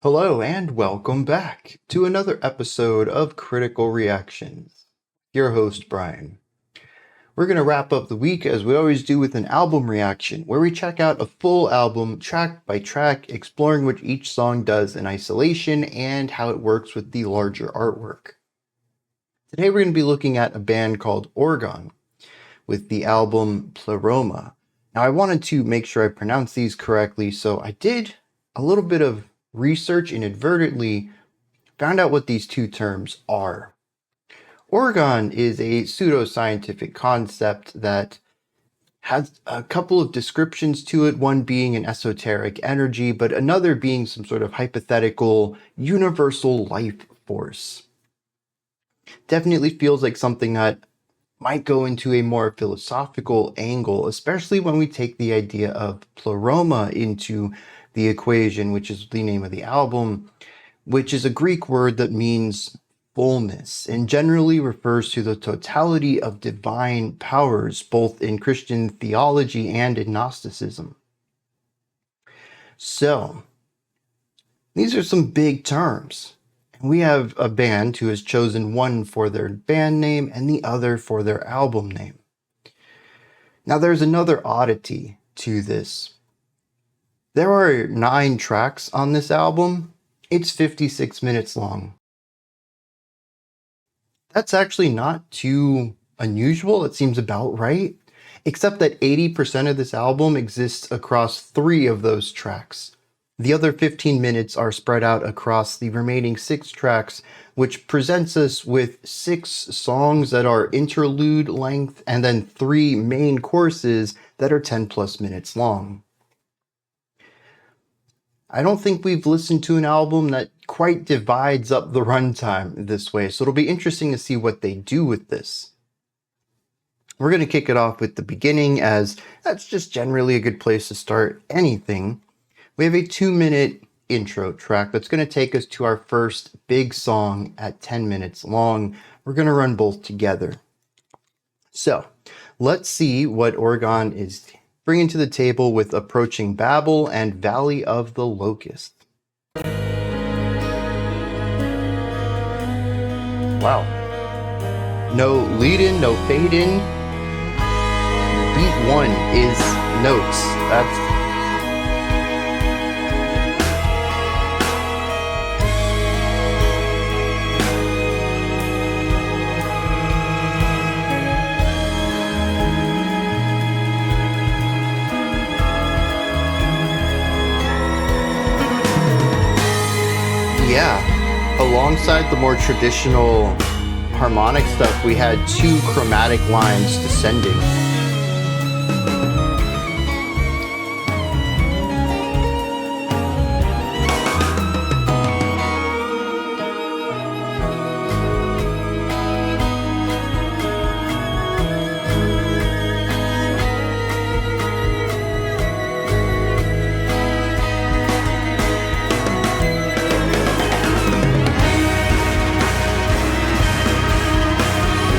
Hello and welcome back to another episode of Critical Reactions. Your host, Bryan. We're going to wrap up the week as we always do with an album reaction, where we check out a full album track by track, exploring what each song does in isolation and how it works with the larger artwork. Today we're going to be looking at a band called Orgone with the album Pleroma. Now I wanted to make sure I pronounce these correctly, so I did a little bit of research inadvertently found out what these two terms are. Orgone is a pseudoscientific concept that has a couple of descriptions to it, one being an esoteric energy, but another being some sort of hypothetical universal life force. Definitely feels like something that might go into a more philosophical angle, especially when we take the idea of Pleroma into the equation, which is the name of the album, which is a Greek word that means fullness and generally refers to the totality of divine powers, both in Christian theology and in Gnosticism. So, these are some big terms. We have a band who has chosen one for their band name and the other for their album name. Now, there's another oddity to this. There are 9 tracks on this album. It's 56 minutes long. That's actually not too unusual. It seems about right, except that 80% of this album exists across 3 of those tracks. The other 15 minutes are spread out across the remaining 6 tracks, which presents us with 6 songs that are interlude length and then 3 main courses that are 10 plus minutes long. I don't think we've listened to an album that quite divides up the runtime this way, so it'll be interesting to see what they do with this. We're going to kick it off with the beginning, as that's just generally a good place to start anything. We have a 2-minute intro track that's going to take us to our first big song at 10 minutes long. We're going to run both together. So, let's see what Orgone is bringing to the table with Approaching Babel and Valley of the Locust. Wow. No lead in, no fade in. Beat 1 is notes. That's alongside the more traditional harmonic stuff, we had 2 chromatic lines descending.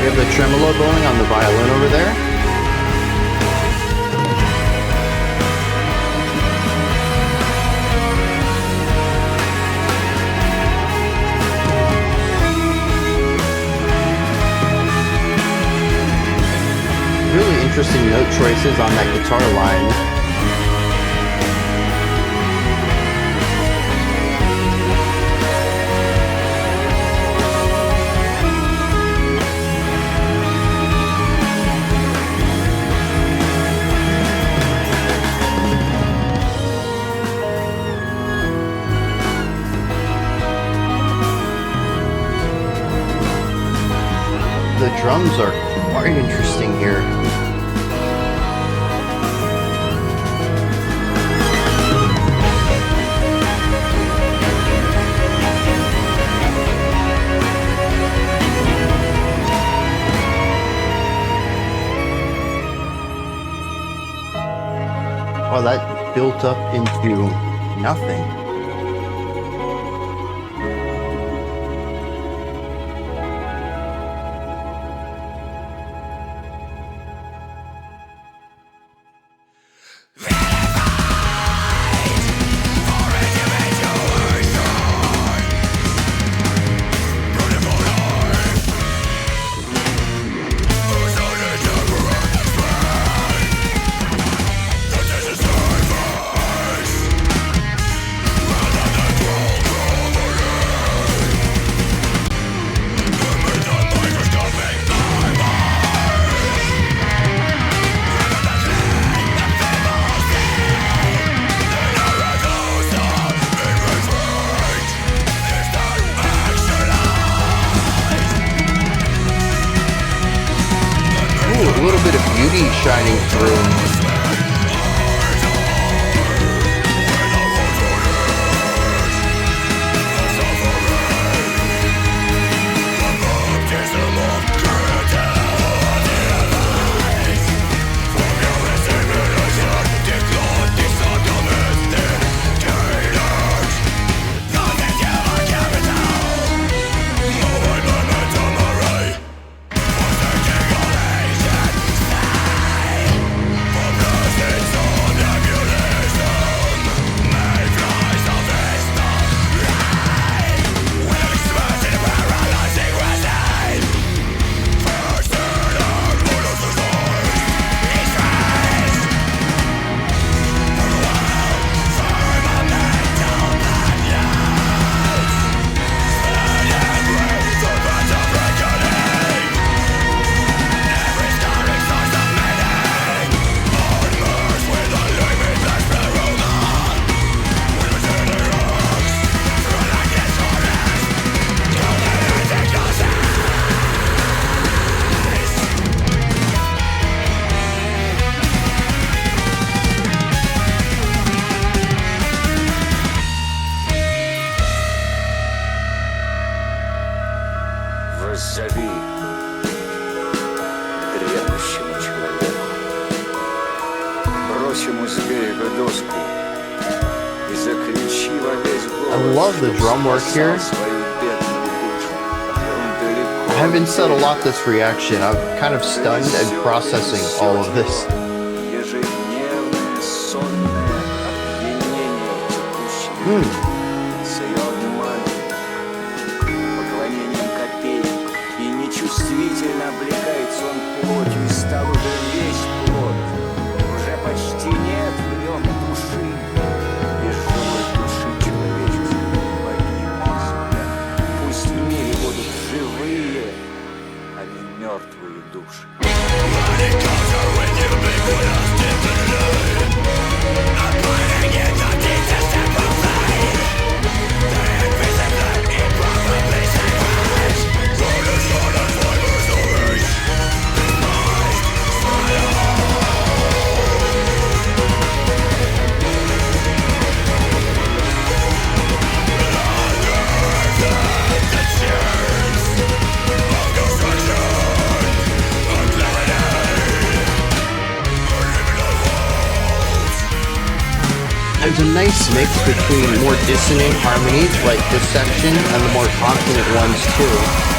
The tremolo going on the violin over there. Really interesting note choices on that guitar line. The drums are quite interesting here. Well, that built up into nothing. beauty shining through. I love the drum work here. I haven't said a lot this reaction. I'm kind of stunned and processing all of this. There's a nice mix between more dissonant harmonies like this section and the more confident ones too.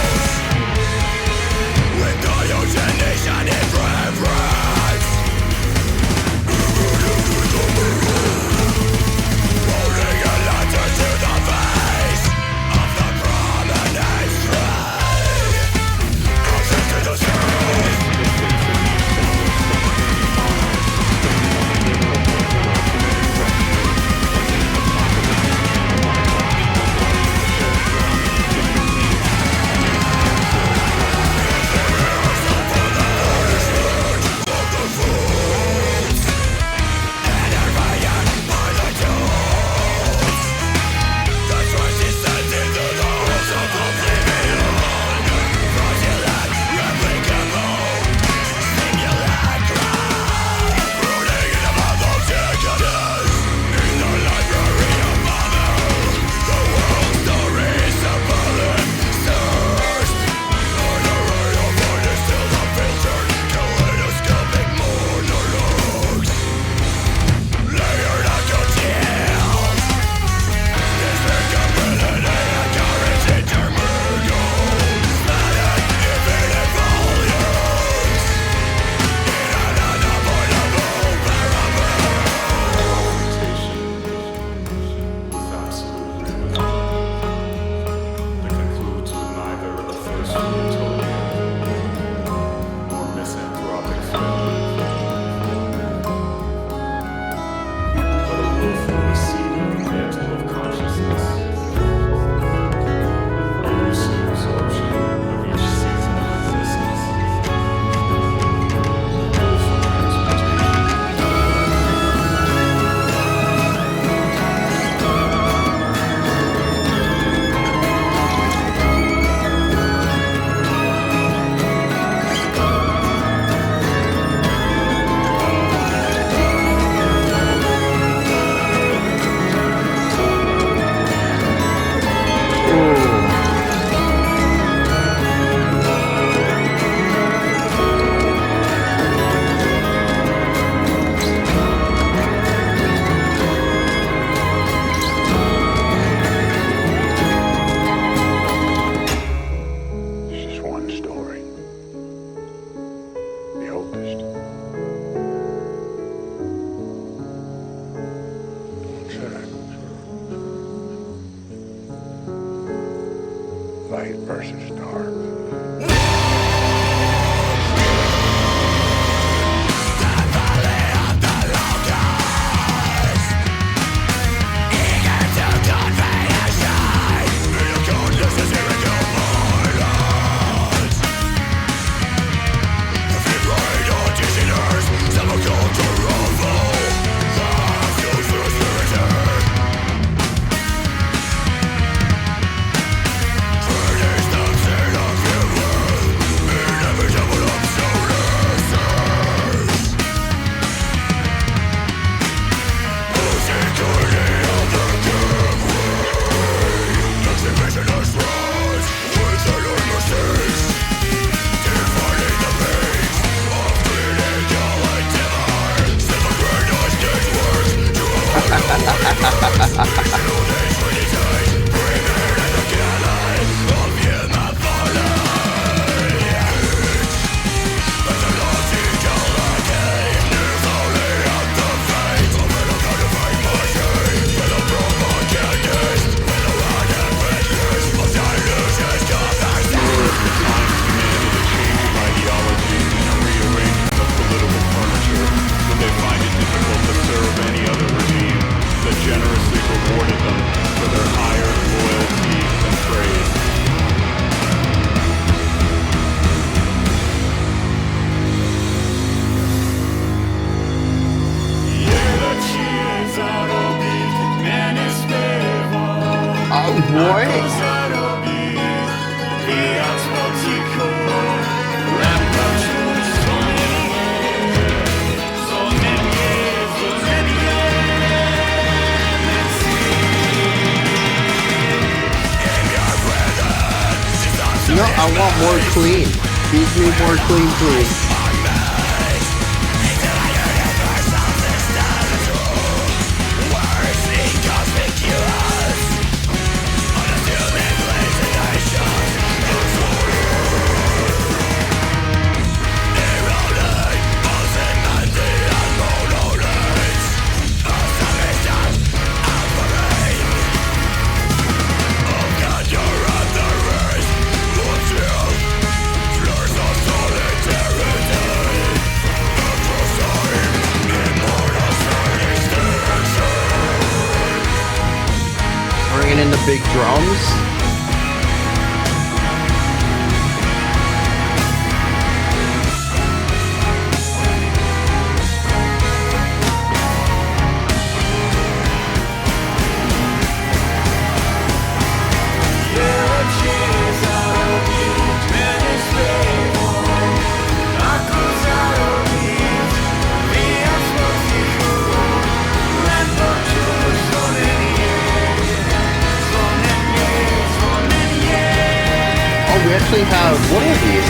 light versus dark. No, I want more clean. Feed me more clean, please. In the big drums. We actually have one of these.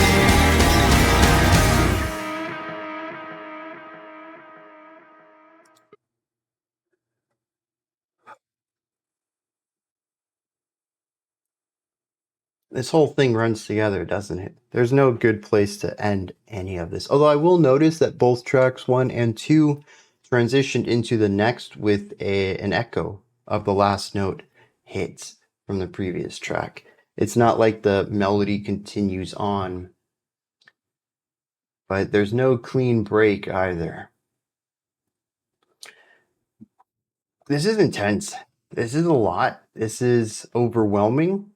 This whole thing runs together, doesn't it? There's no good place to end any of this. Although I will notice that both tracks 1 and 2 transitioned into the next with an echo of the last note hits from the previous track. It's not like the melody continues on, but there's no clean break either. This is intense. This is a lot. This is overwhelming.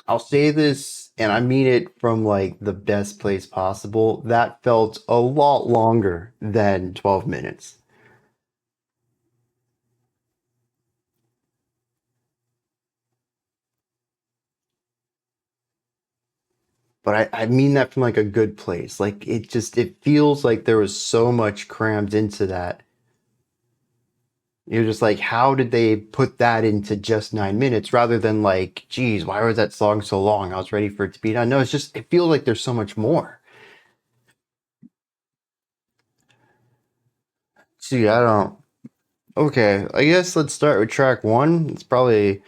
I'll say this, and I mean it from like the best place possible. That felt a lot longer than 12 minutes. But I mean that from like a good place. Like it feels like there was so much crammed into that. You're just like, how did they put that into just 9 minutes rather than like, geez, why was that song so long? I was ready for it to be done. No, it's just, it feels like there's so much more. See, I don't. Okay, I guess let's start with track 1. It's probably.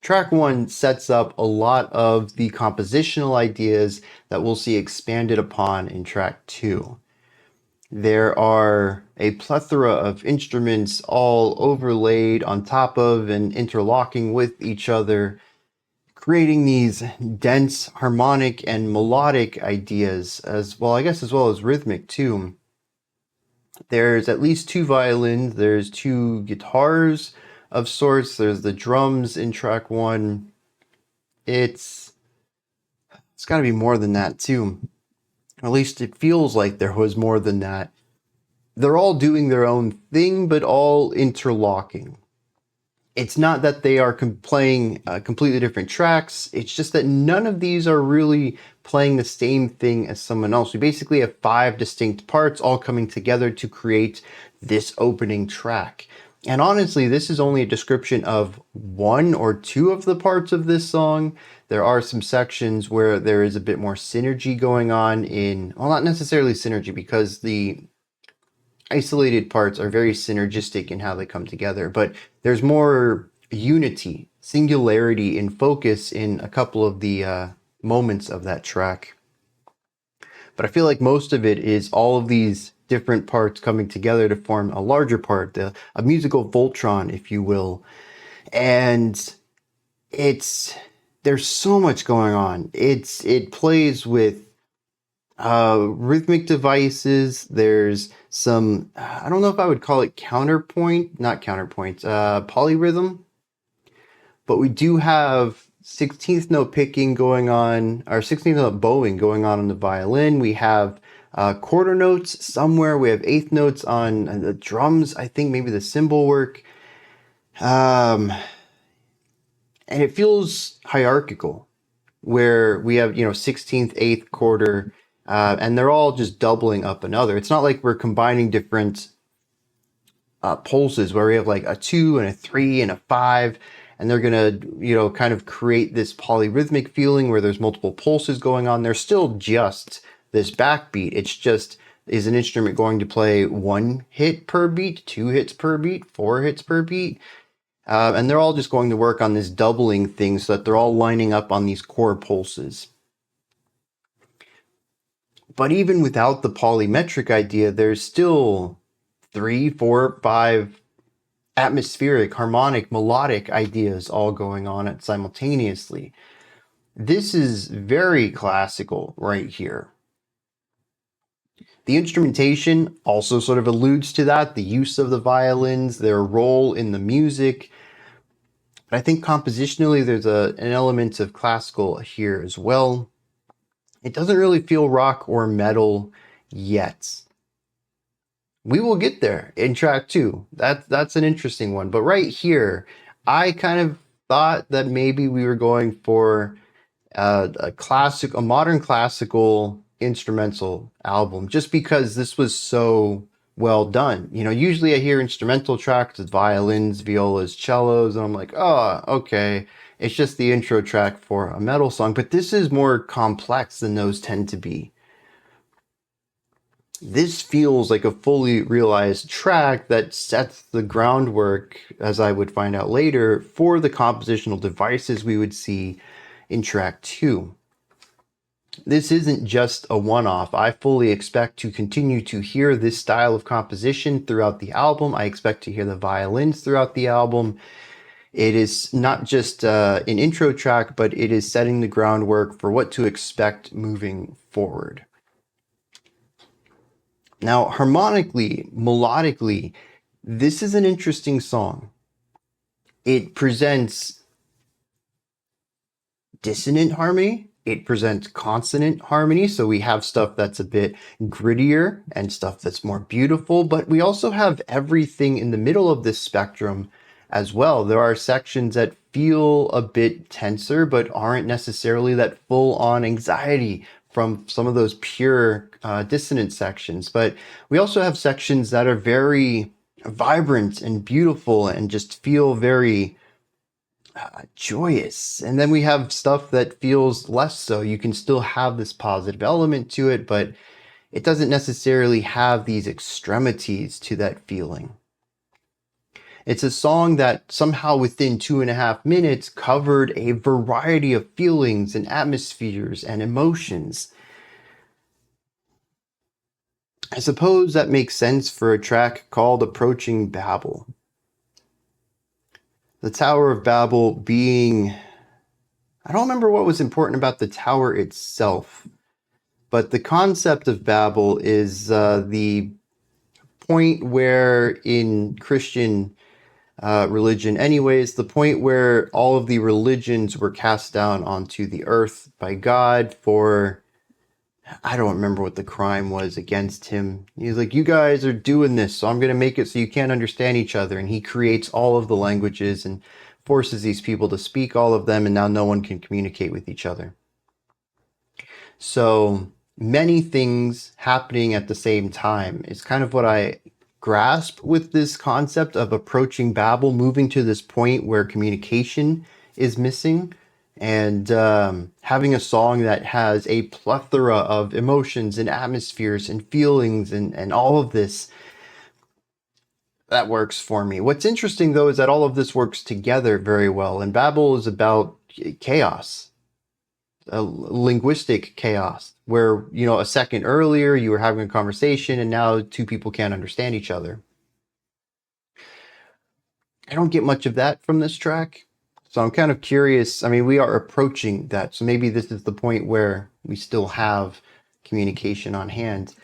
Track 1 sets up a lot of the compositional ideas that we'll see expanded upon in track 2. There are a plethora of instruments all overlaid on top of and interlocking with each other, creating these dense harmonic and melodic ideas, as well, I guess, as well as rhythmic too. There's at least 2 violins, there's 2 guitars of sorts, there's the drums in track 1. It's got to be more than that too. At least it feels like there was more than that. They're all doing their own thing, but all interlocking. It's not that they are playing completely different tracks. It's just that none of these are really playing the same thing as someone else. We basically have 5 distinct parts all coming together to create this opening track. And honestly, this is only a description of 1 or 2 of the parts of this song. There are some sections where there is a bit more synergy going on well, not necessarily synergy, because the isolated parts are very synergistic in how they come together, but there's more unity, singularity, and focus in a couple of the moments of that track. But I feel like most of it is all of these different parts coming together to form a larger part, a musical Voltron, if you will. And there's so much going on. It plays with rhythmic devices. There's some, I don't know if I would call it polyrhythm, but we do have 16th note picking going on, or 16th note bowing going on the violin. We have quarter notes somewhere. We have 8th notes on the drums. I think maybe the cymbal work. And it feels hierarchical, where we have, 16th, 8th, quarter, and they're all just doubling up another. It's not like we're combining different pulses where we have like a 2 and a 3 and a 5, and they're gonna, kind of create this polyrhythmic feeling where there's multiple pulses going on. There's still just this backbeat. It's just, is an instrument going to play 1 hit per beat, 2 hits per beat, 4 hits per beat? And they're all just going to work on this doubling thing so that they're all lining up on these core pulses. But even without the polymetric idea, there's still 3, 4, 5 atmospheric, harmonic, melodic ideas all going on simultaneously. This is very classical right here. The instrumentation also sort of alludes to that, the use of the violins, their role in the music. But I think compositionally there's an element of classical here as well. It doesn't really feel rock or metal yet. We will get there in track 2. That's an interesting one. But right here, I kind of thought that maybe we were going for a modern classical instrumental album, just because this was so well done. Usually I hear instrumental tracks with violins, violas, cellos, and I'm like, oh, okay, it's just the intro track for a metal song. But this is more complex than those tend to be. This feels like a fully realized track that sets the groundwork, as I would find out later, for the compositional devices we would see in track 2. This isn't just a one-off. I fully expect to continue to hear this style of composition throughout the album. I expect to hear the violins throughout the album. It is not just an intro track, but it is setting the groundwork for what to expect moving forward. Now, harmonically, melodically, this is an interesting song. It presents dissonant harmony. It presents consonant harmony. So we have stuff that's a bit grittier and stuff that's more beautiful, but we also have everything in the middle of this spectrum as well. There are sections that feel a bit tenser, but aren't necessarily that full-on anxiety from some of those pure dissonant sections. But we also have sections that are very vibrant and beautiful and just feel very joyous. And then we have stuff that feels less so. You can still have this positive element to it, but it doesn't necessarily have these extremities to that feeling. It's a song that somehow within 2.5 minutes covered a variety of feelings and atmospheres and emotions. I suppose that makes sense for a track called Approaching Babel. The Tower of Babel being... I don't remember what was important about the tower itself, but the concept of Babel is the point where in Christian religion anyways, the point where all of the religions were cast down onto the earth by God for... I don't remember what the crime was against him. He's like, you guys are doing this, so I'm going to make it so you can't understand each other. And he creates all of the languages and forces these people to speak all of them, and now no one can communicate with each other. So many things happening at the same time is kind of what I grasp with this concept of approaching Babel, moving to this point where communication is missing. And having a song that has a plethora of emotions and atmospheres and feelings and all of this, that works for me. What's interesting, though, is that all of this works together very well. And Babel is about chaos, a linguistic chaos, where, you know, a second earlier you were having a conversation and now two people can't understand each other. I don't get much of that from this track. So I'm kind of curious. I mean, we are approaching that. So maybe this is the point where we still have communication on hand.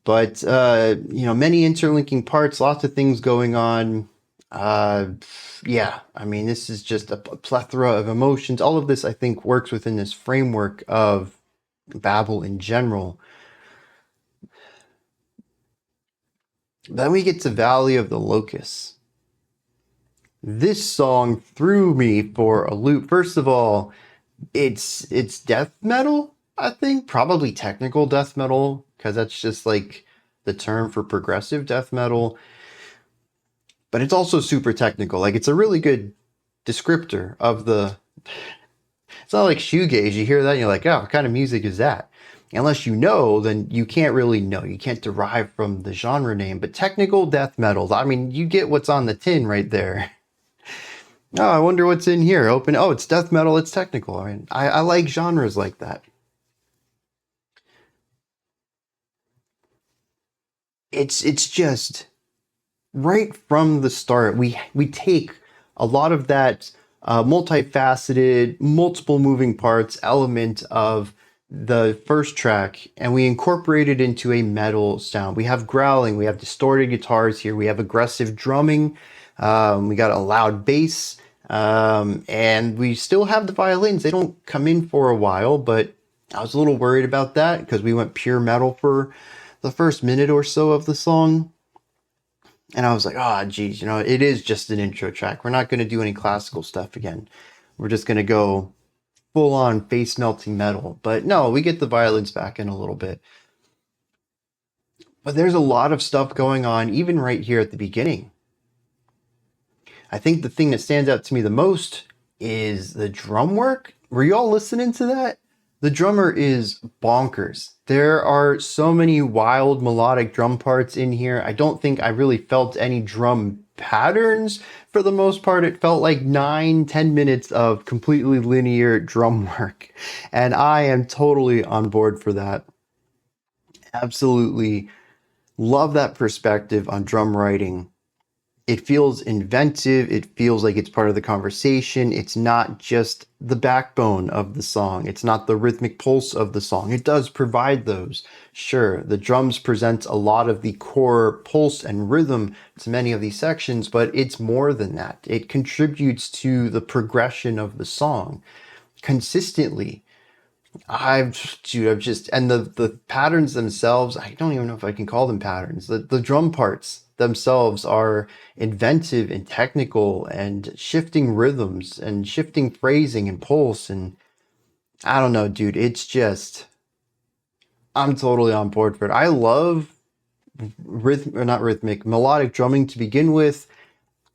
But, you know, many interlinking parts, lots of things going on. Yeah, I mean, this is just a plethora of emotions. All of this, I think, works within this framework of Babel in general. Then we get to Valley of the Locusts. This song threw me for a loop. First of all, it's death metal, I think. Probably technical death metal, because that's just like the term for progressive death metal. But it's also super technical. Like, it's a really good descriptor of the... It's not like shoegaze. You hear that and you're like, oh, what kind of music is that? Unless you know, then you can't really know. You can't derive from the genre name. But technical death metal, I mean, you get what's on the tin right there. Oh, I wonder what's in here. Open. Oh, it's death metal. It's technical. I mean, I like genres like that. It's just right from the start. We take a lot of that multifaceted, multiple moving parts element of the first track, and we incorporate it into a metal sound. We have growling. We have distorted guitars here. We have aggressive drumming. We got a loud bass. And we still have the violins. They don't come in for a while, but I was a little worried about that because we went pure metal for the first minute or so of the song. And I was like, oh, geez, you know, it is just an intro track. We're not going to do any classical stuff again. We're just going to go full on face melting metal. But no, we get the violins back in a little bit. But there's a lot of stuff going on, even right here at the beginning. I think the thing that stands out to me the most is the drum work. Were you all listening to that? The drummer is bonkers. There are so many wild melodic drum parts in here. I don't think I really felt any drum patterns. For the most part, it felt like 9-10 minutes of completely linear drum work. And I am totally on board for that. Absolutely love that perspective on drum writing. It feels inventive. It feels like it's part of the conversation. It's not just the backbone of the song. It's not the rhythmic pulse of the song. It does provide those. Sure, the drums present a lot of the core pulse and rhythm to many of these sections, but it's more than that. It contributes to the progression of the song consistently. And the patterns themselves, I don't even know if I can call them patterns. The drum parts themselves are inventive and technical and shifting rhythms and shifting phrasing and pulse. And I don't know, dude, it's just, I'm totally on board for it. I love melodic drumming to begin with.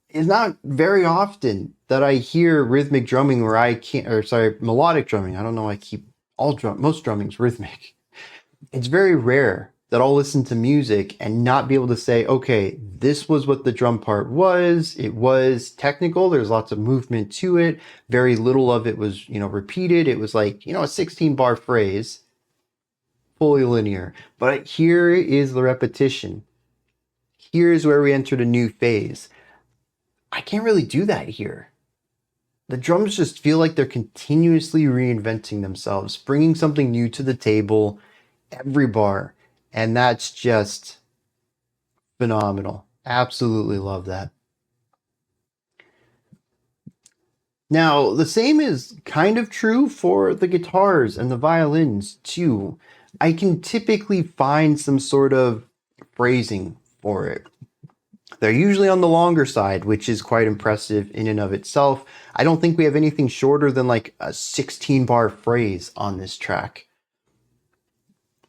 It's not very often that I hear rhythmic drumming melodic drumming. I don't know. Most drumming's rhythmic. It's very rare that I'll listen to music and not be able to say, okay, this was what the drum part was. It was technical. There's lots of movement to it. Very little of it was, repeated. It was like, a 16-bar phrase fully linear. But here is the repetition. Here's where we entered a new phase. I can't really do that here. The drums just feel like they're continuously reinventing themselves, bringing something new to the table every bar. And that's just phenomenal. Absolutely love that. Now, the same is kind of true for the guitars and the violins too. I can typically find some sort of phrasing for it. They're usually on the longer side, which is quite impressive in and of itself. I don't think we have anything shorter than like a 16-bar phrase on this track.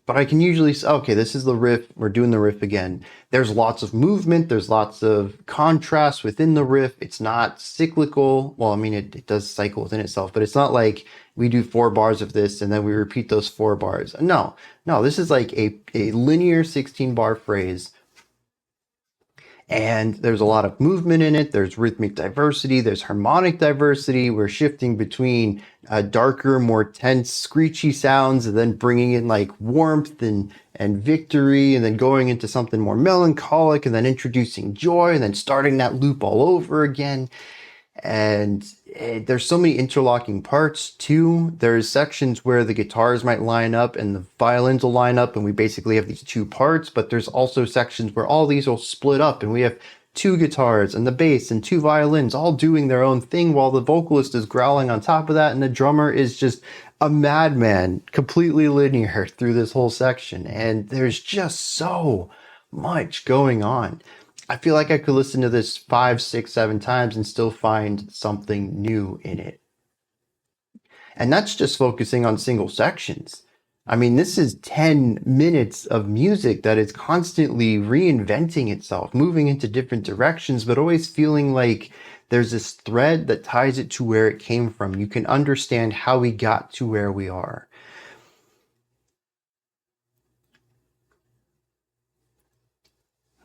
But I can usually say, okay, this is the riff. We're doing the riff again. There's lots of movement. There's lots of contrast within the riff. It's not cyclical. Well, I mean, it does cycle within itself, but it's not like we do 4 bars of this and then we repeat those 4 bars. No, this is like a linear 16-bar phrase. And there's a lot of movement in it. There's rhythmic diversity. There's harmonic diversity. We're shifting between darker, more tense, screechy sounds, and then bringing in like warmth and victory, and then going into something more melancholic, and then introducing joy, and then starting that loop all over again. And there's so many interlocking parts too. There's sections where the guitars might line up and the violins will line up, and we basically have these 2 parts, but there's also sections where all these will split up and we have 2 guitars and the bass and 2 violins all doing their own thing while the vocalist is growling on top of that, and the drummer is just a madman, completely linear through this whole section. And there's just so much going on. I feel like I could listen to this 5, 6, 7 times and still find something new in it. And that's just focusing on single sections. I mean, this is 10 minutes of music that is constantly reinventing itself, moving into different directions, but always feeling like there's this thread that ties it to where it came from. You can understand how we got to where we are.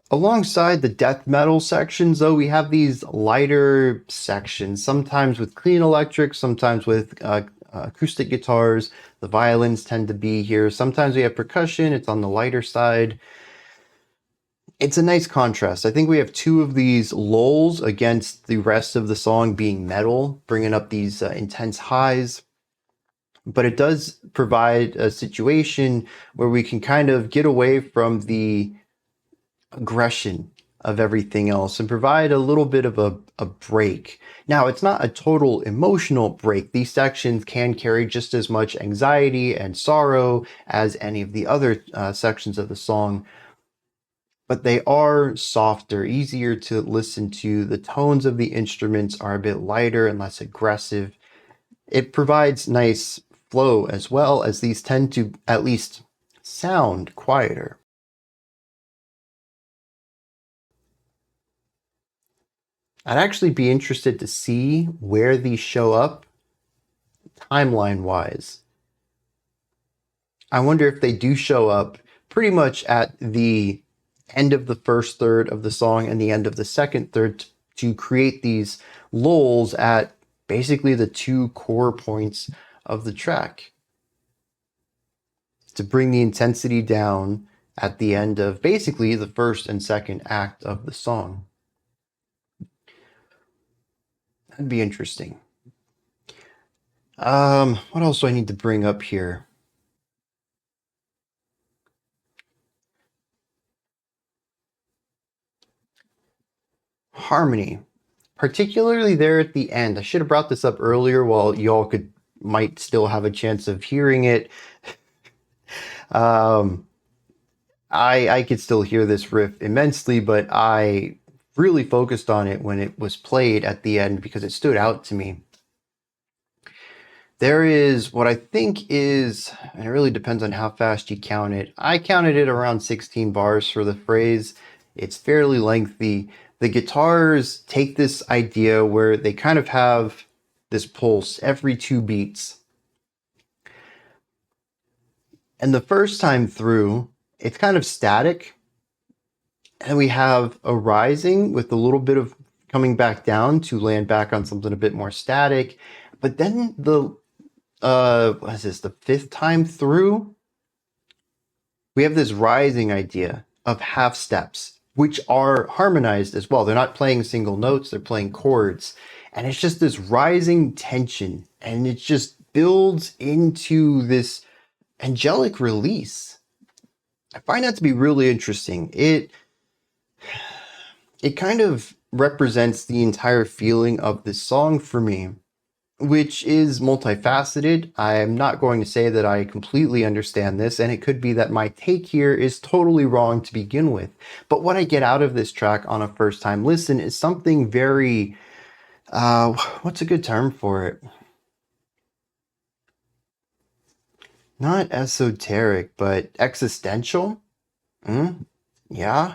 Alongside the death metal sections, though, we have these lighter sections, sometimes with clean electric, sometimes with acoustic guitars. The violins tend to be here. Sometimes we have percussion. It's on the lighter side. It's a nice contrast. I think we have 2 of these lulls against the rest of the song being metal, bringing up these intense highs. But it does provide a situation where we can kind of get away from the aggression of everything else and provide a little bit of a break. Now, it's not a total emotional break. These sections can carry just as much anxiety and sorrow as any of the other sections of the song, but they are softer, easier to listen to. The tones of the instruments are a bit lighter and less aggressive. It provides nice flow as well, as these tend to at least sound quieter. I'd actually be interested to see where these show up timeline-wise. I wonder if they do show up pretty much at the end of the first third of the song and the end of the second third to create these lulls at basically the 2 core points of the track, to bring the intensity down at the end of basically the first and second act of the song. That'd be interesting. What else do I need to bring up here? Harmony, particularly there at the end. I should have brought this up earlier while y'all might still have a chance of hearing it. I could still hear this riff immensely, but I really focused on it when it was played at the end because it stood out to me. There is what I think is, and it really depends on how fast you count it. I counted it around 16 bars for the phrase. It's fairly lengthy. The guitars take this idea where they kind of have this pulse every 2 beats. And the first time through, it's kind of static. And we have a rising with a little bit of coming back down to land back on something a bit more static. But then the 5th time through, we have this rising idea of half steps, which are harmonized as well. They're not playing single notes, they're playing chords. And it's just this rising tension, and it just builds into this angelic release. I find that to be really interesting. It kind of represents the entire feeling of this song for me, which is multifaceted. I'm not going to say that I completely understand this, and it could be that my take here is totally wrong to begin with. But what I get out of this track on a first time listen is something very, what's a good term for it? Not esoteric, but existential? Yeah.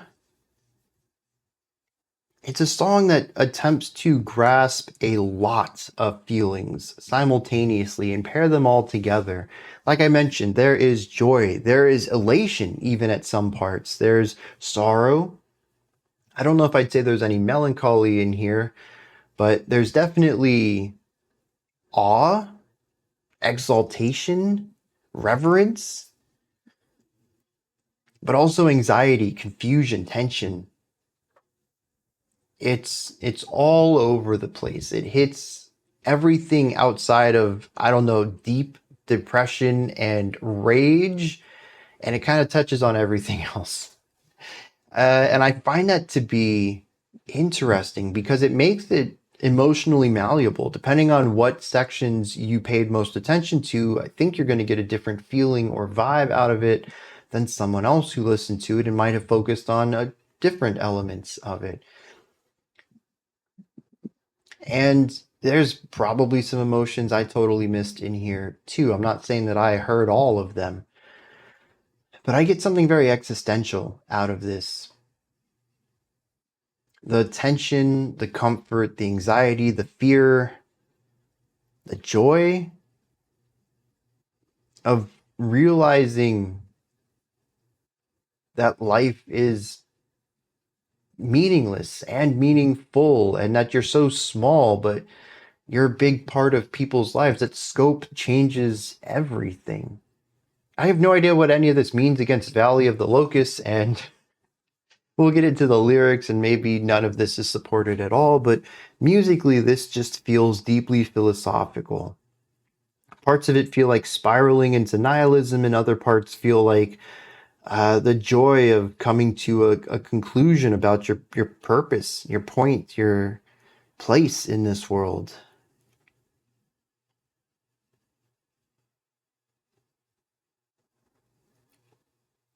It's a song that attempts to grasp a lot of feelings simultaneously and pair them all together. Like I mentioned, there is joy, there is elation even at some parts, there's sorrow. I don't know if I'd say there's any melancholy in here, but there's definitely awe, exaltation, reverence, but also anxiety, confusion, tension. It's all over the place. It hits everything outside of, I don't know, deep depression and rage, and it kind of touches on everything else. And I find that to be interesting because it makes it emotionally malleable. Depending on what sections you paid most attention to, I think you're going to get a different feeling or vibe out of it than someone else who listened to it and might have focused on different elements of it. And there's probably some emotions I totally missed in here too. I'm not saying that I heard all of them, but I get something very existential out of this. The tension, the comfort, the anxiety, the fear, the joy of realizing that life is meaningless and meaningful, and that you're so small, but you're a big part of people's lives, that scope changes everything. I have no idea what any of this means against Valley of the Locust, and we'll get into the lyrics, and maybe none of this is supported at all, but musically, this just feels deeply philosophical. Parts of it feel like spiraling into nihilism, and other parts feel like the joy of coming to a conclusion about your purpose, your point, your place in this world.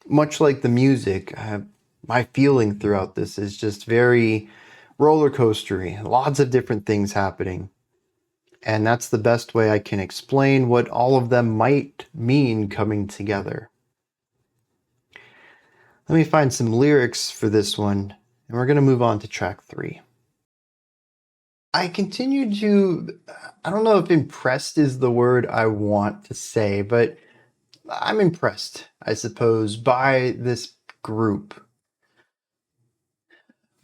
Much like the music, my feeling throughout this is just very roller coastery, lots of different things happening. And that's the best way I can explain what all of them might mean coming together. Let me find some lyrics for this one, and we're going to move on to track 3. I continue to, I don't know if impressed is the word I want to say, but I'm impressed, I suppose, by this group.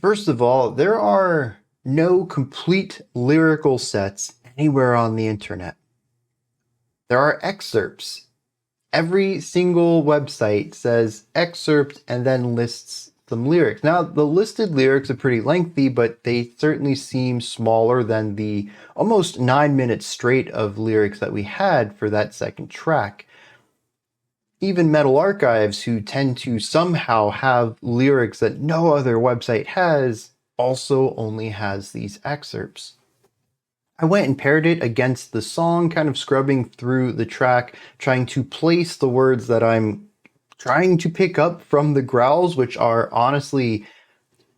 First of all, there are no complete lyrical sets anywhere on the internet. There are excerpts. Every single website says excerpt and then lists some lyrics. Now, the listed lyrics are pretty lengthy, but they certainly seem smaller than the almost 9 minutes straight of lyrics that we had for that second track. Even Metal Archives, who tend to somehow have lyrics that no other website has, also only has these excerpts. I went and paired it against the song, kind of scrubbing through the track, trying to place the words that I'm trying to pick up from the growls, which are honestly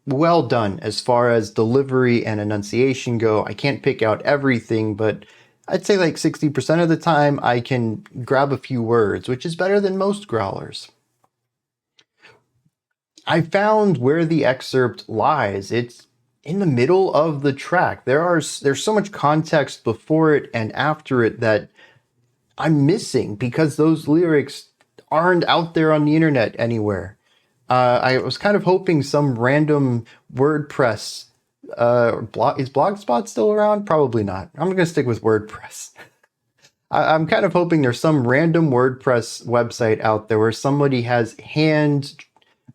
well done as far as delivery and enunciation go. I can't pick out everything, but I'd say like 60% of the time I can grab a few words, which is better than most growlers. I found where the excerpt lies. It's in the middle of the track. There's so much context before it and after it that I'm missing because those lyrics aren't out there on the internet anywhere. I was kind of hoping some random WordPress is Blogspot still around? Probably not. I'm going to stick with WordPress. I'm kind of hoping there's some random WordPress website out there where somebody has hand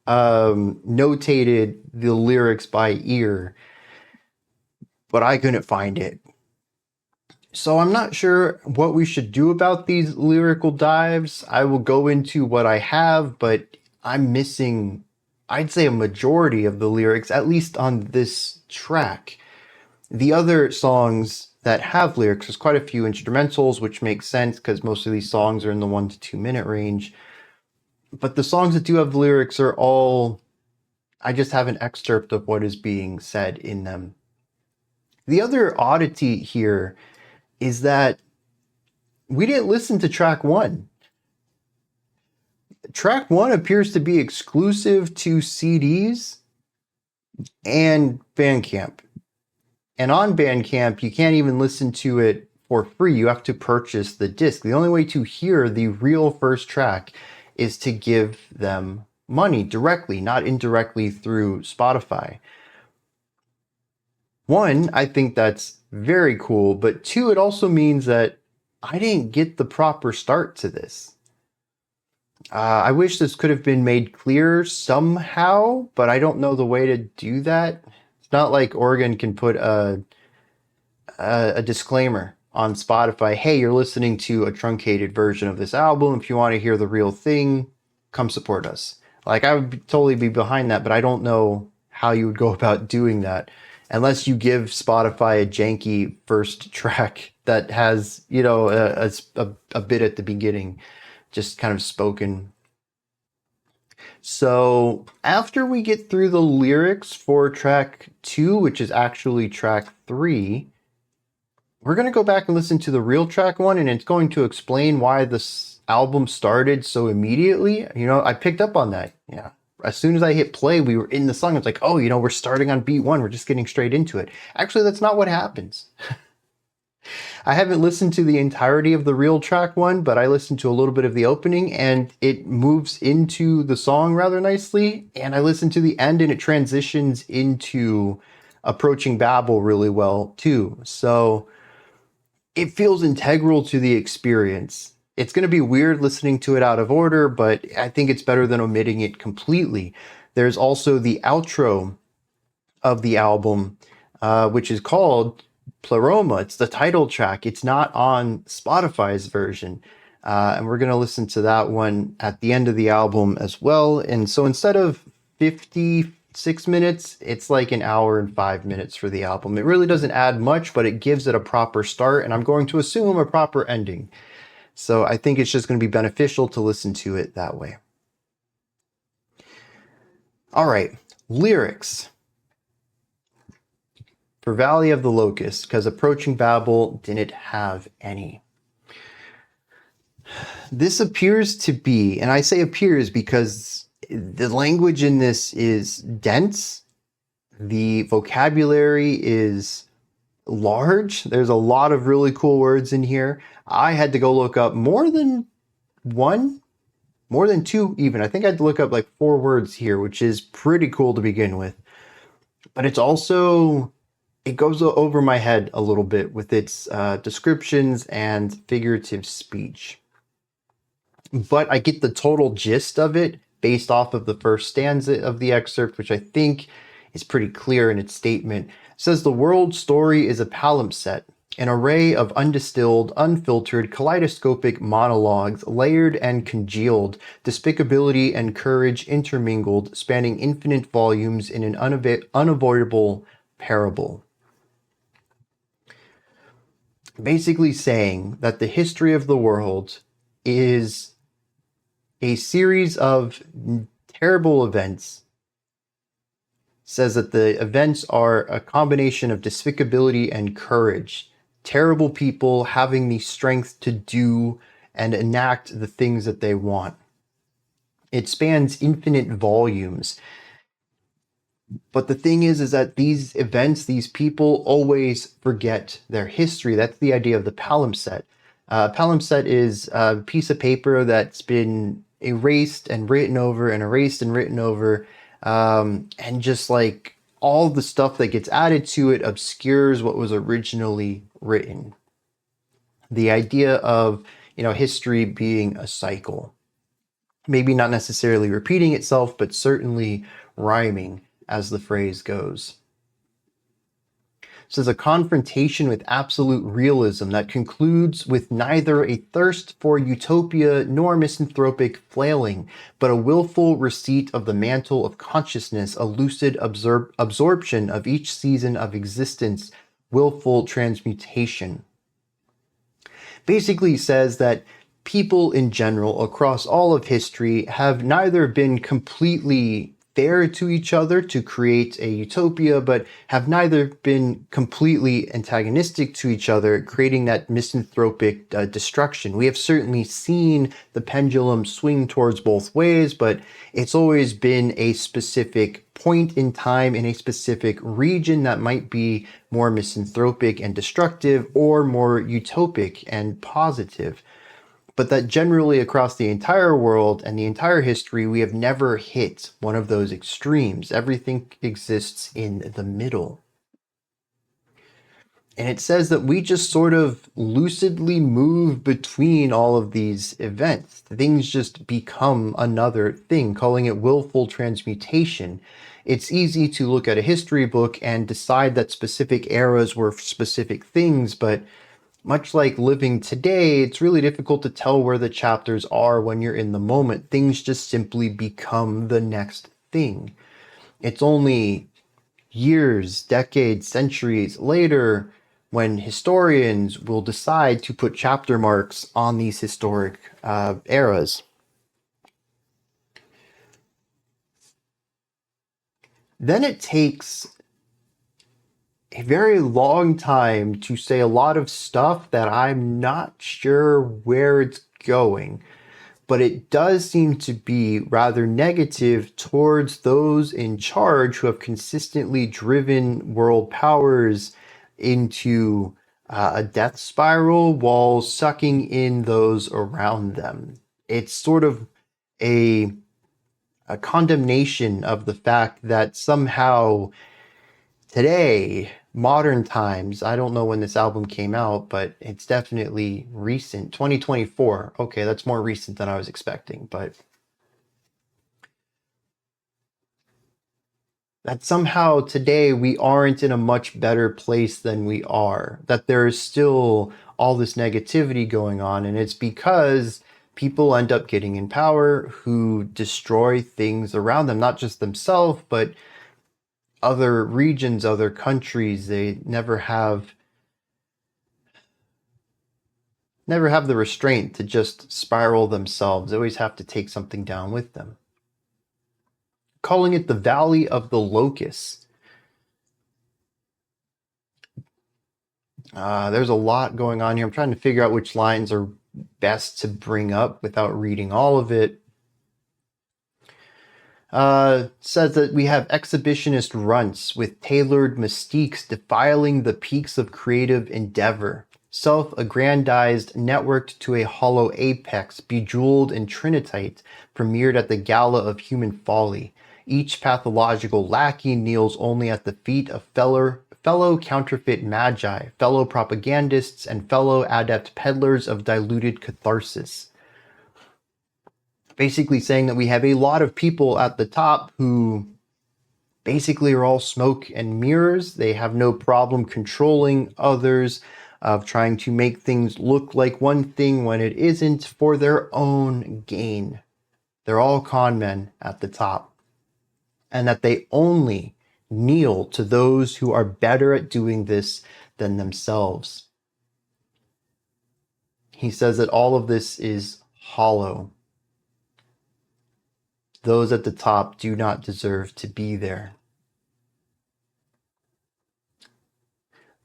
notated the lyrics by ear, but I couldn't find it. So I'm not sure what we should do about these lyrical dives. I will go into what I have, but I'm missing, I'd say, a majority of the lyrics, at least on this track. The other songs that have lyrics, there's quite a few instrumentals, which makes sense because most of these songs are in the 1 to 2 minute range. But the songs that do have lyrics are all, I just have an excerpt of what is being said in them. The other oddity here is that we didn't listen to track 1. Track 1 appears to be exclusive to CDs and Bandcamp. And on Bandcamp, you can't even listen to it for free. You have to purchase the disc. The only way to hear the real first track is to give them money directly, not indirectly through Spotify. 1, I think that's very cool, but 2, it also means that I didn't get the proper start to this. I wish this could have been made clear somehow, but I don't know the way to do that. It's not like Orgone can put a disclaimer on Spotify. Hey, you're listening to a truncated version of this album. If you want to hear the real thing, come support us. Like, I would totally be behind that, but I don't know how you would go about doing that. Unless you give Spotify a janky first track that has, you know, a bit at the beginning, just kind of spoken. So after we get through the lyrics for track 2, which is actually track 3, we're going to go back and listen to the real track 1, and it's going to explain why this album started so immediately. You know, I picked up on that. Yeah. As soon as I hit play, we were in the song. It's like, oh, you know, we're starting on beat 1. We're just getting straight into it. Actually, that's not what happens. I haven't listened to the entirety of the real track 1, but I listened to a little bit of the opening, and it moves into the song rather nicely. And I listened to the end, and it transitions into Approaching Babel really well, too. So it feels integral to the experience. It's going to be weird listening to it out of order, but I think it's better than omitting it completely. There's also the outro of the album, which is called Pleroma. It's the title track. It's not on Spotify's version. And we're going to listen to that one at the end of the album as well. And so instead of 56 minutes, it's like an hour and 5 minutes for the album. It really doesn't add much, but it gives it a proper start, and I'm going to assume a proper ending. So I think it's just going to be beneficial to listen to it that way. All right, lyrics for Valley of the Locust, because Approaching Babel didn't have any. This appears to be, and I say appears because the language in this is dense. The vocabulary is large. There's a lot of really cool words in here. I had to go look up more than 2 even. I think I had to look up like 4 words here, which is pretty cool to begin with. But it's also, it goes over my head a little bit with its descriptions and figurative speech. But I get the total gist of it based off of the first stanza of the excerpt, which I think is pretty clear in its statement. It says, the world story is a palimpsest, an array of undistilled, unfiltered, kaleidoscopic monologues, layered and congealed, despicability and courage intermingled, spanning infinite volumes in an unavoidable parable. Basically saying that the history of the world is a series of terrible events. Says that the events are a combination of despicability and courage. Terrible people having the strength to do and enact the things that they want. It spans infinite volumes. But the thing is that these events, these people always forget their history. That's the idea of the palimpsest. Palimpsest is a piece of paper that's been erased and written over and erased and written over. And just like all the stuff that gets added to it obscures what was originally written. The idea of, history being a cycle. Maybe not necessarily repeating itself, but certainly rhyming, as the phrase goes. So it's a confrontation with absolute realism that concludes with neither a thirst for utopia nor misanthropic flailing, but a willful receipt of the mantle of consciousness, a lucid absorption of each season of existence, willful transmutation. Basically says that people in general across all of history have neither been completely fair to each other to create a utopia, but have neither been completely antagonistic to each other, creating that misanthropic destruction. We have certainly seen the pendulum swing towards both ways, but it's always been a specific point in time in a specific region that might be more misanthropic and destructive, or more utopic and positive. But that generally across the entire world and the entire history, we have never hit one of those extremes. Everything exists in the middle. And it says that we just sort of lucidly move between all of these events. Things just become another thing, calling it willful transmutation. It's easy to look at a history book and decide that specific eras were specific things, but much like living today, it's really difficult to tell where the chapters are when you're in the moment. Things just simply become the next thing. It's only years, decades, centuries later when historians will decide to put chapter marks on these historic eras. Then it takes a very long time to say a lot of stuff that I'm not sure where it's going, but it does seem to be rather negative towards those in charge who have consistently driven world powers into a death spiral while sucking in those around them. It's sort of a condemnation of the fact that somehow today, modern times, I don't know when this album came out, but it's definitely recent. 2024. Okay, that's more recent than I was expecting, but that somehow today we aren't in a much better place than we are. That there is still all this negativity going on, and it's because people end up getting in power who destroy things around them, not just themselves, but other regions, other countries. They never have the restraint to just spiral themselves. They always have to take something down with them. Calling it the Valley of the Locust. There's a lot going on here. I'm trying to figure out which lines are best to bring up without reading all of it. Says that we have exhibitionist runts with tailored mystiques defiling the peaks of creative endeavor, self-aggrandized, networked to a hollow apex, bejeweled and trinitite, premiered at the gala of human folly. Each pathological lackey kneels only at the feet of fellow counterfeit magi, fellow propagandists, and fellow adept peddlers of diluted catharsis. Basically saying that we have a lot of people at the top who basically are all smoke and mirrors. They have no problem controlling others, of trying to make things look like one thing when it isn't, for their own gain. They're all con men at the top. And that they only kneel to those who are better at doing this than themselves. He says that all of this is hollow. Those at the top do not deserve to be there.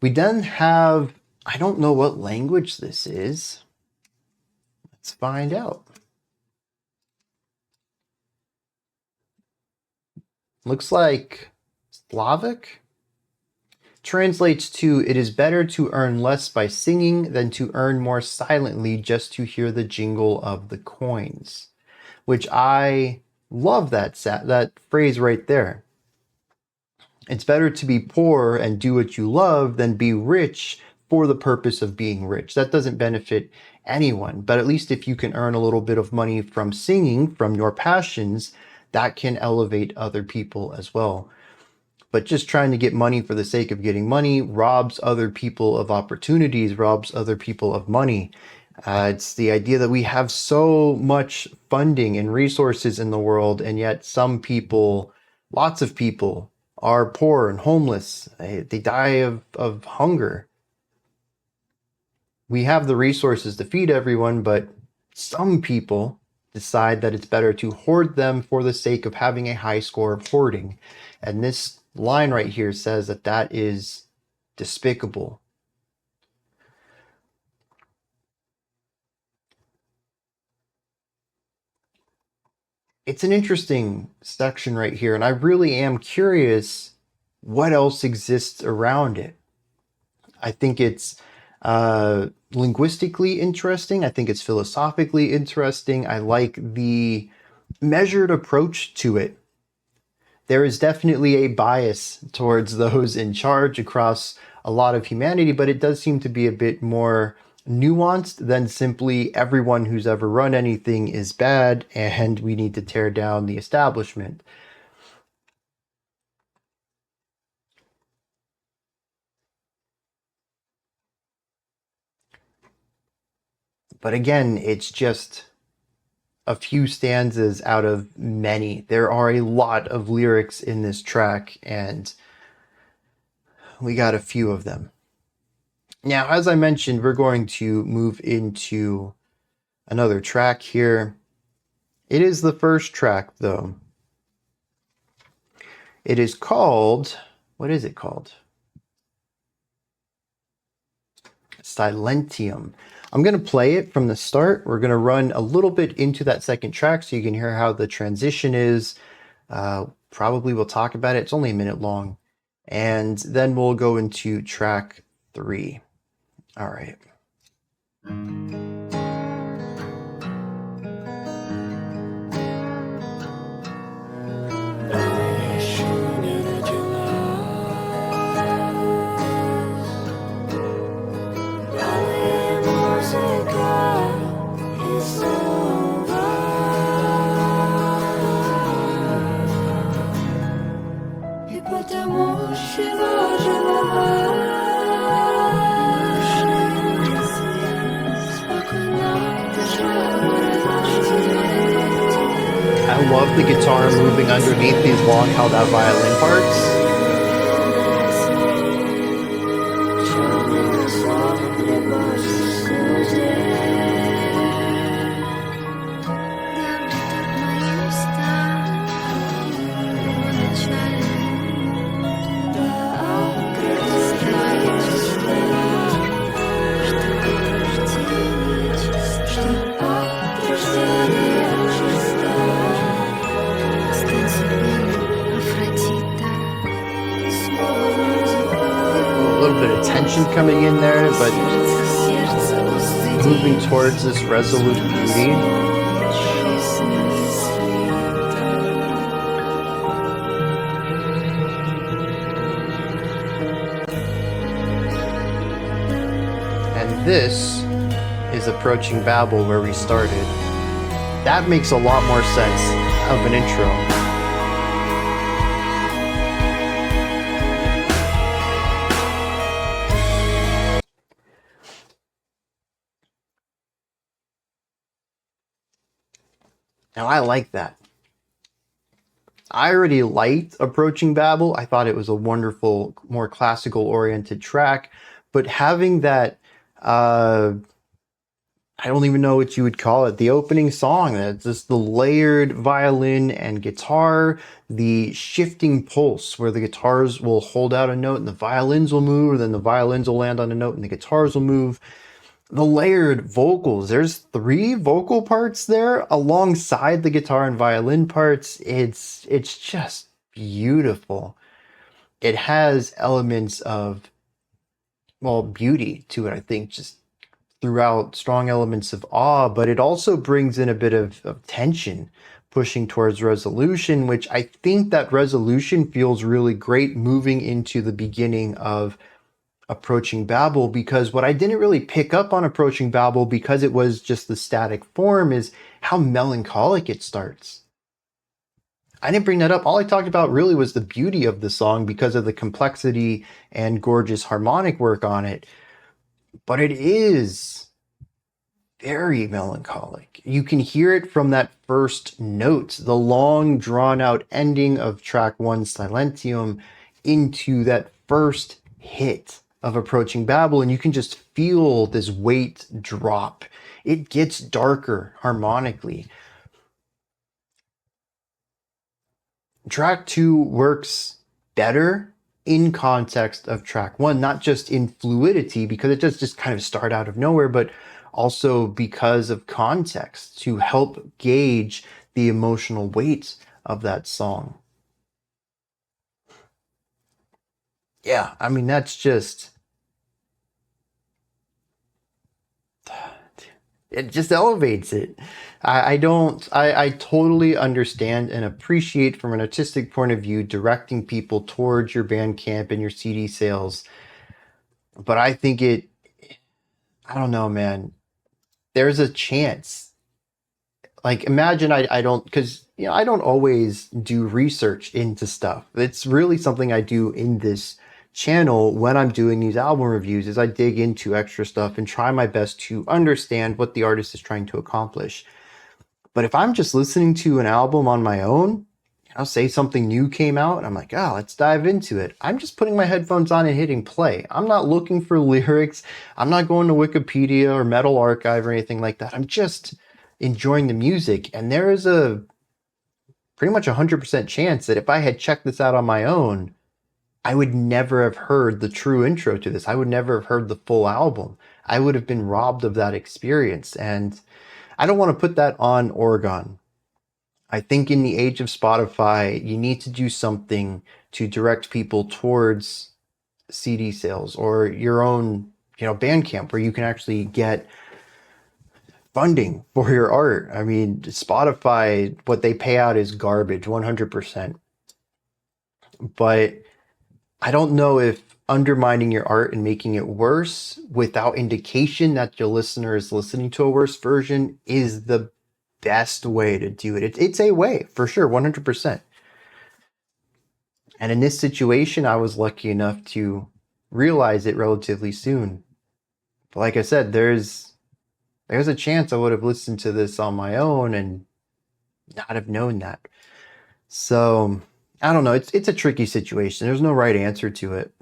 We then have, I don't know what language this is. Let's find out. Looks like Slavic. Translates to, it is better to earn less by singing than to earn more silently just to hear the jingle of the coins. Which I love that phrase right there. It's better to be poor and do what you love than be rich for the purpose of being rich. That doesn't benefit anyone. But at least if you can earn a little bit of money from singing, from your passions, that can elevate other people as well. But just trying to get money for the sake of getting money robs other people of opportunities, robs other people of money. It's the idea that we have so much funding and resources in the world, and yet some people, lots of people, are poor and homeless. They die of hunger. We have the resources to feed everyone, but some people decide that it's better to hoard them for the sake of having a high score of hoarding. And this line right here says that that is despicable. It's an interesting section right here, and I really am curious what else exists around it. I think it's linguistically interesting. I think it's philosophically interesting. I like the measured approach to it. There is definitely a bias towards those in charge across a lot of humanity, but it does seem to be a bit more nuanced than simply everyone who's ever run anything is bad and we need to tear down the establishment. But again, it's just a few stanzas out of many. There are a lot of lyrics in this track, and we got a few of them. Now, as I mentioned, we're going to move into another track here. It is the first track, though. It is called, what is it called? Silentium. I'm going to play it from the start. We're going to run a little bit into that second track so you can hear how the transition is. Probably we'll talk about it. It's only a minute long. And then we'll go into track 3. All right. I love the guitar moving underneath these long held out violin parts. Coming in there, but moving towards this resolute beauty. And this is approaching Babel, where we started. That makes a lot more sense of an intro. Now, I like that. I already liked Approaching Babel. I thought it was a wonderful, more classical-oriented track. But having that, I don't even know what you would call it, the opening song, that's just the layered violin and guitar, the shifting pulse where the guitars will hold out a note and the violins will move, then the violins will land on a note and the guitars will move. The layered vocals, there's 3 vocal parts there alongside the guitar and violin parts. It's just beautiful. It has elements of, well, beauty to it, I think, just throughout, strong elements of awe, but it also brings in a bit of tension, pushing towards resolution, which I think that resolution feels really great moving into the beginning of Approaching Babel, because what I didn't really pick up on Approaching Babel, because it was just the static form, is how melancholic it starts. I didn't bring that up. All I talked about really was the beauty of the song because of the complexity and gorgeous harmonic work on it. But it is very melancholic. You can hear it from that first note, the long drawn out ending of track 1, Silentium, into that first hit of Approaching Babel, and you can just feel this weight drop. It gets darker harmonically. Track 2 works better in context of track 1, not just in fluidity, because it does just kind of start out of nowhere, but also because of context to help gauge the emotional weight of that song. Yeah, I mean, that's just... it just elevates it. I totally understand and appreciate from an artistic point of view directing people towards your Bandcamp and your CD sales. But I think I don't know, man. There's a chance. Like, imagine I don't, because, you know, I don't always do research into stuff. It's really something I do in this channel when I'm doing these album reviews, is I dig into extra stuff and try my best to understand what the artist is trying to accomplish. But if I'm just listening to an album on my own, I'll say something new came out and I'm like, oh, let's dive into it. I'm just putting my headphones on and hitting play. I'm not looking for lyrics. I'm not going to Wikipedia or Metal Archive or anything like that. I'm just enjoying the music. And there is a pretty much 100% chance that if I had checked this out on my own, I would never have heard the true intro to this. I would never have heard the full album. I would have been robbed of that experience. And I don't want to put that on Orgone. I think in the age of Spotify, you need to do something to direct people towards CD sales or your own, you know, Bandcamp, where you can actually get funding for your art. I mean, Spotify, what they pay out is garbage, 100%. But I don't know if undermining your art and making it worse without indication that your listener is listening to a worse version is the best way to do it. It's a way, for sure, 100%. And in this situation, I was lucky enough to realize it relatively soon. But like I said, there's a chance I would have listened to this on my own and not have known that. So I don't know. It's a tricky situation. There's no right answer to it.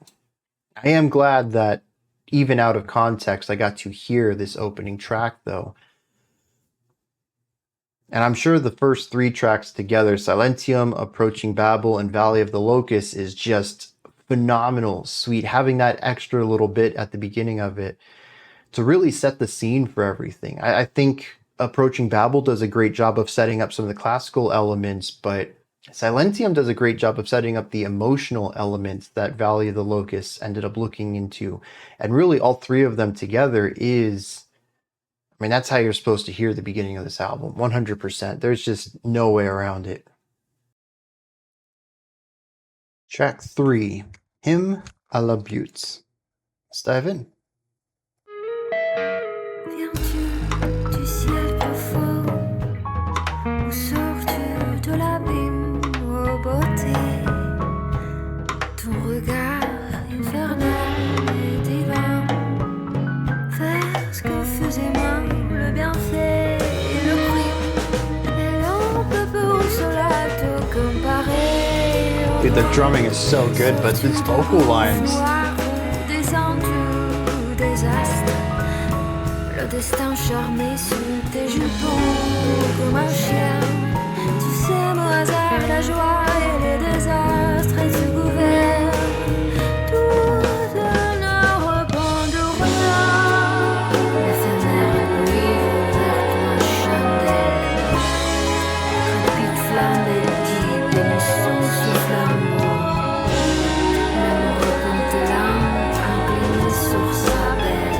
I am glad that even out of context, I got to hear this opening track, though. And I'm sure the first 3 tracks together, Silentium, Approaching Babel, and Valley of the Locust, is just phenomenal, sweet. Having that extra little bit at the beginning of it to really set the scene for everything. I think Approaching Babel does a great job of setting up some of the classical elements, but Silentium does a great job of setting up the emotional elements that Valley of the Locusts ended up looking into. And really all 3 of them together is, I mean, that's how you're supposed to hear the beginning of this album, 100%. There's just no way around it. Track 3, Hymne à la Beauté. Let's dive in. Dude, the drumming is so good, but these vocal lines. Le destin charmé sur tes jupons comme un chien. Tu sèmes au hasard la joie et les désastres et se gouvernent. Tout ne reprend de rien. L'éphémère nuit vers toi chandelle. Rapide flamme et dit bénissons ce flambeau. L'amour pantelant incliné sur sa belle.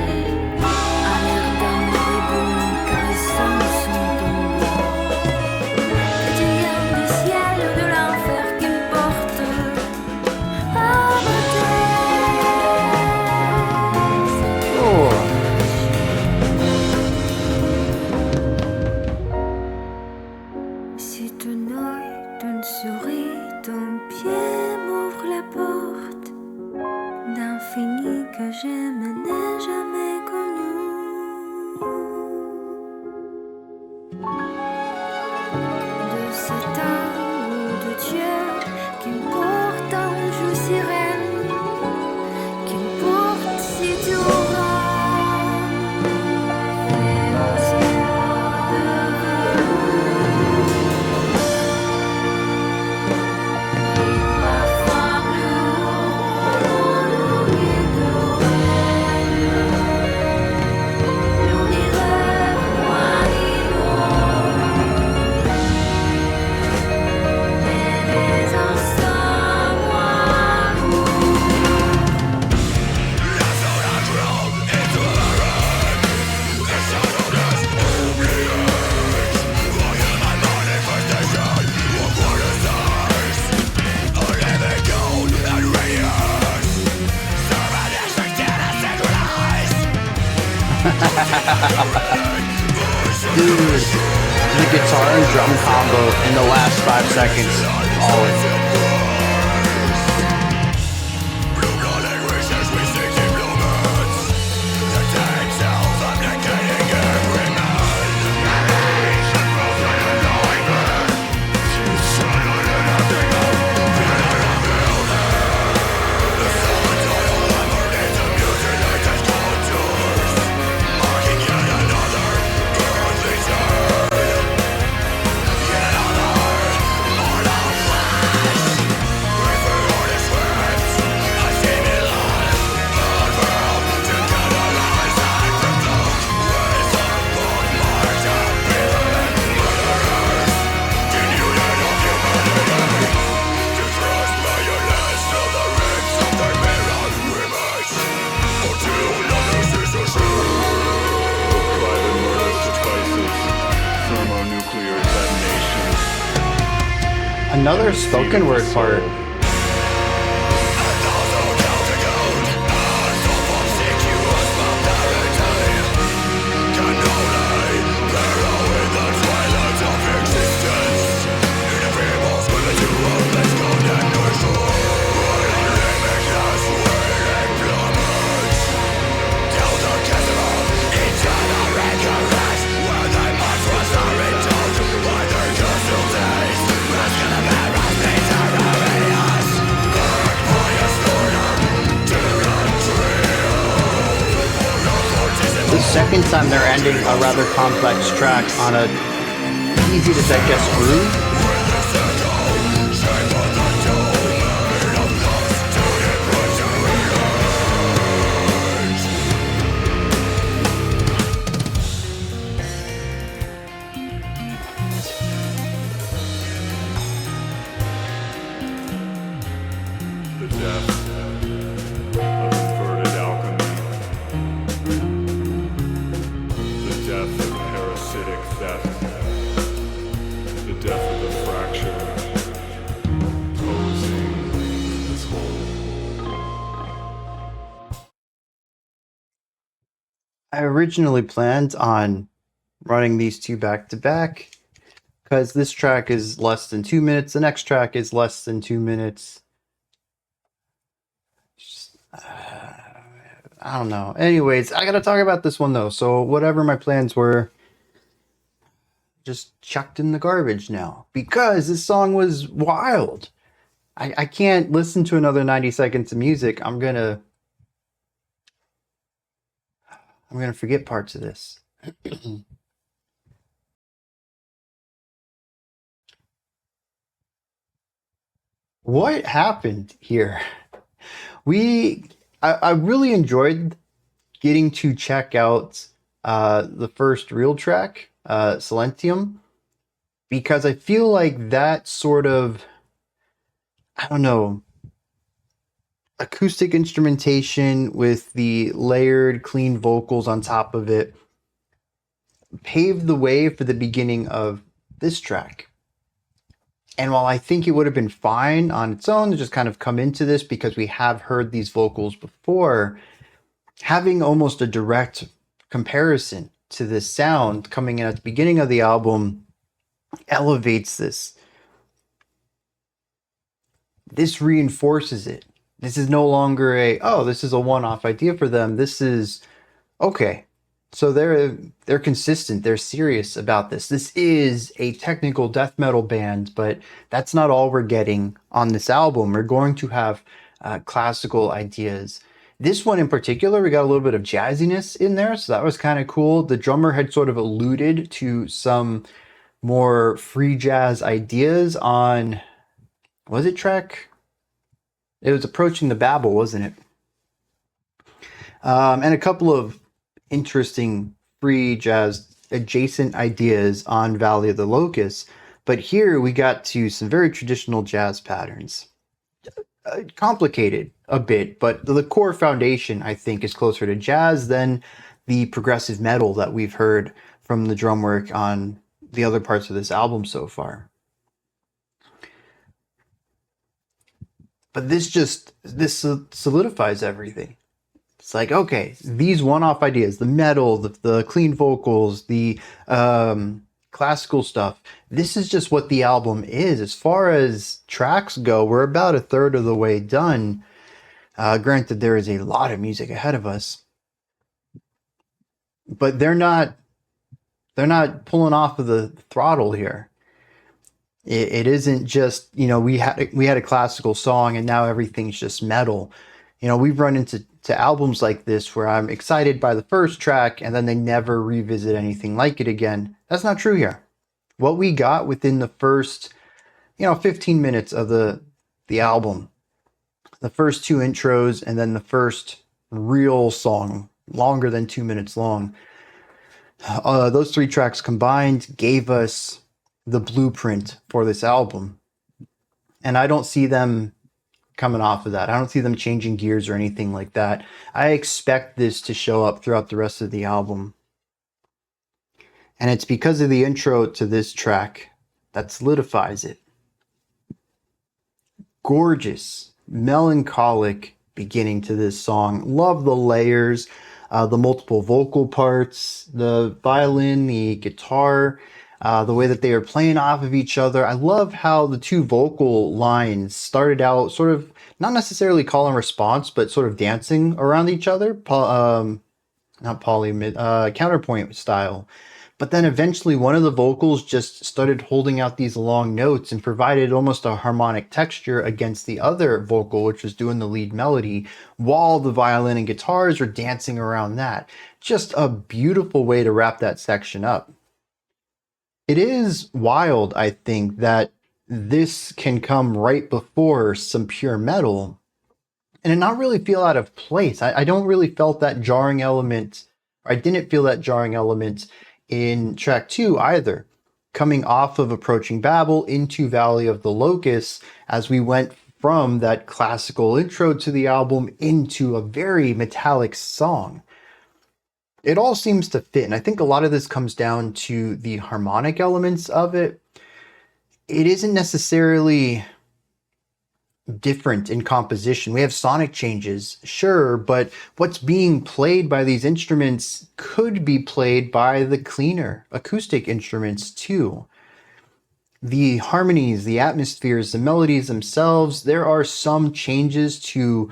Dude, the guitar and drum combo in the last 5 seconds, all in. Another spoken word part. Second time they're ending a rather complex track on a easy to digest groove. I originally planned on running these two back to back because this track is less than 2 minutes. The next track is less than 2 minutes. I don't know. Anyways, I got to talk about this one though. So whatever my plans were, just chucked in the garbage now because this song was wild. I can't listen to another 90 seconds of music. I'm gonna forget parts of this. What happened here? I really enjoyed getting to check out the first real track, Silentium, because I feel like that sort of, I don't know, acoustic instrumentation with the layered clean vocals on top of it paved the way for the beginning of this track. And while I think it would have been fine on its own to just kind of come into this because we have heard these vocals before, having almost a direct comparison to this sound coming in at the beginning of the album elevates this. This reinforces it. This is no longer this is a one-off idea for them. This is, okay, so they're consistent. They're serious about this. This is a technical death metal band, but that's not all we're getting on this album. We're going to have classical ideas. This one in particular, we got a little bit of jazziness in there, so that was kind of cool. The drummer had sort of alluded to some more free jazz ideas on, was it track? It was approaching the Babel, wasn't it? And a couple of interesting free jazz adjacent ideas on Valley of the Locust. But here we got to some very traditional jazz patterns. Complicated a bit, but the core foundation, I think, is closer to jazz than the progressive metal that we've heard from the drum work on the other parts of this album so far. But this solidifies everything. It's like, okay, these one-off ideas, the metal, the clean vocals, the classical stuff, this is just what the album is. As far as tracks go, we're about a third of the way done. Granted, there is a lot of music ahead of us, but they're not pulling off of the throttle here. It isn't just, we had a classical song and now everything's just metal. We've run into albums like this where I'm excited by the first track and then they never revisit anything like it again. That's not true here. What we got within the first, 15 minutes of the album, the first two intros, and then the first real song, longer than 2 minutes long, those three tracks combined gave us the blueprint for this album. And I don't see them coming off of that. I don't see them changing gears or anything like that. I expect this to show up throughout the rest of the album. And it's because of the intro to this track that solidifies it. Gorgeous, melancholic beginning to this song. Love the layers, the multiple vocal parts, the violin, the guitar, the way that they are playing off of each other. I love how the two vocal lines started out sort of not necessarily call and response, but sort of dancing around each other, counterpoint style. But then eventually one of the vocals just started holding out these long notes and provided almost a harmonic texture against the other vocal, which was doing the lead melody, while the violin and guitars are dancing around that. Just a beautiful way to wrap that section up. It is wild, I think, that this can come right before some pure metal and it not really feel out of place. I don't really felt that jarring element, or I didn't feel that jarring element in track 2 either, coming off of Approaching Babel into Valley of the Locust, as we went from that classical intro to the album into a very metallic song. It all seems to fit, and I think a lot of this comes down to the harmonic elements of it. It isn't necessarily different in composition. We have sonic changes, sure, but what's being played by these instruments could be played by the cleaner acoustic instruments too. The harmonies, the atmospheres, the melodies themselves, there are some changes to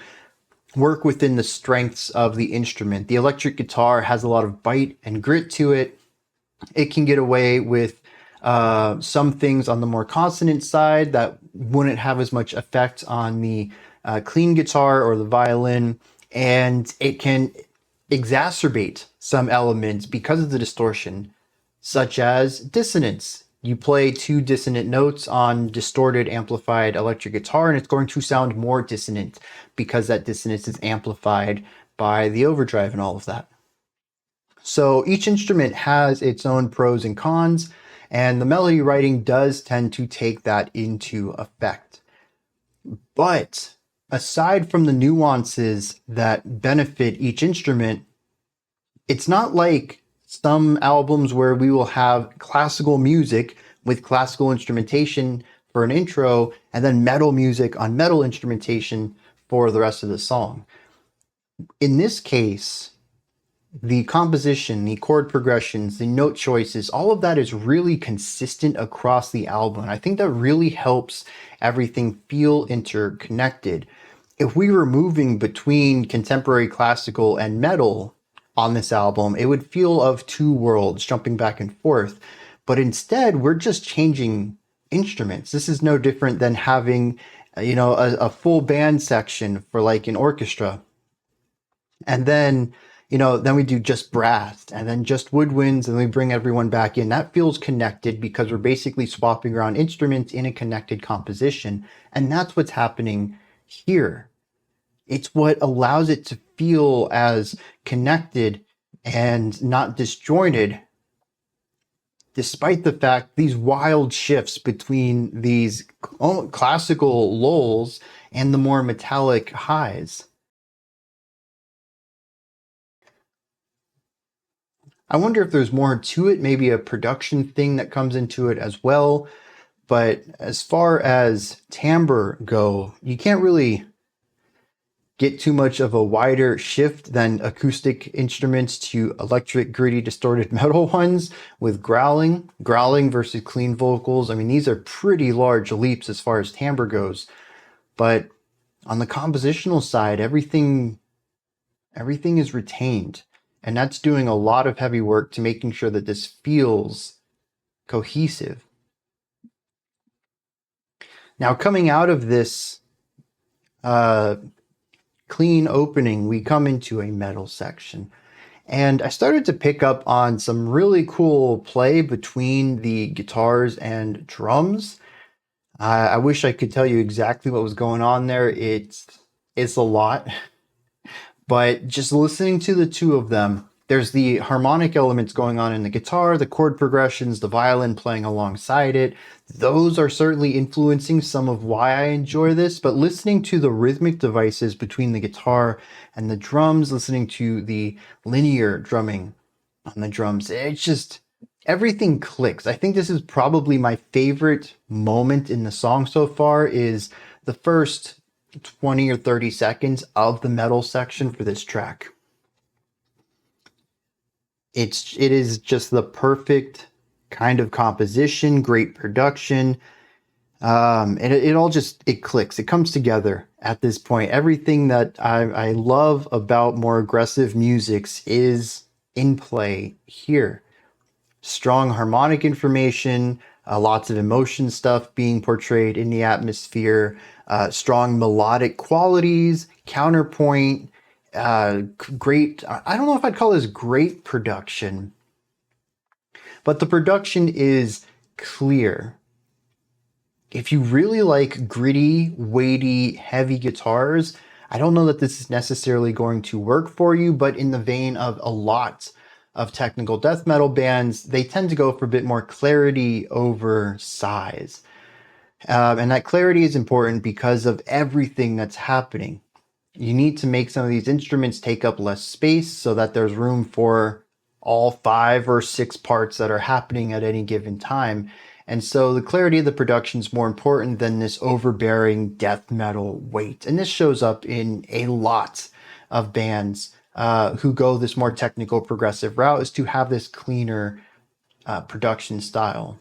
work within the strengths of the instrument. The electric guitar has a lot of bite and grit to it. It can get away with some things on the more consonant side that wouldn't have as much effect on the clean guitar or the violin, and it can exacerbate some elements because of the distortion, such as dissonance. You play two dissonant notes on distorted amplified electric guitar and it's going to sound more dissonant because that dissonance is amplified by the overdrive and all of that. So each instrument has its own pros and cons, and the melody writing does tend to take that into effect. But aside from the nuances that benefit each instrument, it's not like some albums where we will have classical music with classical instrumentation for an intro and then metal music on metal instrumentation for the rest of the song. In this case, the composition, the chord progressions, the note choices, all of that is really consistent across the album. And I think that really helps everything feel interconnected. If we were moving between contemporary classical and metal on this album, it would feel of two worlds jumping back and forth. But instead, we're just changing instruments. This is no different than having, a full band section for like an orchestra. And then, then we do just brass and then just woodwinds and we bring everyone back in. That feels connected because we're basically swapping around instruments in a connected composition. And that's what's happening here. It's what allows it to feel as connected and not disjointed, despite the fact these wild shifts between these classical lulls and the more metallic highs. I wonder if there's more to it, maybe a production thing that comes into it as well. But as far as timbre go, you can't really get too much of a wider shift than acoustic instruments to electric, gritty, distorted metal ones with growling versus clean vocals. I mean, these are pretty large leaps as far as timbre goes. But on the compositional side, everything is retained. And that's doing a lot of heavy work to making sure that this feels cohesive. Now, coming out of this clean opening, we come into a metal section. And I started to pick up on some really cool play between the guitars and drums. I wish I could tell you exactly what was going on there. It's a lot. But just listening to the two of them, there's the harmonic elements going on in the guitar, the chord progressions, the violin playing alongside it. Those are certainly influencing some of why I enjoy this, but listening to the rhythmic devices between the guitar and the drums, listening to the linear drumming on the drums, it's just, everything clicks. I think this is probably my favorite moment in the song so far, is the first 20 or 30 seconds of the metal section for this track. It is just the perfect kind of composition, great production. And it all just, it clicks. It comes together at this point. Everything that I love about more aggressive musics is in play here. Strong harmonic information, lots of emotion stuff being portrayed in the atmosphere, strong melodic qualities, counterpoint, great, I don't know if I'd call this great production, but the production is clear. If you really like gritty, weighty, heavy guitars, I don't know that this is necessarily going to work for you, but in the vein of a lot of technical death metal bands, they tend to go for a bit more clarity over size. And that clarity is important because of everything that's happening. You need to make some of these instruments take up less space so that there's room for all 5 or 6 parts that are happening at any given time. And so the clarity of the production is more important than this overbearing death metal weight. And this shows up in a lot of bands who go this more technical progressive route, is to have this cleaner production style.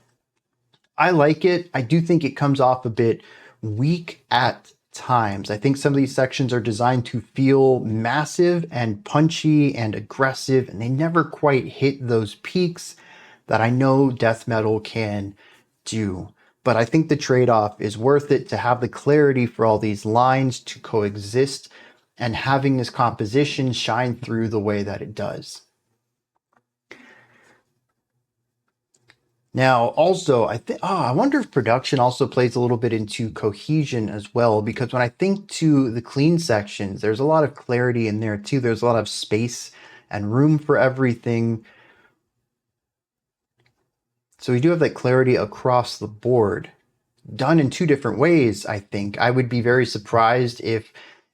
I like it. I do think it comes off a bit weak at times. I think some of these sections are designed to feel massive and punchy and aggressive, and they never quite hit those peaks that I know death metal can do. But I think the trade-off is worth it to have the clarity for all these lines to coexist and having this composition shine through the way that it does. Now, also, I wonder if production also plays a little bit into cohesion as well, because when I think to the clean sections, there's a lot of clarity in there too. There's a lot of space and room for everything. So we do have that clarity across the board, done in 2 different ways, I think. I would be very surprised if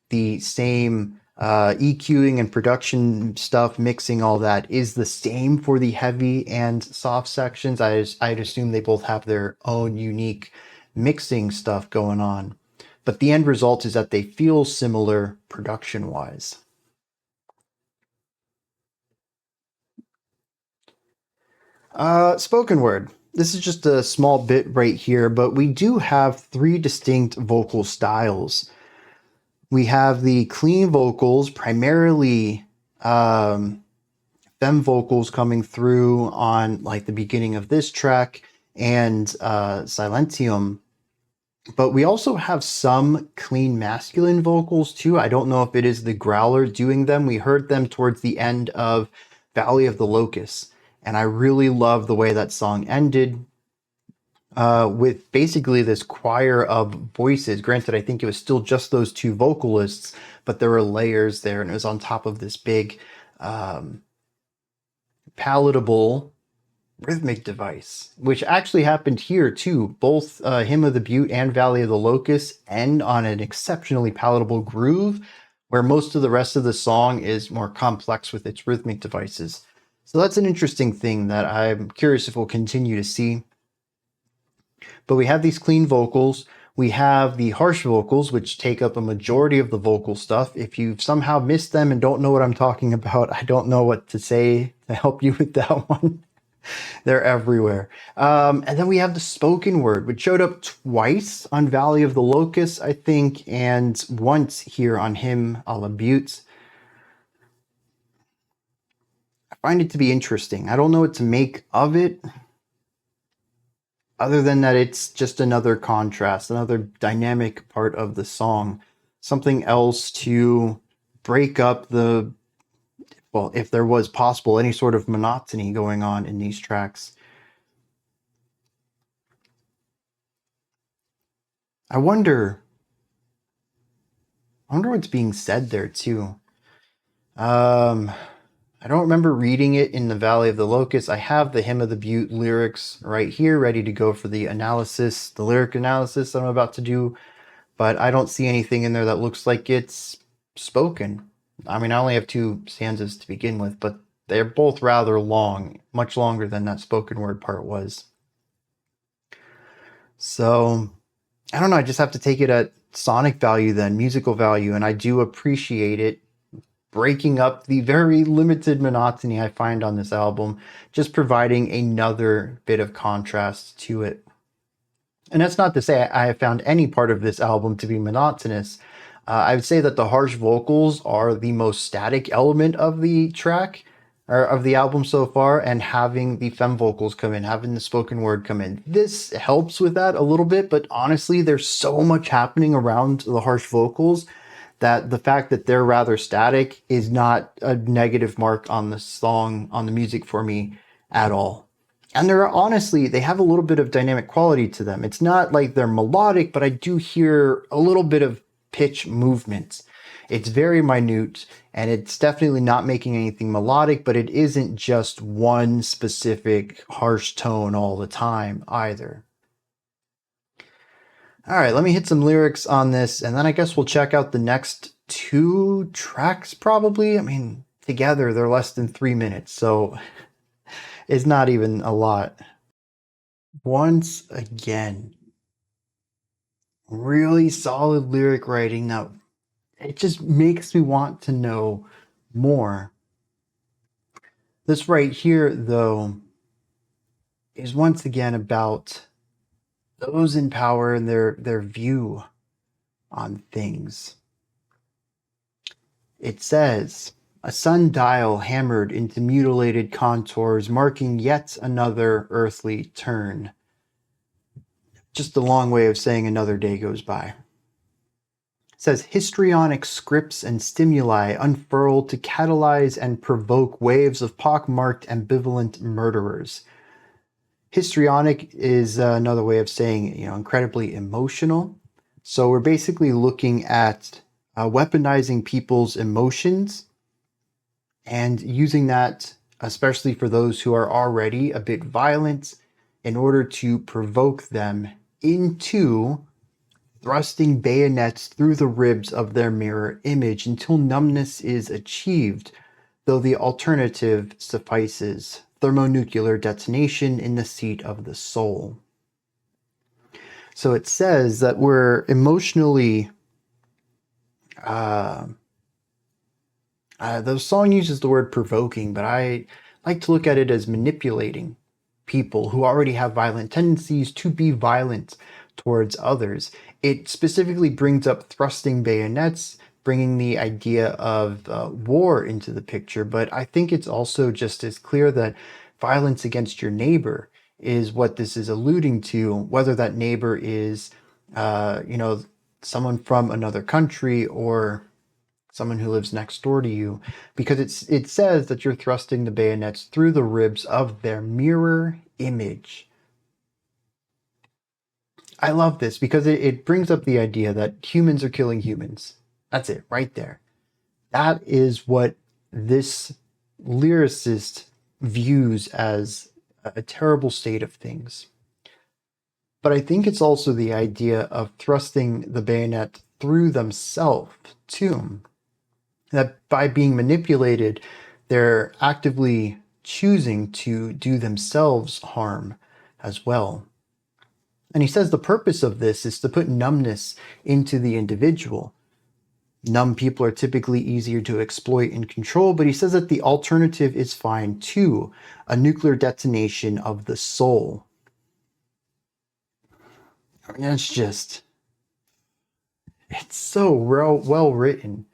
the same EQing and production stuff, mixing, all that is the same for the heavy and soft sections. I'd assume they both have their own unique mixing stuff going on. But the end result is that they feel similar production-wise. Spoken word. This is just a small bit right here, but we do have 3 distinct vocal styles. We have the clean vocals, primarily femme vocals coming through on like the beginning of this track and Silentium. But we also have some clean masculine vocals too. I don't know if it is the growler doing them. We heard them towards the end of Valley of the Locust, and I really love the way that song ended. With basically this choir of voices. Granted, I think it was still just those 2 vocalists, but there were layers there, and it was on top of this big, palatable rhythmic device, which actually happened here too. Both Hymn of the Beauté and Valley of the Locust end on an exceptionally palatable groove, where most of the rest of the song is more complex with its rhythmic devices. So that's an interesting thing that I'm curious if we'll continue to see. But we have these clean vocals. We have the harsh vocals, which take up a majority of the vocal stuff. If you've somehow missed them and don't know what I'm talking about, I don't know what to say to help you with that one. They're everywhere. And then we have the spoken word, which showed up twice on Valley of the Locust, I think, and once here on Hymne a la Beauté. I find it to be interesting. I don't know what to make of it, other than that it's just another contrast, another dynamic part of the song, something else to break up the, well, if there was possible, any sort of monotony going on in these tracks. I wonder what's being said there too. I don't remember reading it in the Valley of the Locust. I have the Hymn of the Beauté lyrics right here, ready to go for the analysis, the lyric analysis that I'm about to do, but I don't see anything in there that looks like it's spoken. I mean, I only have 2 stanzas to begin with, but they're both rather long, much longer than that spoken word part was. So, I don't know, I just have to take it at sonic value then, musical value, and I do appreciate it breaking up the very limited monotony I find on this album, just providing another bit of contrast to it. And that's not to say I have found any part of this album to be monotonous. I would say that the harsh vocals are the most static element of the track, or of the album so far, and having the femme vocals come in, having the spoken word come in. This helps with that a little bit, but honestly, there's so much happening around the harsh vocals that the fact that they're rather static is not a negative mark on the song, on the music for me at all. And they're honestly, they have a little bit of dynamic quality to them. It's not like they're melodic, but I do hear a little bit of pitch movement. It's very minute, and it's definitely not making anything melodic, but it isn't just one specific harsh tone all the time either. All right, let me hit some lyrics on this, and then I guess we'll check out the next 2 tracks probably. I mean, together they're less than 3 minutes, so it's not even a lot. Once again, really solid lyric writing. Now, it just makes me want to know more. This right here, though, is once again about those in power and their view on things. It says, a sundial hammered into mutilated contours, marking yet another earthly turn. Just a long way of saying another day goes by. It says, histrionic scripts and stimuli unfurl to catalyze and provoke waves of pockmarked ambivalent murderers. Histrionic is another way of saying, incredibly emotional. So we're basically looking at weaponizing people's emotions and using that, especially for those who are already a bit violent, in order to provoke them into thrusting bayonets through the ribs of their mirror image until numbness is achieved, though the alternative suffices. Thermonuclear detonation in the seat of the soul. So it says that we're emotionally, the song uses the word provoking, but I like to look at it as manipulating people who already have violent tendencies to be violent towards others. It specifically brings up thrusting bayonets, bringing the idea of war into the picture, but I think it's also just as clear that violence against your neighbor is what this is alluding to, whether that neighbor is, someone from another country or someone who lives next door to you, because it says that you're thrusting the bayonets through the ribs of their mirror image. I love this because it brings up the idea that humans are killing humans. That's it, right there. That is what this lyricist views as a terrible state of things. But I think it's also the idea of thrusting the bayonet through themselves, too. That by being manipulated, they're actively choosing to do themselves harm as well. And he says the purpose of this is to put numbness into the individual. Numb people are typically easier to exploit and control, but he says that the alternative is fine too, a nuclear detonation of the soul. I mean, it's so well written.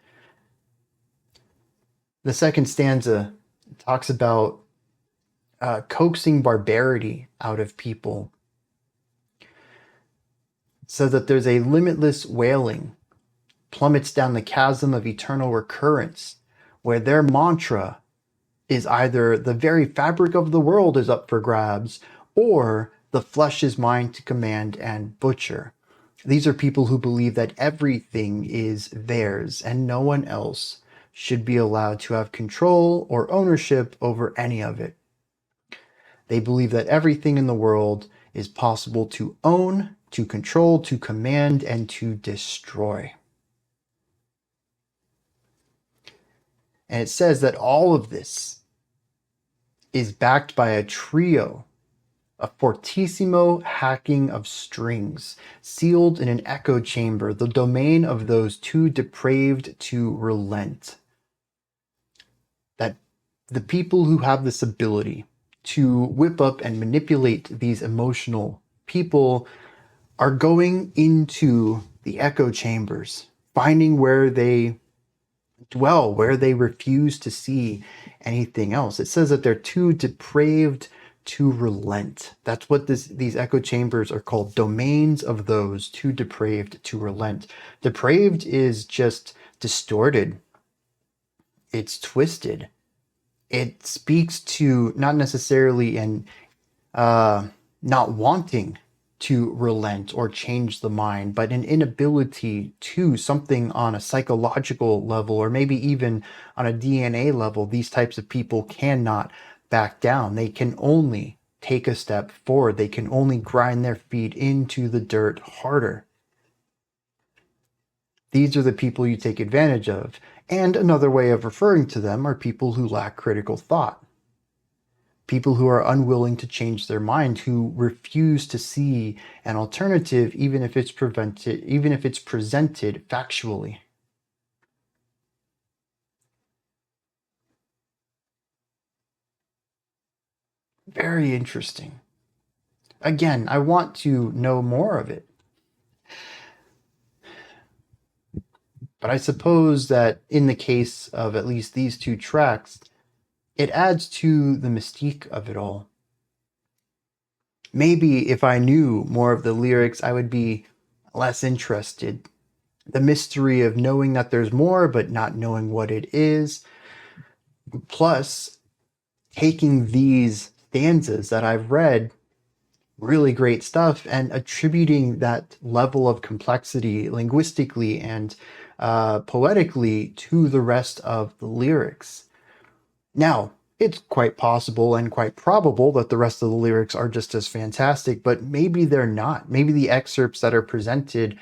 The second stanza talks about coaxing barbarity out of people. It says that there's a limitless wailing plummets down the chasm of eternal recurrence, where their mantra is either the very fabric of the world is up for grabs, or the flesh is mine to command and butcher. These are people who believe that everything is theirs and no one else should be allowed to have control or ownership over any of it. They believe that everything in the world is possible to own, to control, to command, and to destroy. And it says that all of this is backed by a trio, a fortissimo hacking of strings, sealed in an echo chamber, the domain of those too depraved to relent. That the people who have this ability to whip up and manipulate these emotional people are going into the echo chambers, finding where they dwell, where they refuse to see anything else. It says that they're too depraved to relent. That's what these echo chambers are called, domains of those too depraved to relent. Depraved is just distorted. It's twisted. It speaks to not necessarily an not wanting to relent or change the mind, but an inability to, something on a psychological level, or maybe even on a DNA level. These types of people cannot back down. They can only take a step forward. They can only grind their feet into the dirt harder. These are the people you take advantage of. And another way of referring to them are people who lack critical thought. People who are unwilling to change their mind, who refuse to see an alternative, even if it's presented factually. Very interesting. Again, I want to know more of it. But I suppose that in the case of at least these two tracks, it adds to the mystique of it all. Maybe if I knew more of the lyrics, I would be less interested. The mystery of knowing that there's more, but not knowing what it is. Plus, taking these stanzas that I've read, really great stuff, and attributing that level of complexity linguistically and poetically to the rest of the lyrics. Now, it's quite possible and quite probable that the rest of the lyrics are just as fantastic, but maybe they're not. Maybe the excerpts that are presented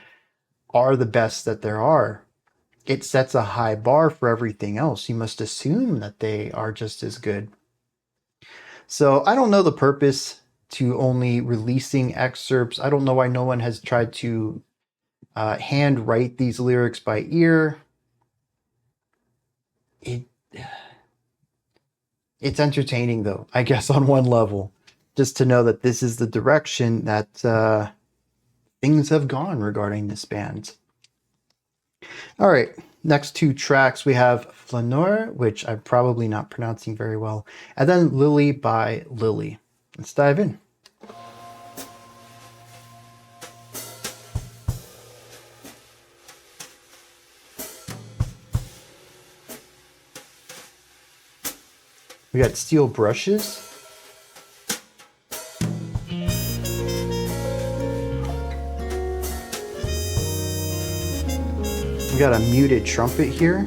are the best that there are. It sets a high bar for everything else. You must assume that they are just as good. So I don't know the purpose to only releasing excerpts. I don't know why no one has tried to hand write these lyrics by ear. It's entertaining, though, I guess, on one level, just to know that this is the direction that things have gone regarding this band. All right, next two tracks, we have Flâneurs, which I'm probably not pronouncing very well, and then Lily by Lily. Let's dive in. We got steel brushes. We got a muted trumpet here.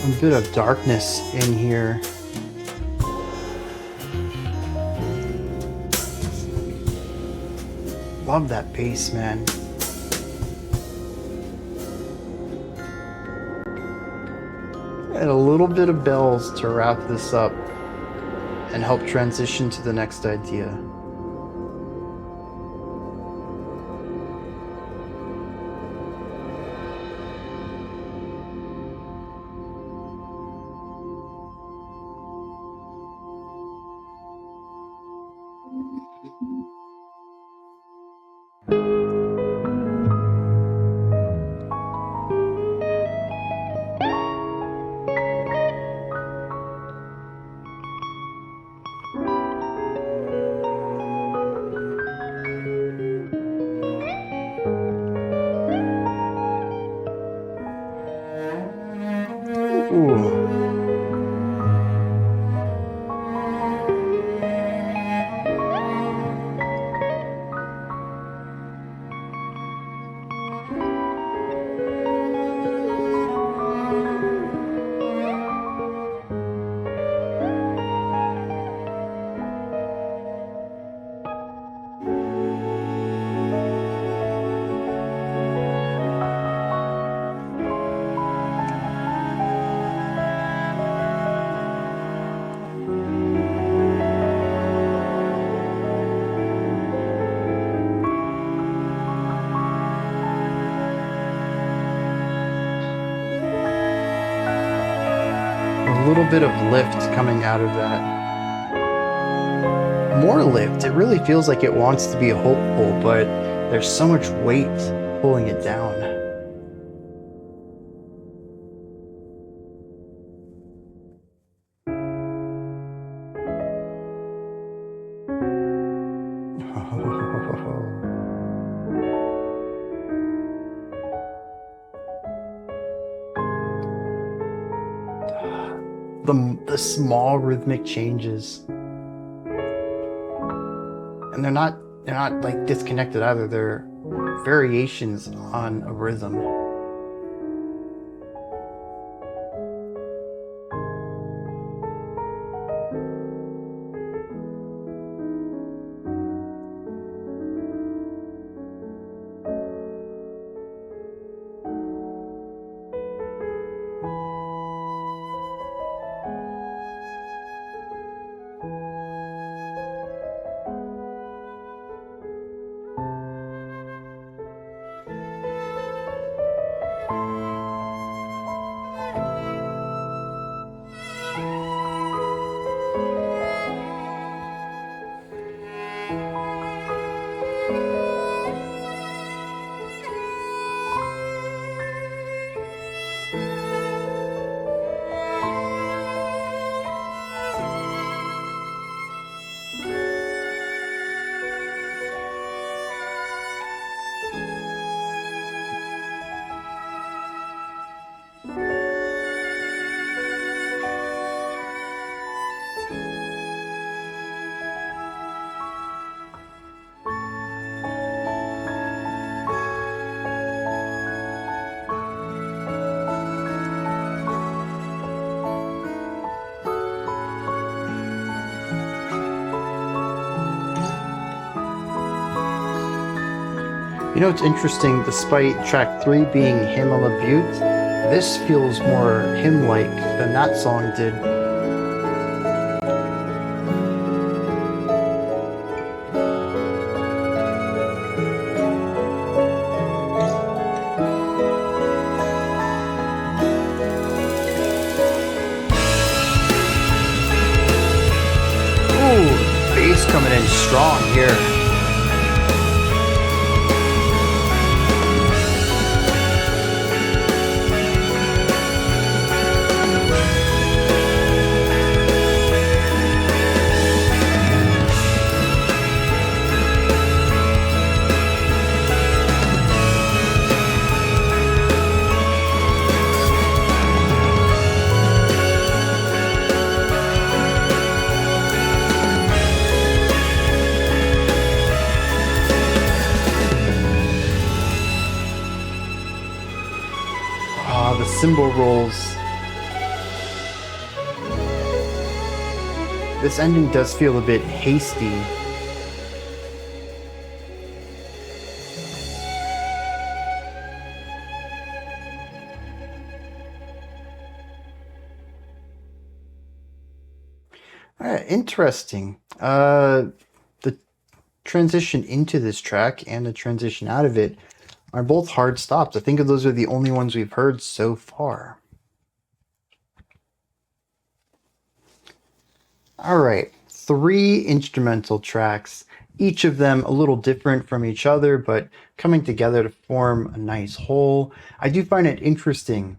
A bit of darkness in here. Love that bass, man. And a little bit of bells to wrap this up and help transition to the next idea. A little bit of lift coming out of that. More lift. It really feels like it wants to be hopeful, but there's so much weight pulling it down. The small rhythmic changes, and they're not like disconnected either. They're variations on a rhythm. You know, it's interesting, despite track 3 being Hymn of a Beauté, this feels more hymn-like than that song did. Ooh, bass coming in strong here. Cymbal rolls This ending does feel a bit hasty. All right, interesting. The transition into this track and the transition out of it are both hard stops. I think those are the only ones we've heard so far. All right, 3 instrumental tracks, each of them a little different from each other, but coming together to form a nice whole. I do find it interesting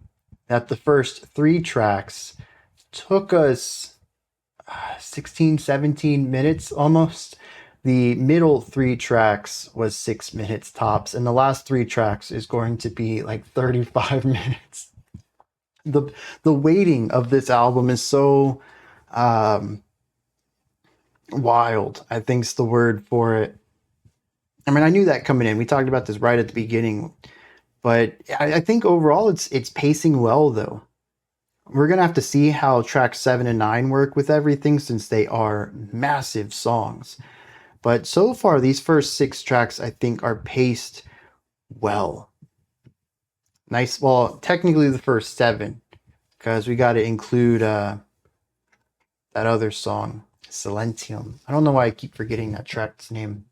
that the first 3 tracks took us 16, 17 minutes almost. The middle 3 tracks was 6 minutes tops, and the last 3 tracks is going to be like 35 minutes. The weighting of this album is so wild, I think's the word for it. I mean, I knew that coming in. We talked about this right at the beginning, but I think overall it's pacing well, though. We're gonna have to see how tracks 7 and 9 work with everything, since they are massive songs. But so far, these first 6 tracks, I think, are paced well. Nice. Well, technically the first 7, because we got to include that other song, Silentium. I don't know why I keep forgetting that track's name.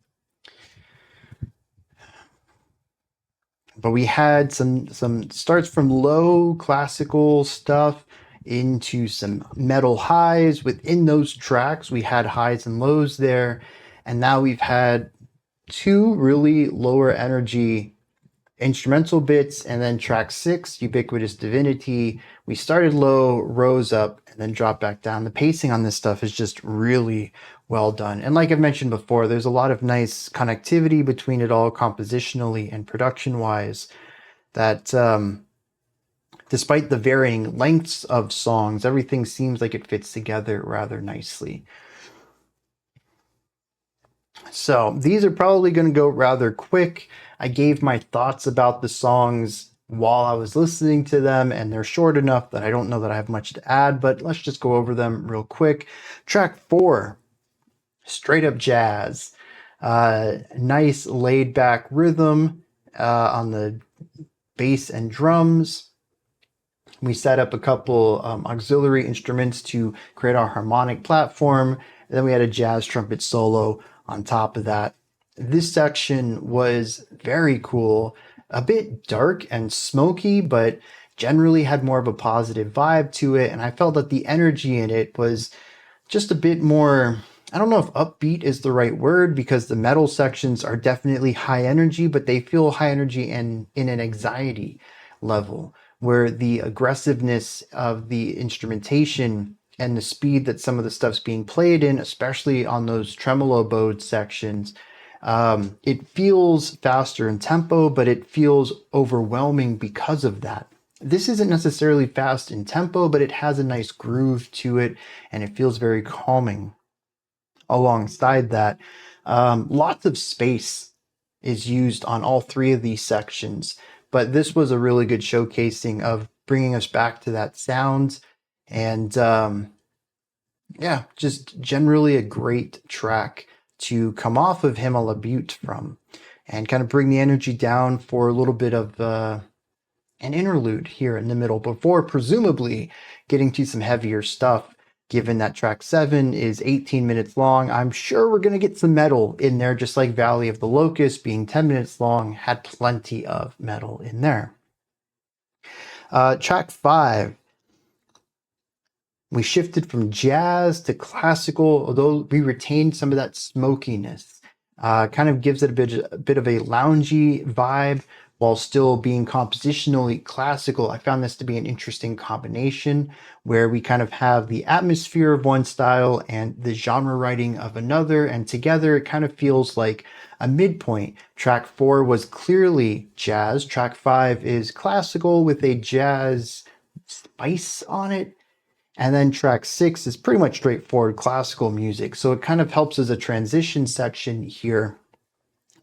But we had some starts from low classical stuff into some metal highs. Within those tracks, we had highs and lows there. And now we've had 2 really lower energy instrumental bits, and then track 6, Ubiquitous Divinity, we started low, rose up, and then dropped back down. The pacing on this stuff is just really well done. And like I've mentioned before, there's a lot of nice connectivity between it all compositionally and production-wise that despite the varying lengths of songs, everything seems like it fits together rather nicely. So these are probably going to go rather quick. I gave my thoughts about the songs while I was listening to them, and they're short enough that I don't know that I have much to add, but let's just go over them real quick. Track 4, straight up jazz. Nice laid back rhythm on the bass and drums. We set up a couple auxiliary instruments to create our harmonic platform. And then we had a jazz trumpet solo on top of that. This section was very cool, a bit dark and smoky, but generally had more of a positive vibe to it. And I felt that the energy in it was just a bit more, I don't know if upbeat is the right word, because the metal sections are definitely high energy, but they feel high energy in an anxiety level, where the aggressiveness of the instrumentation and the speed that some of the stuff's being played in, especially on those tremolo bowed sections, it feels faster in tempo, but it feels overwhelming because of that. This isn't necessarily fast in tempo, but it has a nice groove to it, and it feels very calming. Alongside that, lots of space is used on all 3 of these sections, but this was a really good showcasing of bringing us back to that sound. And yeah, just generally a great track to come off of Hymne la Beauté from, and kind of bring the energy down for a little bit of an interlude here in the middle before presumably getting to some heavier stuff. Given that track 7 is 18 minutes long, I'm sure we're going to get some metal in there, just like Valley of the Locust, being 10 minutes long, had plenty of metal in there. Track 5, we shifted from jazz to classical, although we retained some of that smokiness. Kind of gives it a bit of a loungy vibe while still being compositionally classical. I found this to be an interesting combination, where we kind of have the atmosphere of one style and the genre writing of another, and together it kind of feels like a midpoint. Track 4 was clearly jazz. Track 5 is classical with a jazz spice on it. And then track 6 is pretty much straightforward classical music. So it kind of helps as a transition section here,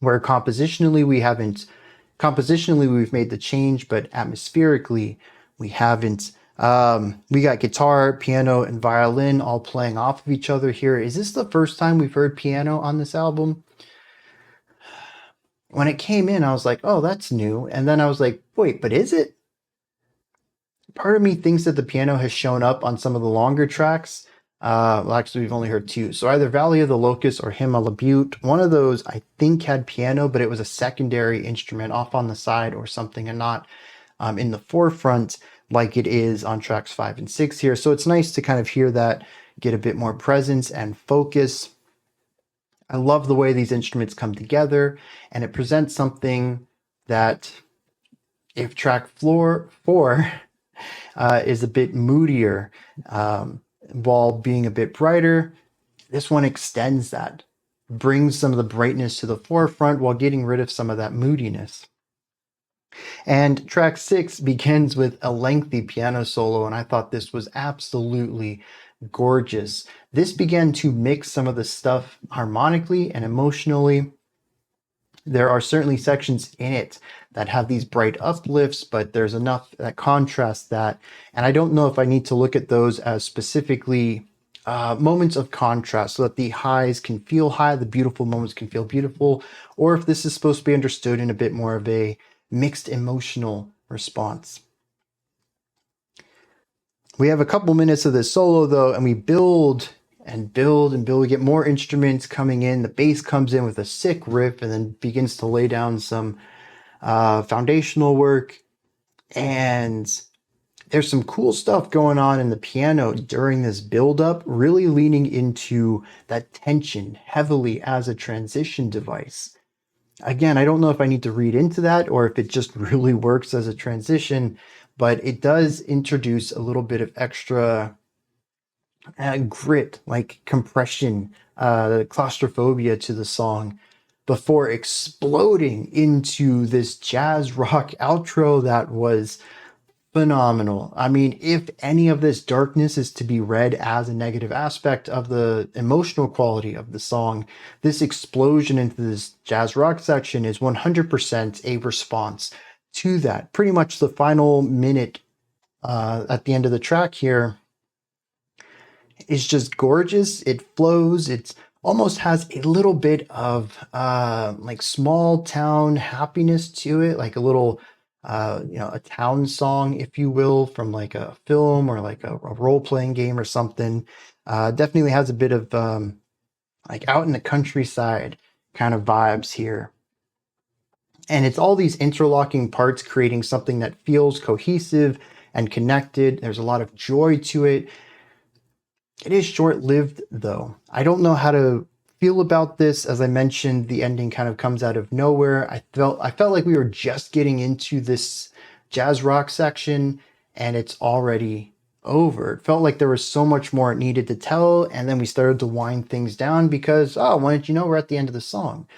where compositionally we've made the change, but atmospherically we haven't We got guitar, piano, and violin all playing off of each other here. Is this the first time we've heard piano on this album? When it came in, I was like, oh, that's new. And then I was like, wait, but is it? Part of me thinks that the piano has shown up on some of the longer tracks. Well, actually, we've only heard two. So either Valley of the Locust or Hymne à la Beauté. One of those, I think, had piano, but it was a secondary instrument off on the side or something, and not in the forefront like it is on tracks 5 and 6 here. So it's nice to kind of hear that, get a bit more presence and focus. I love the way these instruments come together, and it presents something that, if track 4 is a bit moodier, while being a bit brighter, this one extends that, brings some of the brightness to the forefront while getting rid of some of that moodiness. And track 6 begins with a lengthy piano solo, and I thought this was absolutely gorgeous. This began to mix some of the stuff harmonically and emotionally. There are certainly sections in it that have these bright uplifts, but there's enough that contrast that. And I don't know if I need to look at those as specifically moments of contrast so that the highs can feel high, the beautiful moments can feel beautiful, or if this is supposed to be understood in a bit more of a mixed emotional response. We have a couple minutes of this solo though, and we build and build and build. We get more instruments coming in. The bass comes in with a sick riff and then begins to lay down some foundational work. And there's some cool stuff going on in the piano during this build-up, really leaning into that tension heavily as a transition device. Again, I don't know if I need to read into that or if it just really works as a transition, but it does introduce a little bit of extra grit, like compression, claustrophobia to the song before exploding into this jazz rock outro that was phenomenal. I mean, if any of this darkness is to be read as a negative aspect of the emotional quality of the song, this explosion into this jazz rock section is 100% a response to that. Pretty much the final minute at the end of the track here is just gorgeous. It flows. It almost has a little bit of like small town happiness to it, like a little a town song, if you will, from like a film or like a role-playing game or something. Definitely has a bit of like out in the countryside kind of vibes here. And it's all these interlocking parts creating something that feels cohesive and connected. There's a lot of joy to it. It is short-lived though. I don't know how to feel about this. As I mentioned, the ending kind of comes out of nowhere. I felt like we were just getting into this jazz rock section and it's already over. It felt like there was so much more it needed to tell, and then we started to wind things down because, oh, why didn't you know we're at the end of the song?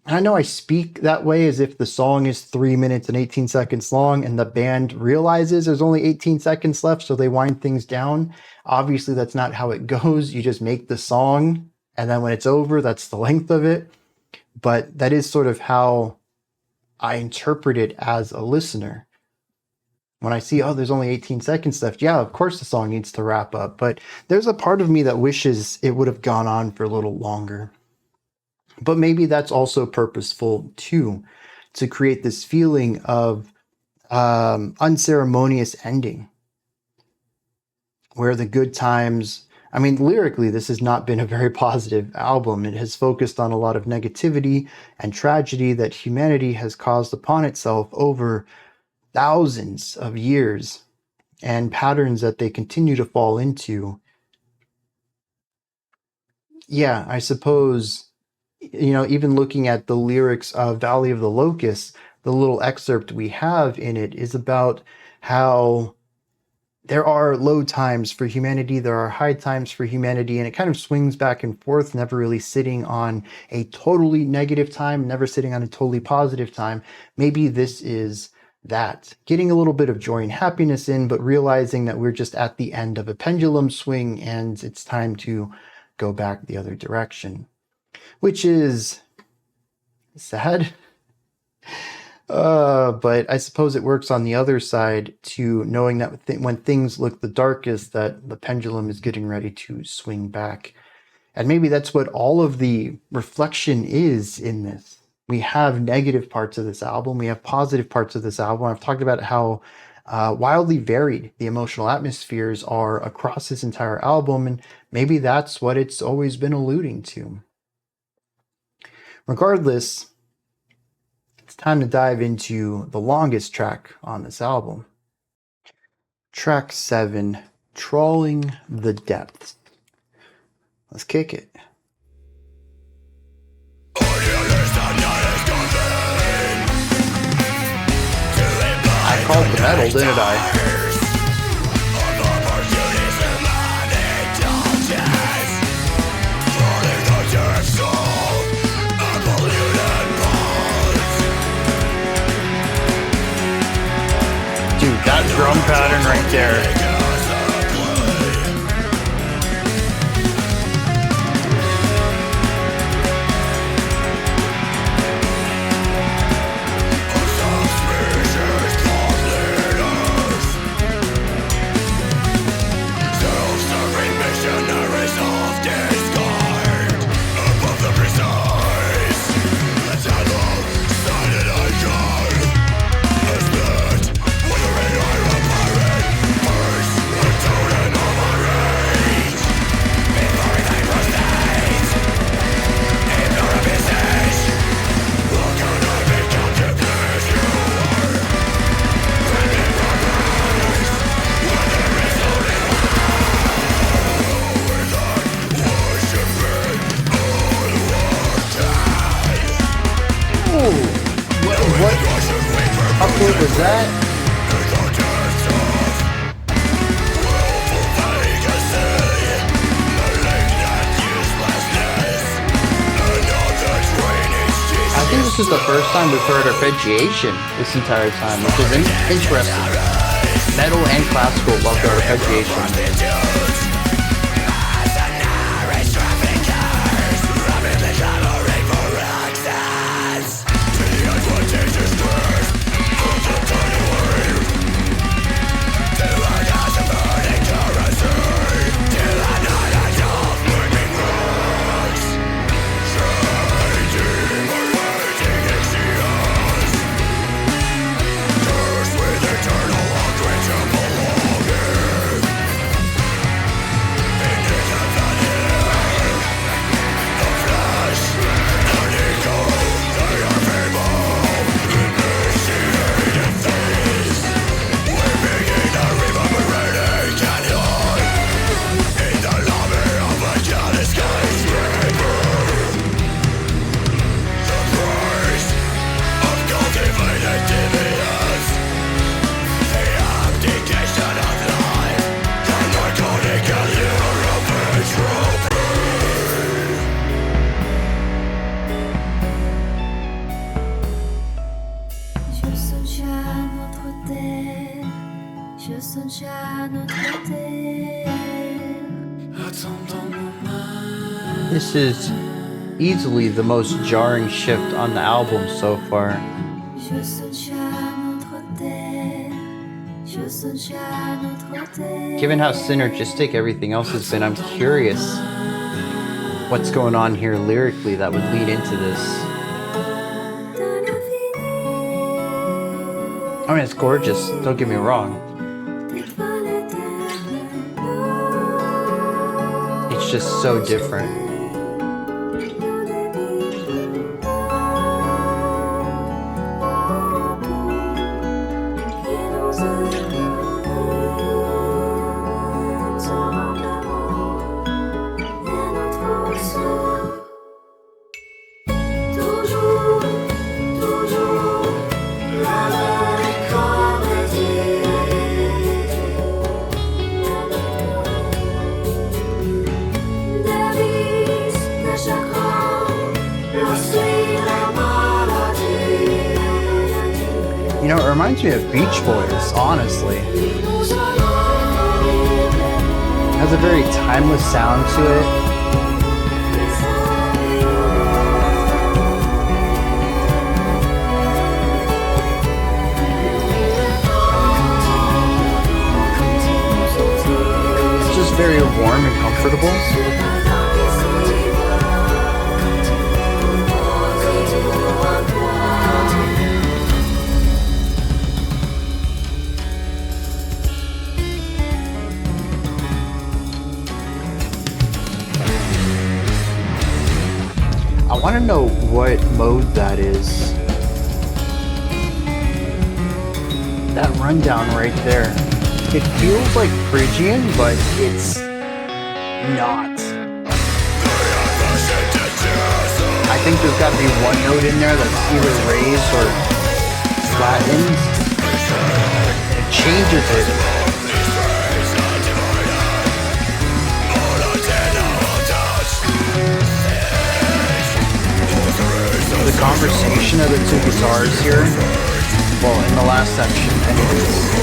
And I know I speak that way as if the song is 3 minutes and 18 seconds long and the band realizes there's only 18 seconds left, so they wind things down. Obviously, that's not how it goes. You just make the song, and then when it's over, that's the length of it. But that is sort of how I interpret it as a listener. When I see, oh, there's only 18 seconds left, yeah, of course the song needs to wrap up. But there's a part of me that wishes it would have gone on for a little longer. But maybe that's also purposeful too, to create this feeling of unceremonious ending, where the good times, I mean, lyrically, this has not been a very positive album. It has focused on a lot of negativity and tragedy that humanity has caused upon itself over thousands of years, and patterns that they continue to fall into. Yeah, I suppose, even looking at the lyrics of Valley of the Locust, the little excerpt we have in it is about how there are low times for humanity, there are high times for humanity, and it kind of swings back and forth, never really sitting on a totally negative time, never sitting on a totally positive time. Maybe this is that. Getting a little bit of joy and happiness in, but realizing that we're just at the end of a pendulum swing and it's time to go back the other direction. Which is sad. But I suppose it works on the other side to knowing that when things look the darkest, that the pendulum is getting ready to swing back. And maybe that's what all of the reflection is in this. We have negative parts of this album. We have positive parts of this album. I've talked about how wildly varied the emotional atmospheres are across this entire album. And maybe that's what it's always been alluding to. Regardless, it's time to dive into the longest track on this album. Track 7, Trawling the Depths. Let's kick it. I called the metal, didn't I? Dude, that drum pattern right there. What was that? I think this is the first time we've heard arpeggiation this entire time, which is interesting. Metal and classical love their arpeggiation. This is easily the most jarring shift on the album so far. Given how synergistic everything else has been, I'm curious what's going on here lyrically that would lead into this. I mean, it's gorgeous, don't get me wrong. It's just so different. You know, it reminds me of Beach Boys, honestly. It has a very timeless sound to it. very warm and comfortable. I want to know what mode that is. That rundown right there. It feels like Phrygian, but it's not. I think there's got to be one note in there that's either raised or flattened. It changes it. The conversation of the two guitars here, well, in the last section anyways.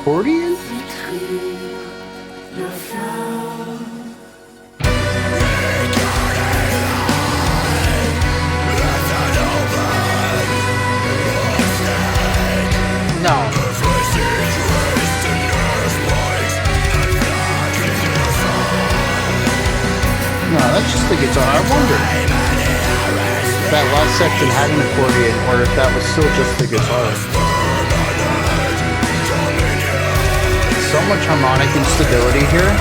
Accordion? No. No, that's just the guitar. I wonder if that last section had an accordion or if that was still just the guitar. So much harmonic instability here.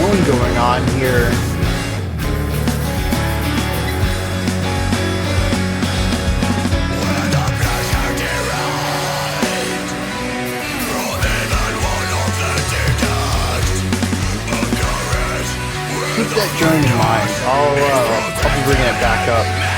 tone going on here. Keep that joint in mind. I'll be bringing it back up.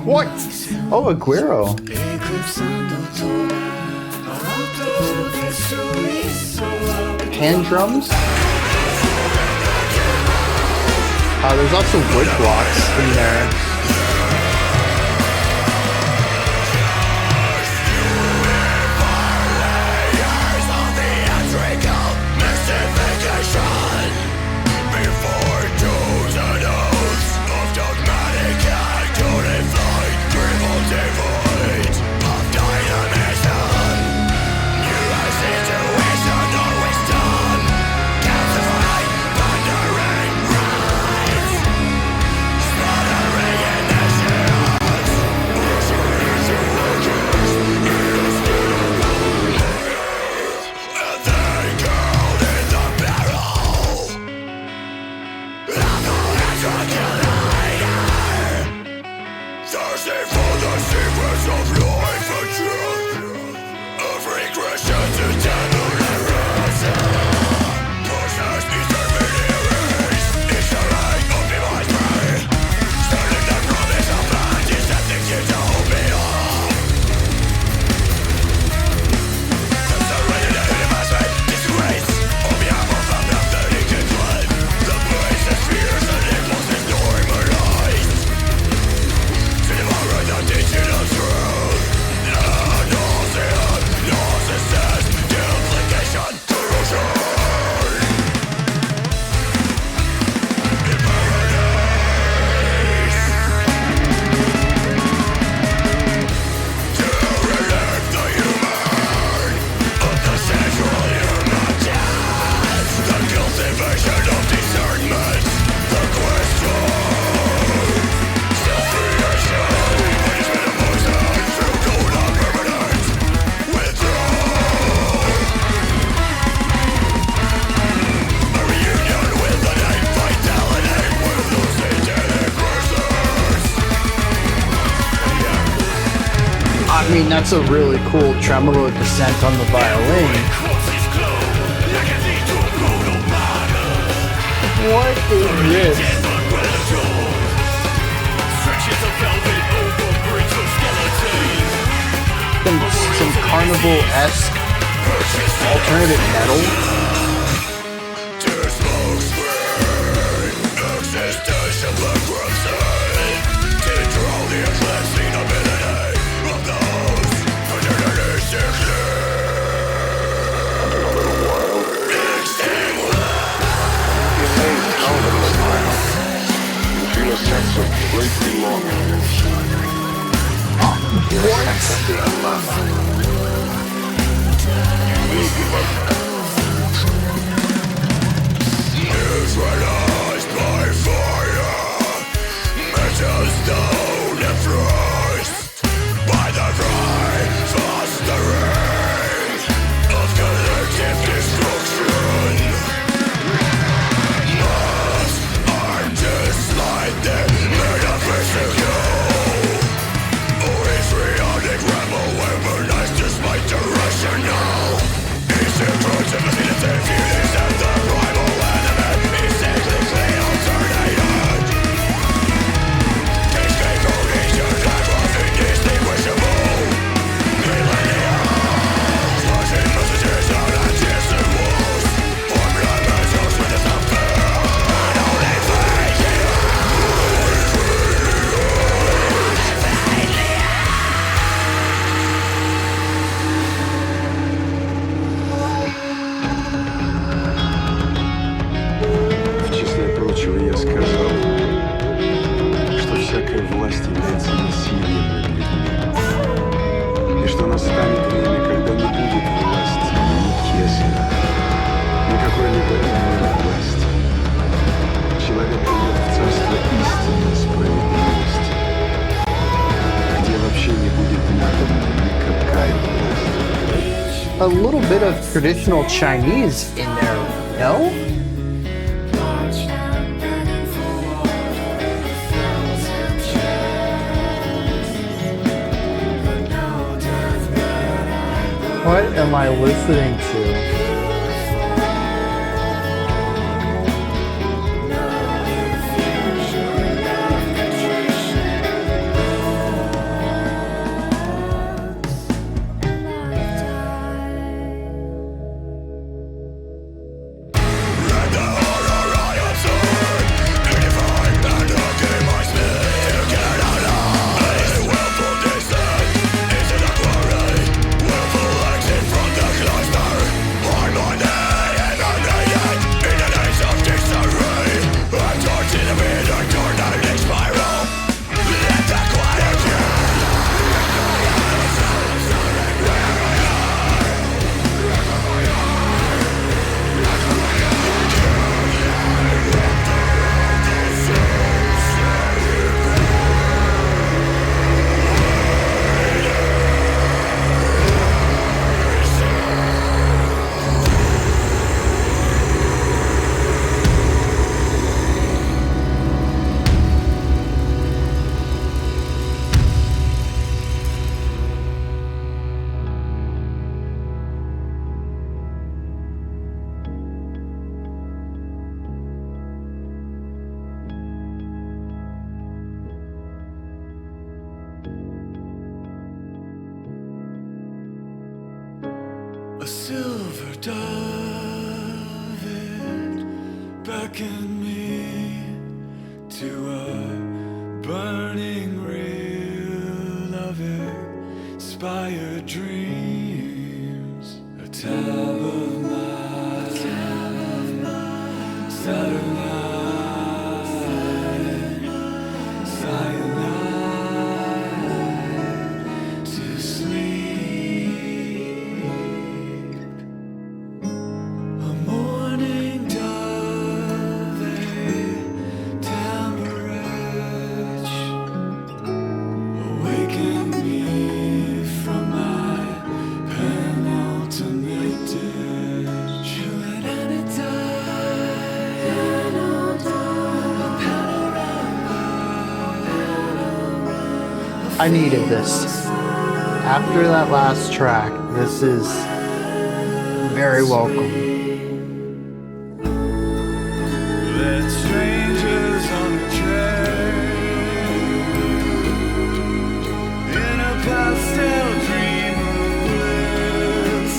What? Oh, Aguero. Hand drums? There's also wood blocks in there. I mean, that's a really cool tremolo descent on the violin. What is this? Some carnival-esque alternative metal. a little bit of traditional Chinese in there, no? What am I listening to? A silver dove, it beckoned me to a burning reel of inspired dreams. A tab of my Saturn I needed this. After that last track, this is very welcome. Let strangers on a train in a pastel dream of bliss,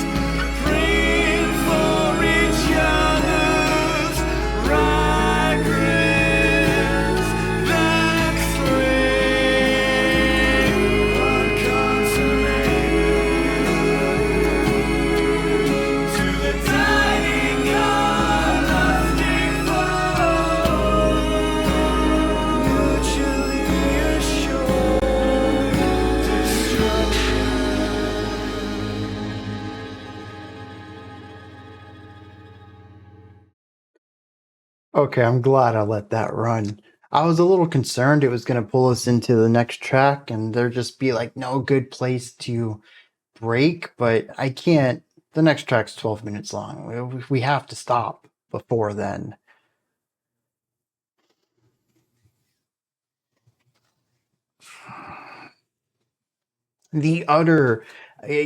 praying for each other's fragrance backslid. Okay, I'm glad I let that run. I was a little concerned it was going to pull us into the next track and there'd just be like no good place to break, but I can't. The next track's 12 minutes long. We have to stop before then. The utter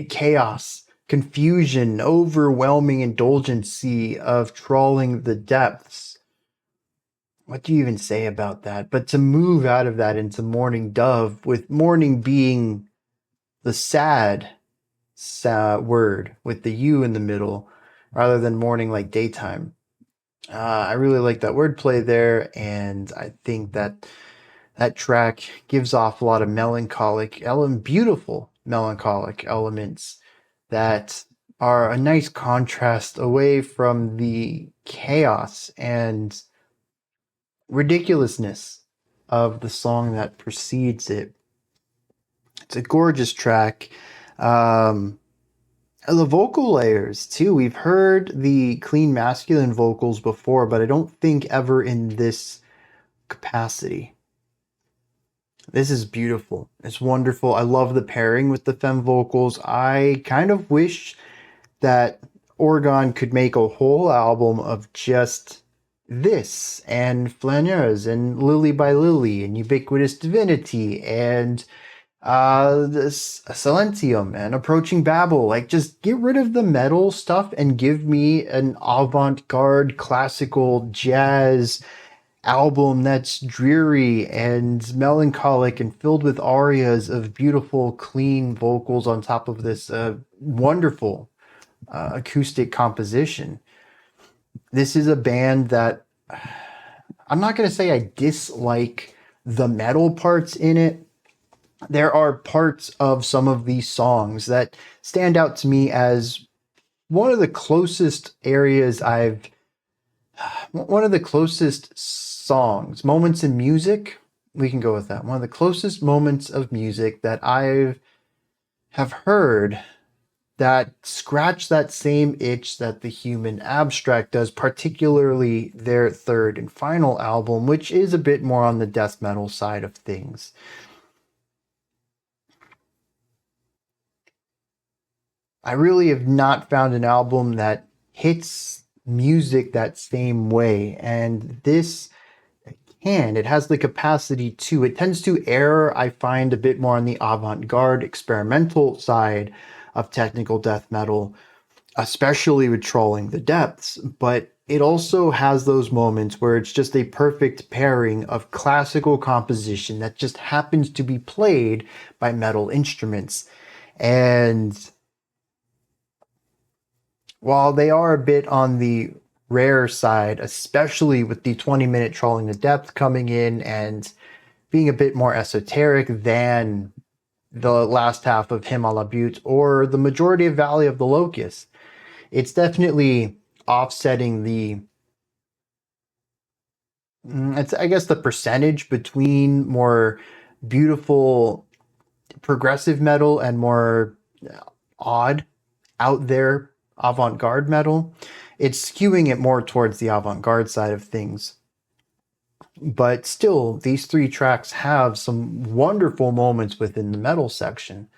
chaos, confusion, overwhelming indulgency of trawling the depths. What do you even say about that? But to move out of that into Mourning Dove, with mourning being the sad word with the U in the middle, rather than morning like daytime. I really like that wordplay there, and I think that that track gives off a lot of beautiful melancholic elements that are a nice contrast away from the chaos and ridiculousness of the song that precedes it. It's a gorgeous track. The vocal layers too. We've heard the clean masculine vocals before, but I don't think ever in this capacity. This is beautiful. It's wonderful. I love the pairing with the femme vocals. I kind of wish that Orgone could make a whole album of just this, and Flâneurs, and Lily by Lily, and Ubiquitous Divinity, and this Silentium, and Approaching Babel. Like, just get rid of the metal stuff and give me an avant-garde classical jazz album that's dreary and melancholic and filled with arias of beautiful, clean vocals on top of this wonderful acoustic composition. This is a band that I'm not going to say I dislike the metal parts in it. There are parts of some of these songs that stand out to me as one of the closest moments in music. We can go with that. One of the closest moments of music that I have heard that scratch that same itch that the Human Abstract does, particularly their third and final album, which is a bit more on the death metal side of things. I really have not found an album that hits music that same way, and this can. It has the capacity to. It tends to err, I find, a bit more on the avant-garde, experimental side of technical death metal, especially with Trawling the Depths, but it also has those moments where it's just a perfect pairing of classical composition that just happens to be played by metal instruments. And while they are a bit on the rare side, especially with the 20-minute Trawling the Depth coming in and being a bit more esoteric than the last half of Hymne à la Beauté or the majority of Valley of the Locust, it's definitely offsetting the, I guess, the percentage between more beautiful progressive metal and more odd, out there avant-garde metal. It's skewing it more towards the avant-garde side of things. But still, these three tracks have some wonderful moments within the metal section.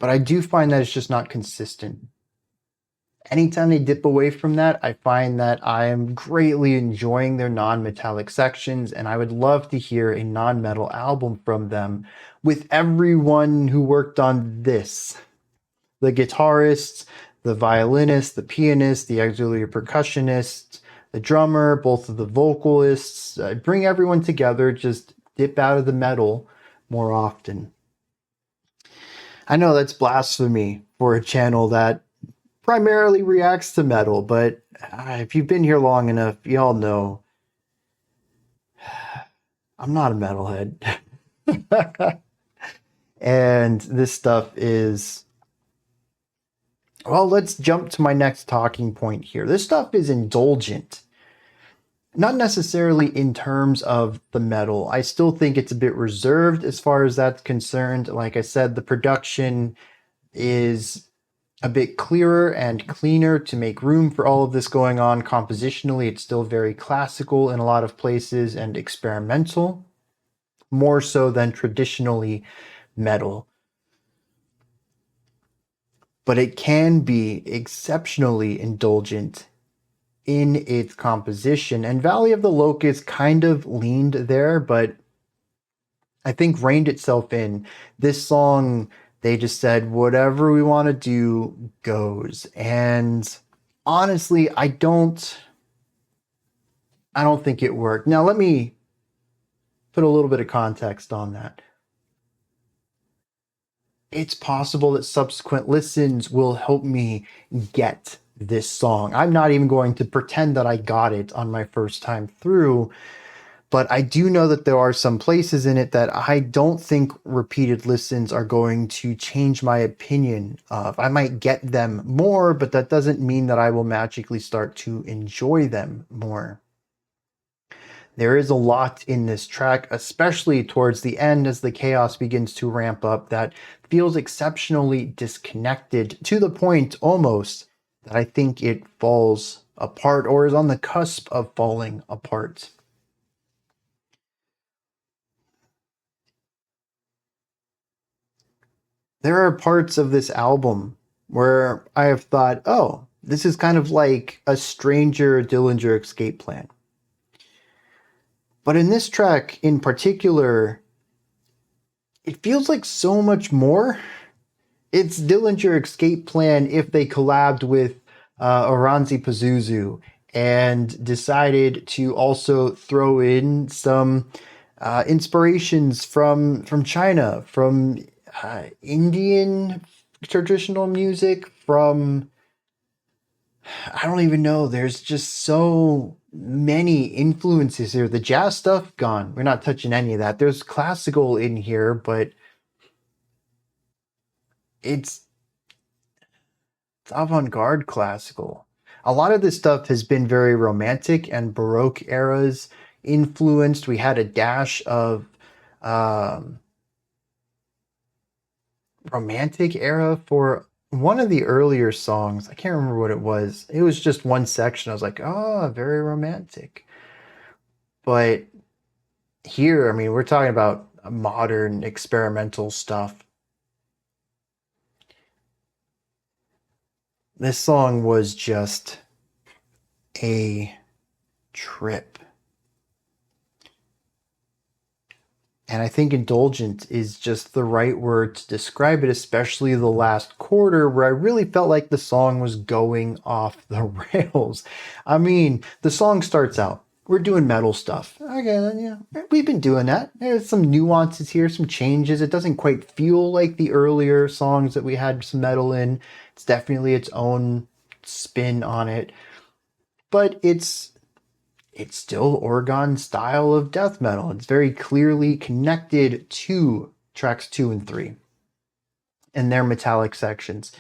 But I do find that it's just not consistent. Anytime they dip away from that, I find that I am greatly enjoying their non-metallic sections, and I would love to hear a non-metal album from them with everyone who worked on this. The guitarists, the violinist, the pianist, the auxiliary percussionist, the drummer, both of the vocalists. Bring everyone together, just dip out of the metal more often. I know that's blasphemy for a channel that primarily reacts to metal, but if you've been here long enough, y'all know I'm not a metalhead. And this stuff is, well, let's jump to my next talking point here. This stuff is indulgent. Not necessarily in terms of the metal. I still think it's a bit reserved as far as that's concerned. Like I said, the production is a bit clearer and cleaner to make room for all of this going on. Compositionally, it's still very classical in a lot of places and experimental, more so than traditionally metal. But it can be exceptionally indulgent in its composition, and Valley of the Locust kind of leaned there, but I think reined itself in. This song, they just said, whatever we want to do goes. And honestly, I don't think it worked. Now, let me put a little bit of context on that. It's possible that subsequent listens will help me get this song. I'm not even going to pretend that I got it on my first time through, but I do know that there are some places in it that I don't think repeated listens are going to change my opinion of. I might get them more, but that doesn't mean that I will magically start to enjoy them more. There is a lot in this track, especially towards the end as the chaos begins to ramp up, that feels exceptionally disconnected, to the point almost that I think it falls apart or is on the cusp of falling apart. There are parts of this album where I have thought, oh, this is kind of like a Stranger Dillinger Escape Plan. But in this track in particular, it feels like so much more. It's Dillinger Escape Plan if they collabed with Oranzi Pazuzu and decided to also throw in some inspirations from China, from Indian traditional music, from I don't even know. There's just so many influences here. The jazz stuff, gone. We're not touching any of that. There's classical in here, but it's avant-garde classical. A lot of this stuff has been very romantic and Baroque eras influenced. We had a dash of romantic era for one of the earlier songs. I can't remember what it was. It was just one section. I was like, oh, very romantic. But here, I mean, we're talking about modern experimental stuff. This song was just a trip. And I think indulgent is just the right word to describe it, especially the last quarter where I really felt like the song was going off the rails. I mean, the song starts out, we're doing metal stuff. Okay, yeah, we've been doing that. There's some nuances here, some changes. It doesn't quite feel like the earlier songs that we had some metal in. It's definitely its own spin on it. But it's still Orgone style of death metal. It's very clearly connected to tracks 2 and 3 and their metallic sections.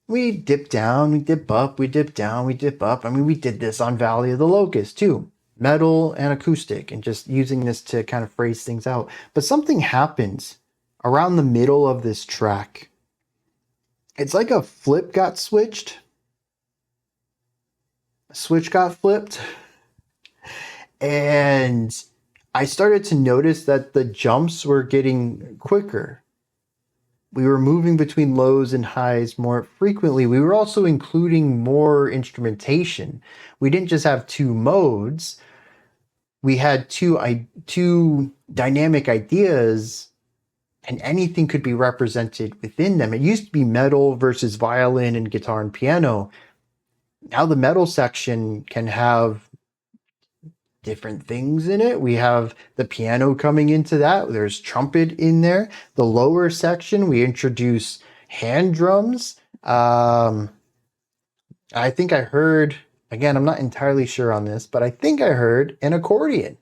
We dip down, we dip up, we dip down, we dip up. I mean, we did this on Valley of the Locust too. Metal and acoustic, and just using this to kind of phrase things out. But something happens around the middle of this track. It's like a flip got switched. Switch got flipped, and I started to notice that the jumps were getting quicker. We were moving between lows and highs more frequently. We were also including more instrumentation. We didn't just have 2 modes. We had two dynamic ideas, and anything could be represented within them. It used to be metal versus violin and guitar and piano. Now the metal section can have different things in it. We have the piano coming into that. There's trumpet in there. The lower section, we introduce hand drums. I think I heard, again, I'm not entirely sure on this, but I think I heard an accordion.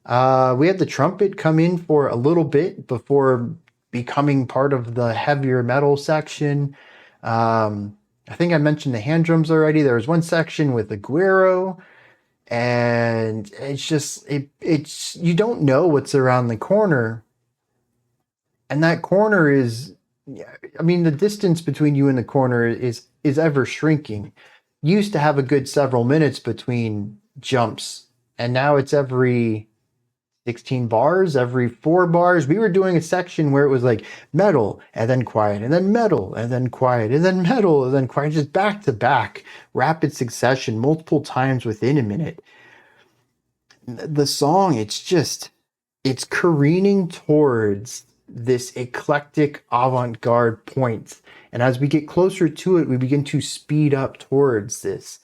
We had the trumpet come in for a little bit before becoming part of the heavier metal section. I think I mentioned the hand drums already. There was one section with the guiro, and it's just, it's you don't know what's around the corner. And that corner is, I mean, the distance between you and the corner is ever shrinking. You used to have a good several minutes between jumps, and now it's every 16 bars, every 4 bars. We were doing a section where it was like metal and then quiet and then metal and then quiet and then metal and then quiet, just back to back, rapid succession, multiple times within a minute. The song, it's careening towards this eclectic avant-garde point. And as we get closer to it, we begin to speed up towards this.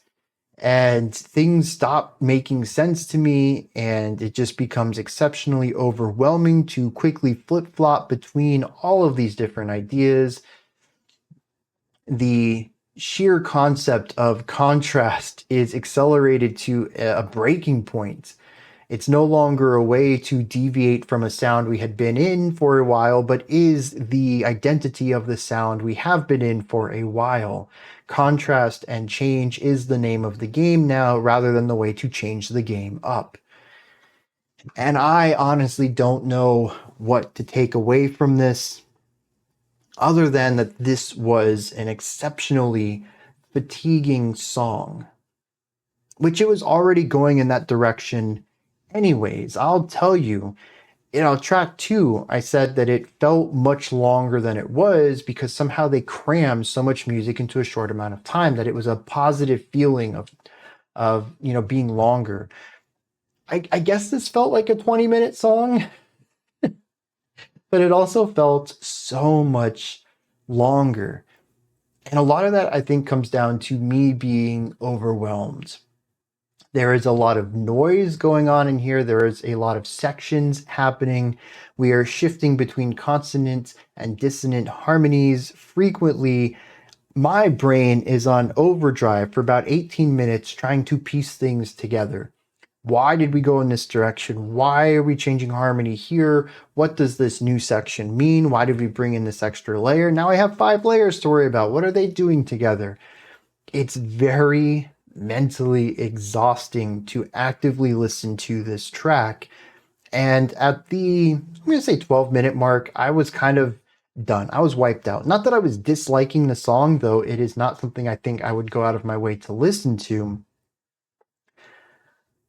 And things stop making sense to me, and it just becomes exceptionally overwhelming to quickly flip-flop between all of these different ideas. The sheer concept of contrast is accelerated to a breaking point. It's no longer a way to deviate from a sound we had been in for a while, but is the identity of the sound we have been in for a while. Contrast and change is the name of the game now, rather than the way to change the game up. And I honestly don't know what to take away from this, other than that this was an exceptionally fatiguing song, which it was already going in that direction anyways. I'll tell you, track 2, I said that it felt much longer than it was because somehow they crammed so much music into a short amount of time that it was a positive feeling of being longer. I guess this felt like a 20-minute song, but it also felt so much longer. And a lot of that, I think, comes down to me being overwhelmed. There is a lot of noise going on in here. There is a lot of sections happening. We are shifting between consonant and dissonant harmonies frequently. My brain is on overdrive for about 18 minutes trying to piece things together. Why did we go in this direction? Why are we changing harmony here? What does this new section mean? Why did we bring in this extra layer? Now I have 5 layers to worry about. What are they doing together? It's very mentally exhausting to actively listen to this track. And at the, I'm going to say 12-minute mark, I was kind of done. I was wiped out. Not that I was disliking the song, though it is not something I think I would go out of my way to listen to.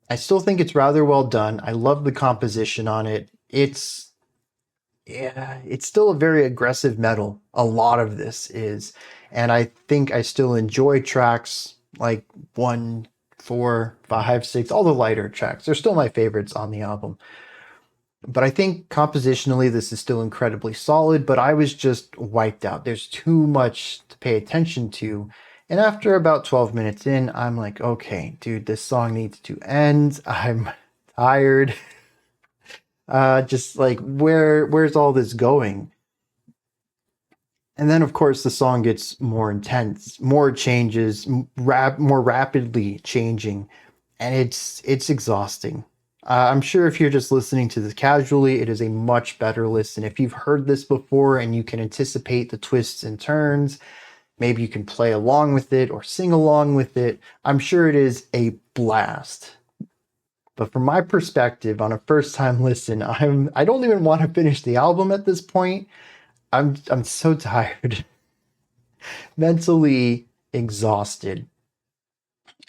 I still think it's rather well done. I love the composition on it. It's still a very aggressive metal. A lot of this is. And I think I still enjoy tracks like 1, 4, 5, 6, all the lighter tracks. They're still my favorites on the album. But I think compositionally, this is still incredibly solid, but I was just wiped out. There's too much to pay attention to. And after about 12 minutes in, I'm like, okay, dude, this song needs to end. I'm tired. Just like, where's all this going? And then, of course, the song gets more intense, more changes, more rapidly changing, and it's exhausting. I'm sure if you're just listening to this casually, it is a much better listen. If you've heard this before and you can anticipate the twists and turns, maybe you can play along with it or sing along with it. I'm sure it is a blast. But from my perspective, on a first-time listen, I don't even want to finish the album at this point. I'm so tired, mentally exhausted.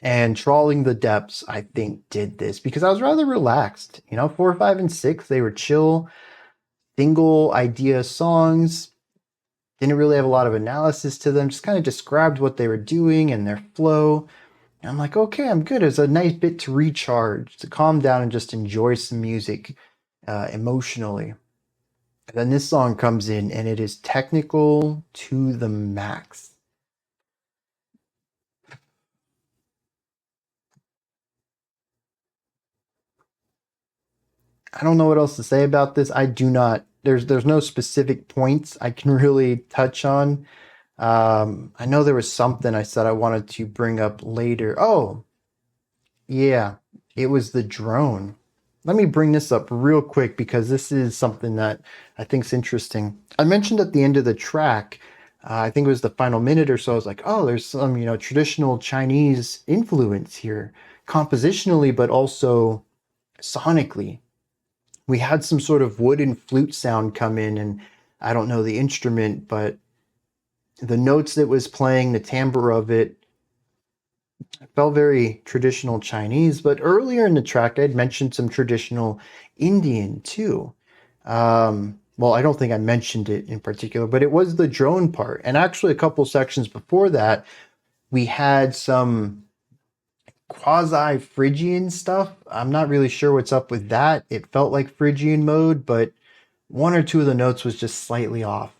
And Trawling the Depths, I think, did this because I was rather relaxed. 4, 5, and 6, they were chill, single idea songs. Didn't really have a lot of analysis to them, just kind of described what they were doing and their flow. And I'm like, okay, I'm good. It's a nice bit to recharge, to calm down and just enjoy some music emotionally. And then this song comes in and it is technical to the max. I don't know what else to say about this. I do not, there's no specific points I can really touch on. I know there was something I said I wanted to bring up later. Oh, yeah, it was the drone. Let me bring this up real quick because this is something that I think is interesting. I mentioned at the end of the track, I think it was the final minute or so, I was like, oh, there's some, traditional Chinese influence here, compositionally, but also sonically. We had some sort of wooden flute sound come in, and I don't know the instrument, but the notes that was playing, the timbre of it, felt very traditional Chinese. But earlier in the track, I had mentioned some traditional Indian too. Well, I don't think I mentioned it in particular, but it was the drone part. And actually a couple sections before that, we had some quasi-Phrygian stuff. I'm not really sure what's up with that. It felt like Phrygian mode, but 1 or 2 of the notes was just slightly off.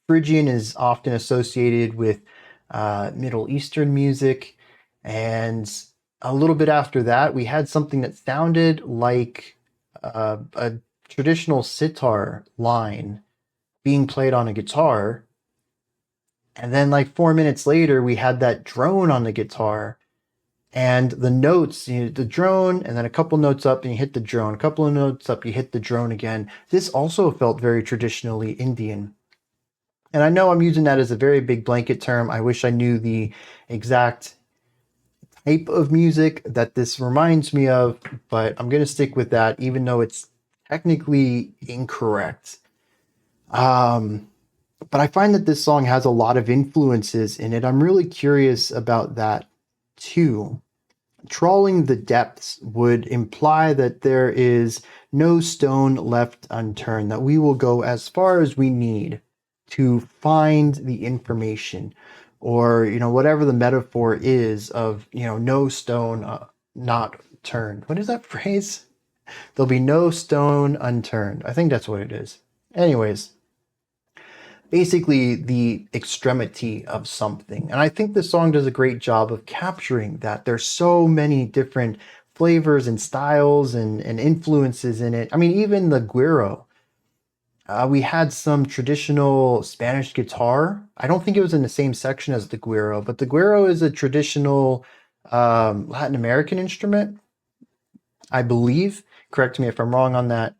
Phrygian is often associated with Middle Eastern music, and a little bit after that, we had something that sounded like a traditional sitar line being played on a guitar, and then like 4 minutes later, we had that drone on the guitar. And the notes, the drone, and then a couple notes up, and you hit the drone. A couple of notes up, you hit the drone again. This also felt very traditionally Indian. And I know I'm using that as a very big blanket term. I wish I knew the exact type of music that this reminds me of, but I'm going to stick with that, even though it's technically incorrect. But I find that this song has a lot of influences in it. I'm really curious about that too. Trawling the depths would imply that there is no stone left unturned, that we will go as far as we need to find the information, or, whatever the metaphor is of, no stone not turned. What is that phrase? There'll be no stone unturned. I think that's what it is. Anyways, basically the extremity of something. And I think this song does a great job of capturing that. There's so many different flavors and styles and influences in it. I mean, even the guiro. We had some traditional Spanish guitar. I don't think it was in the same section as the guiro, but the guiro is a traditional Latin American instrument, I believe. Correct me if I'm wrong on that.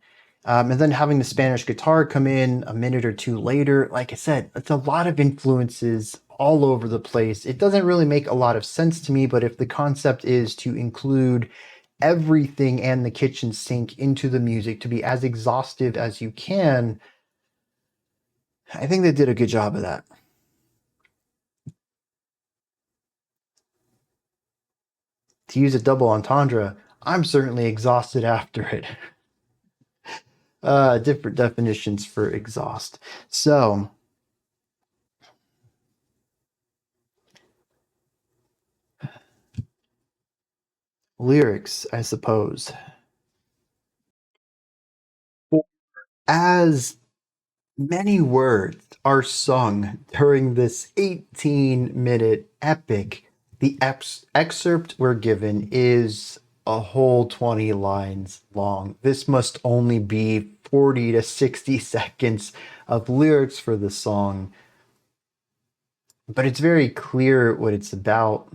And then having the Spanish guitar come in a minute or two later, like I said, it's a lot of influences all over the place. It doesn't really make a lot of sense to me, but if the concept is to include everything and the kitchen sink into the music to be as exhaustive as you can, I think they did a good job of that. To use a double entendre, I'm certainly exhausted after it. Different definitions for exhaust. So, lyrics, I suppose. As many words are sung during this 18-minute epic, the excerpt we're given is a whole 20 lines long. This must only be 40 to 60 seconds of lyrics for the song, but it's very clear what it's about.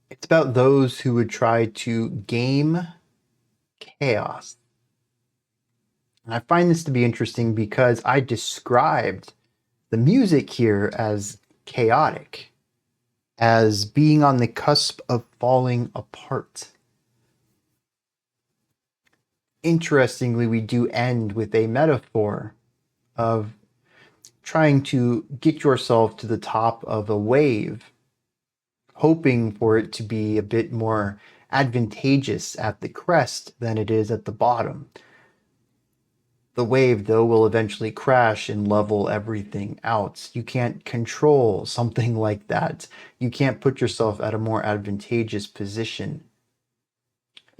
It's about those who would try to game chaos. And I find this to be interesting because I described the music here as chaotic, as being on the cusp of falling apart. Interestingly, we do end with a metaphor of trying to get yourself to the top of a wave, hoping for it to be a bit more advantageous at the crest than it is at the bottom. The wave, though, will eventually crash and level everything out. You can't control something like that. You can't put yourself at a more advantageous position.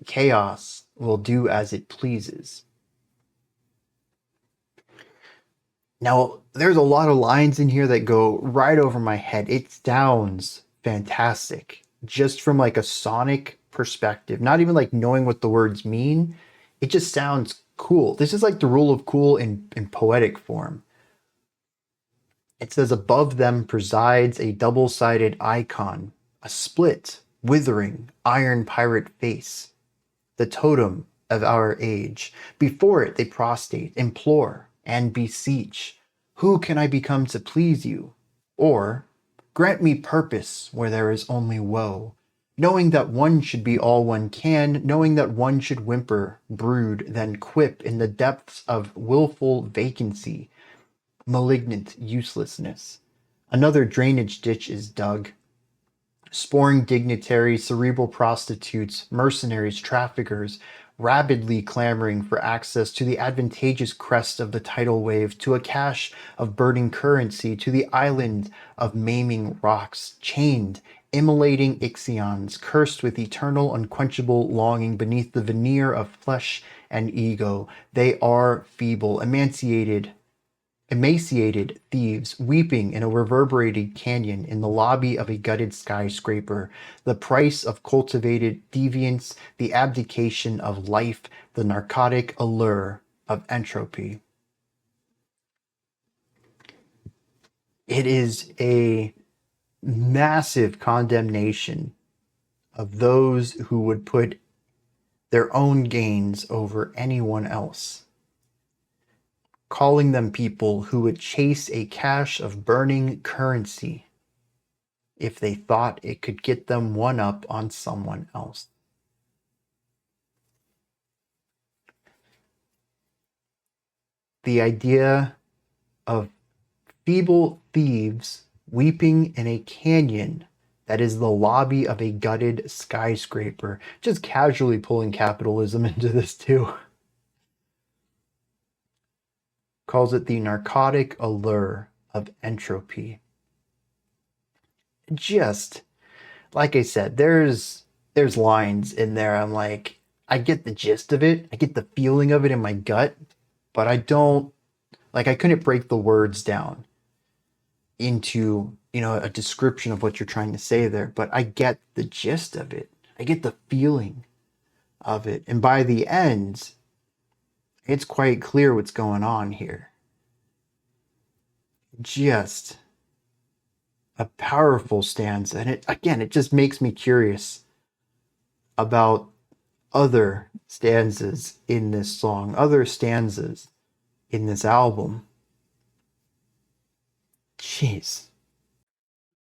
Chaos will do as it pleases. Now, there's a lot of lines in here that go right over my head. It sounds fantastic, just from like a sonic perspective, not even like knowing what the words mean. It just sounds cool. This is like the rule of cool in poetic form. It says, above them presides a double-sided icon, a split, withering, iron pirate face, the totem of our age. Before it they prostrate, implore, and beseech. Who can I become to please you? Or, grant me purpose where there is only woe. Knowing that one should be all one can, knowing that one should whimper, brood, then quip in the depths of willful vacancy, malignant uselessness. Another drainage ditch is dug. Sporing dignitaries, cerebral prostitutes, mercenaries, traffickers, rabidly clamoring for access to the advantageous crest of the tidal wave, to a cache of burning currency, to the island of maiming rocks, chained, immolating ixions, cursed with eternal unquenchable longing beneath the veneer of flesh and ego. They are feeble, emaciated thieves weeping in a reverberated canyon in the lobby of a gutted skyscraper. The price of cultivated deviance, the abdication of life, the narcotic allure of entropy. It is a massive condemnation of those who would put their own gains over anyone else, calling them people who would chase a cache of burning currency if they thought it could get them one up on someone else. The idea of feeble thieves weeping in a canyon that is the lobby of a gutted skyscraper. Just casually pulling capitalism into this too. Calls it the narcotic allure of entropy. Just like I said, there's lines in there. I'm like, I get the gist of it. I get the feeling of it in my gut, but I couldn't break the words down into, a description of what you're trying to say there, but I get the gist of it. I get the feeling of it. And by the end, it's quite clear what's going on here. Just a powerful stanza. And it just makes me curious about other stanzas in this song, other stanzas in this album. Jeez.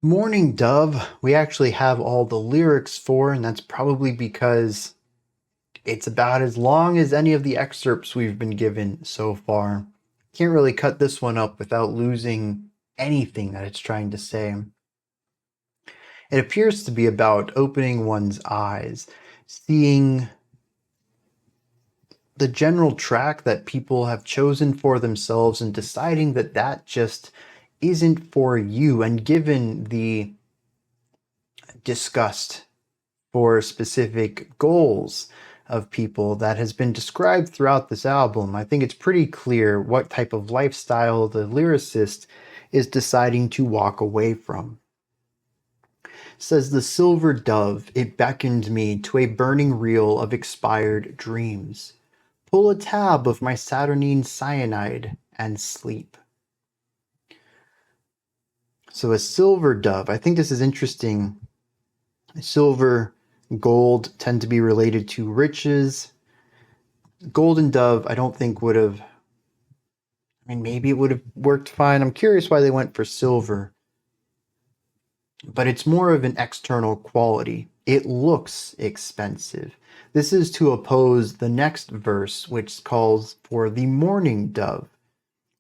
Mourning Dove, we actually have all the lyrics for, and that's probably because it's about as long as any of the excerpts we've been given so far. Can't really cut this one up without losing anything that it's trying to say. It appears to be about opening one's eyes, seeing the general track that people have chosen for themselves and deciding that that just isn't for you. And given the disgust for specific goals of people that has been described throughout this album, I think it's pretty clear what type of lifestyle the lyricist is deciding to walk away from. It says, the silver dove, it beckoned me to a burning reel of expired dreams. Pull a tab of my Saturnine cyanide and sleep. So a silver dove, I think this is interesting. Silver, gold tend to be related to riches. Golden dove, I don't think would have, maybe it would have worked fine. I'm curious why they went for silver. But it's more of an external quality. It looks expensive. This is to oppose the next verse, which calls for the mourning dove.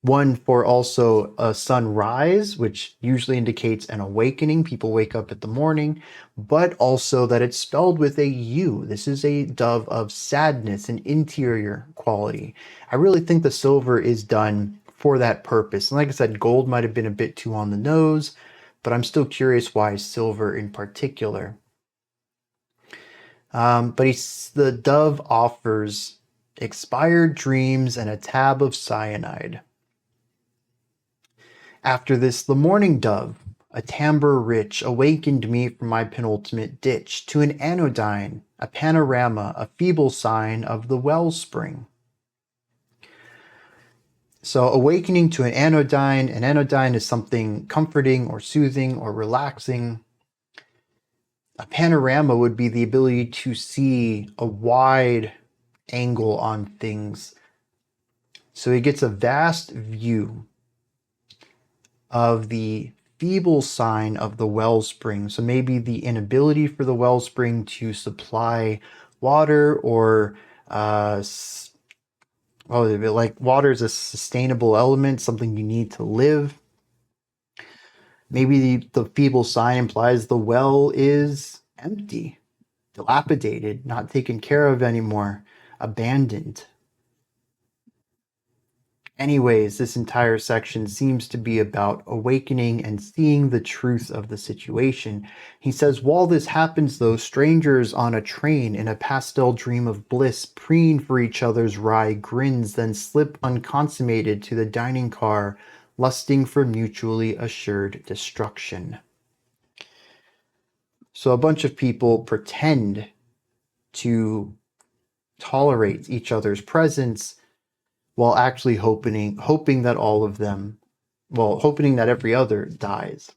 One for also a sunrise, which usually indicates an awakening. People wake up at the morning, but also that it's spelled with a U. This is a dove of sadness, an interior quality. I really think the silver is done for that purpose. And like I said, gold might have been a bit too on the nose, but I'm still curious why silver in particular. But the dove offers expired dreams and a tab of cyanide. After this, the mourning dove, a timbre rich, awakened me from my penultimate ditch to an anodyne, a panorama, a feeble sign of the wellspring. So awakening to an anodyne is something comforting or soothing or relaxing. A panorama would be the ability to see a wide angle on things. So he gets a vast view of the feeble sign of the wellspring. So maybe the inability for the wellspring to supply water, or like water is a sustainable element, something you need to live. Maybe the feeble sign implies the well is empty, dilapidated, not taken care of anymore, abandoned. Anyways, this entire section seems to be about awakening and seeing the truth of the situation. He says, while this happens though, strangers on a train in a pastel dream of bliss preen for each other's wry grins, then slip unconsummated to the dining car, lusting for mutually assured destruction. So a bunch of people pretend to tolerate each other's presence, while actually hoping that all of them, hoping that every other dies.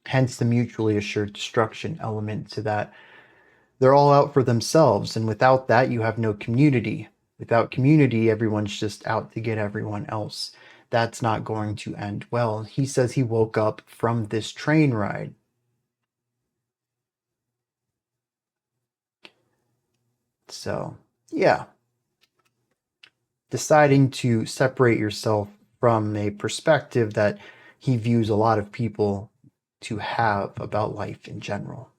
Hence the mutually assured destruction element to that. They're all out for themselves, and without that, you have no community. Without community, everyone's just out to get everyone else. That's not going to end well. He says he woke up from this train ride. So, yeah. Deciding to separate yourself from a perspective that he views a lot of people to have about life in general.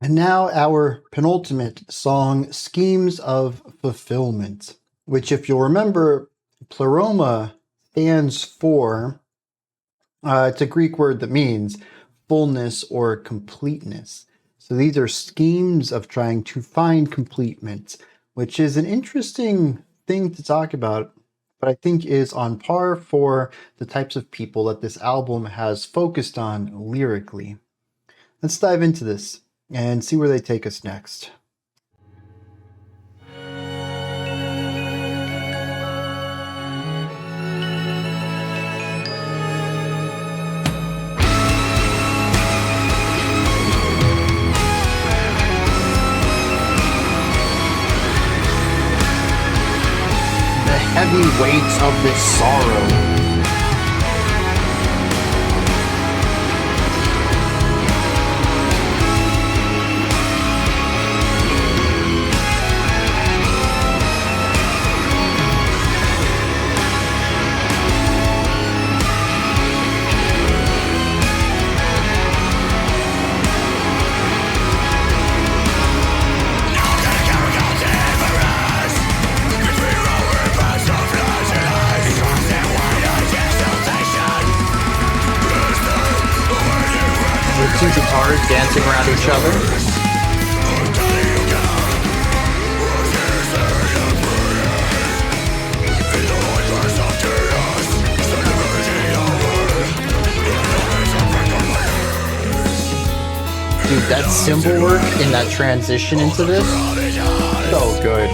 And now our penultimate song, Schemes of Fulfillment, which, if you'll remember, Pleroma stands for, it's a Greek word that means fullness or completeness. So these are schemes of trying to find completement, which is an interesting thing to talk about, but I think is on par for the types of people that this album has focused on lyrically. Let's dive into this and see where they take us next. The heavy weight of this sorrow. Two guitars dancing around each other. Dude, that cymbal work in that transition into this, so good.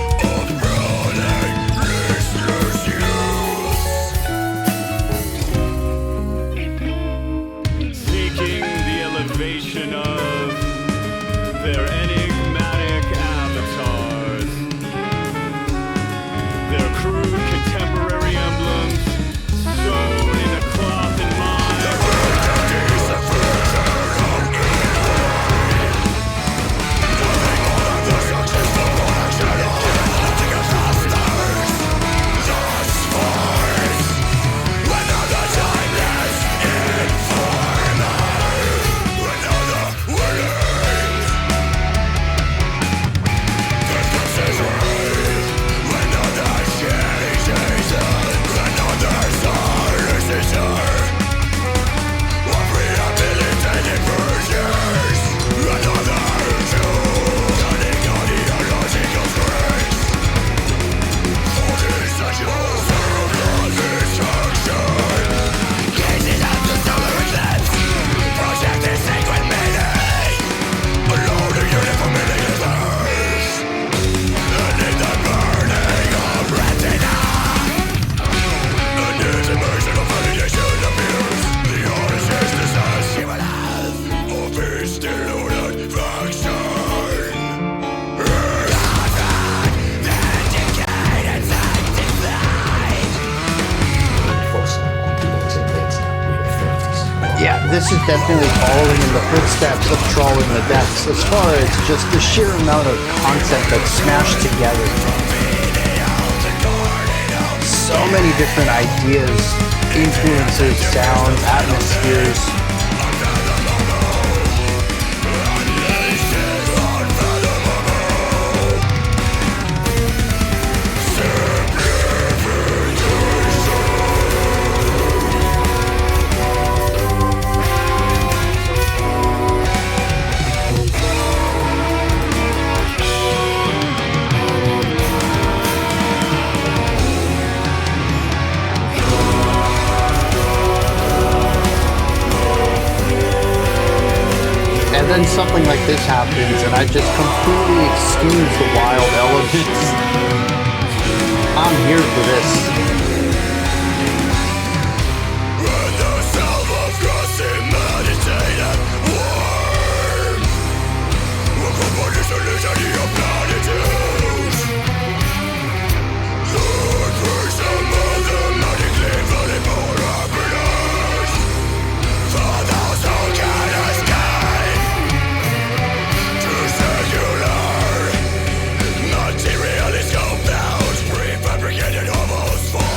This is definitely following in the footsteps of Trawling the Decks as far as just the sheer amount of content that's smashed together. So many different ideas, influences, sounds, atmospheres. Then something like this happens and I just completely excuse the wild elements. I'm here for this. Almost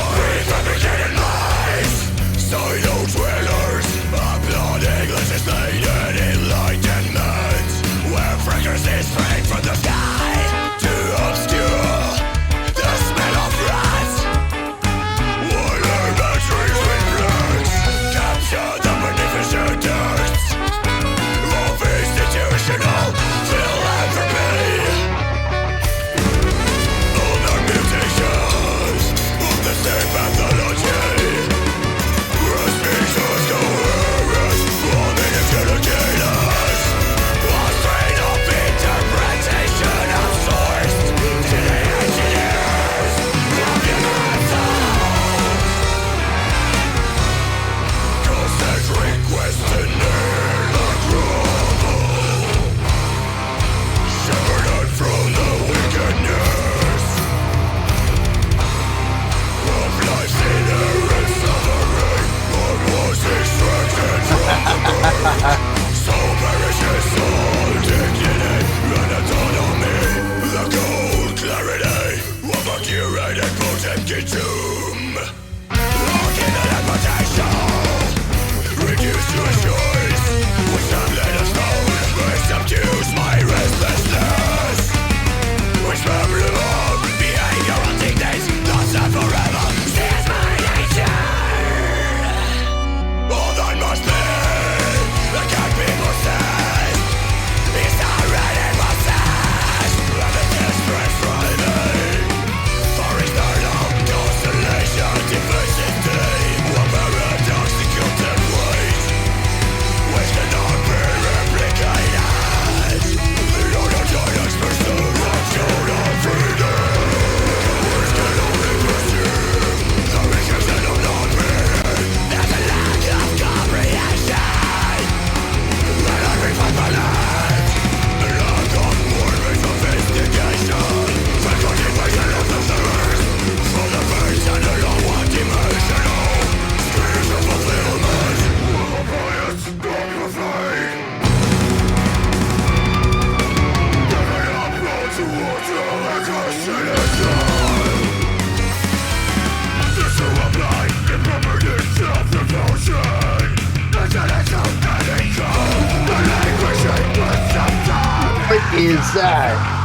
is that?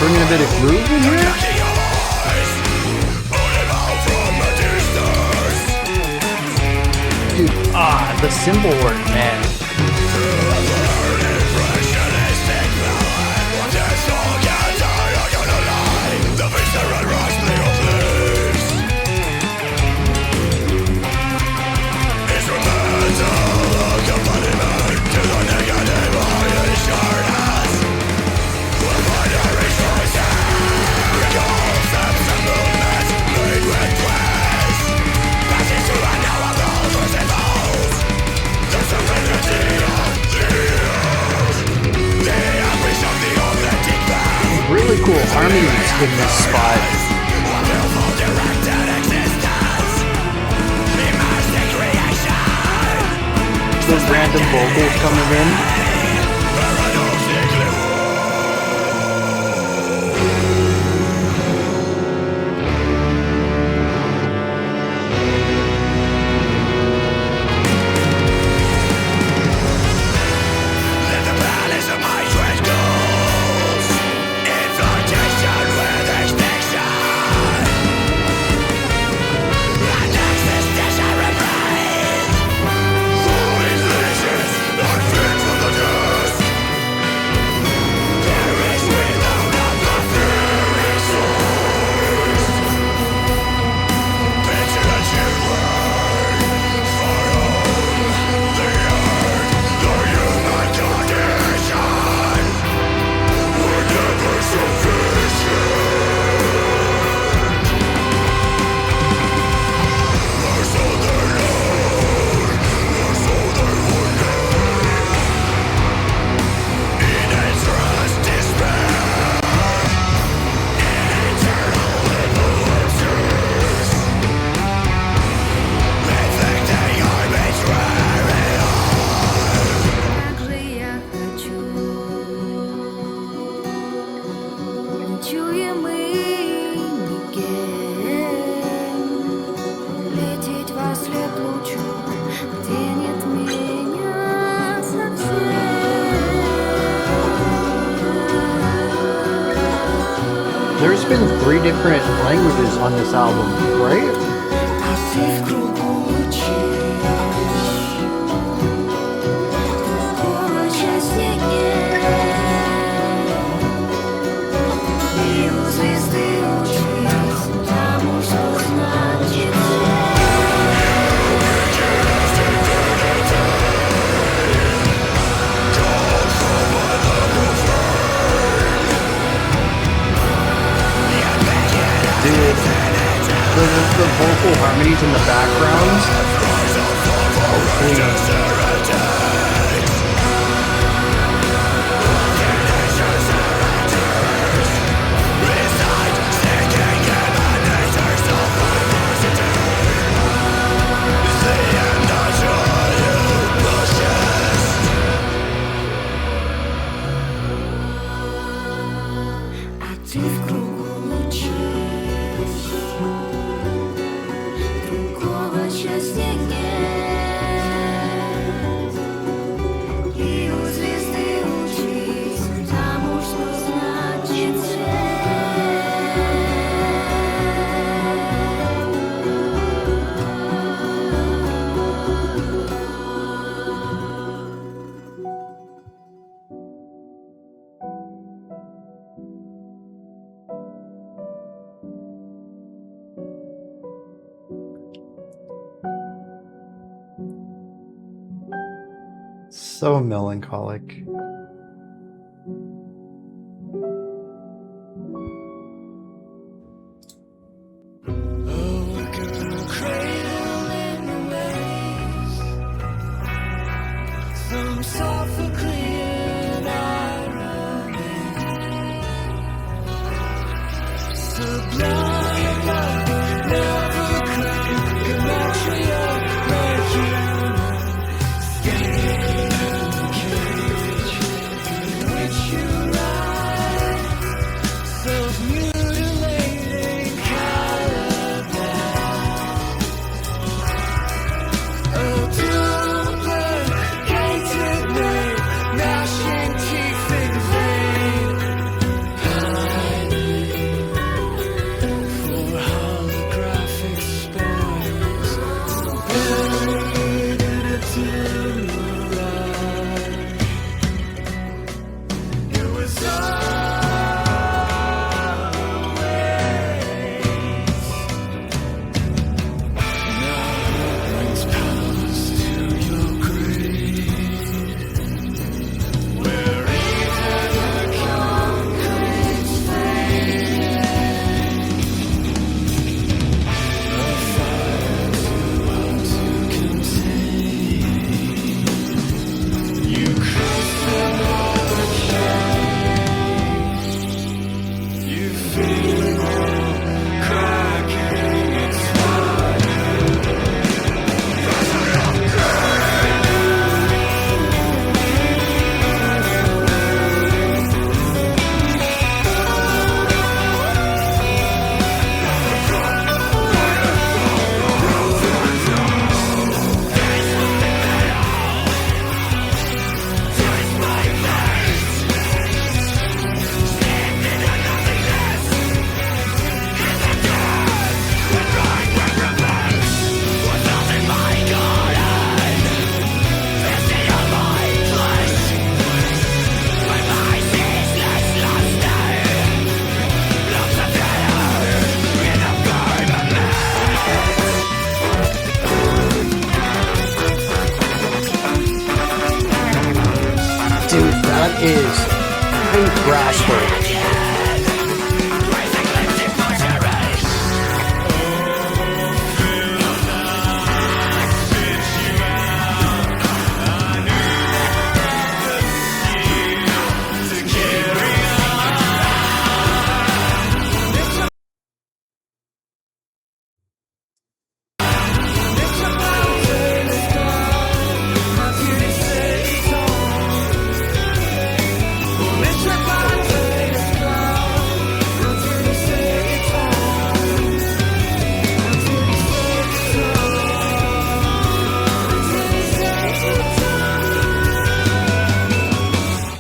Bringing a bit of groove in here. Dude, the cymbal work, man. Really cool harmonies in this spot. Those random vocals coming in. There's been 3 different languages on this album, right? The vocal harmonies in the background. Oh, clean. So melancholic. Cradle in the waves, some Sophoclean irony, sublime but never quite geometry of human state in the cage in which you lie, self-mutilating caliban, a duplicated name, gnashing teeth in vain, hiding for holographic spores, buried in a dim mirage. It was always. Now it brings powers to your grave, where even the concrete's fade. A fire too hot to contain. You crystal all the change. You feel it all cracking inside. Dude, that is pink raspberry.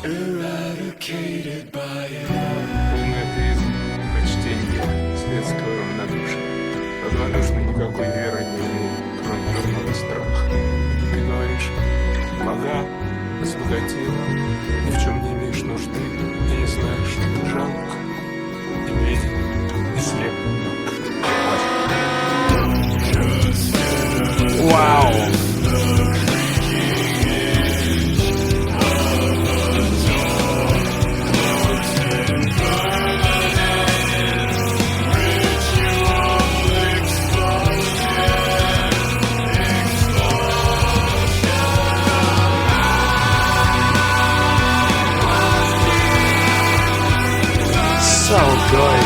Eradicated by it. Полный атеизм, почтение, светское равнодушие. Равнодушный никакой веры не имеет, кроме дурного страха. Ты говоришь, бога, разбогатела, ни в чем не имеешь нужды, и не знаешь, что ты жалок, и беден, и слеп. Wow. So good.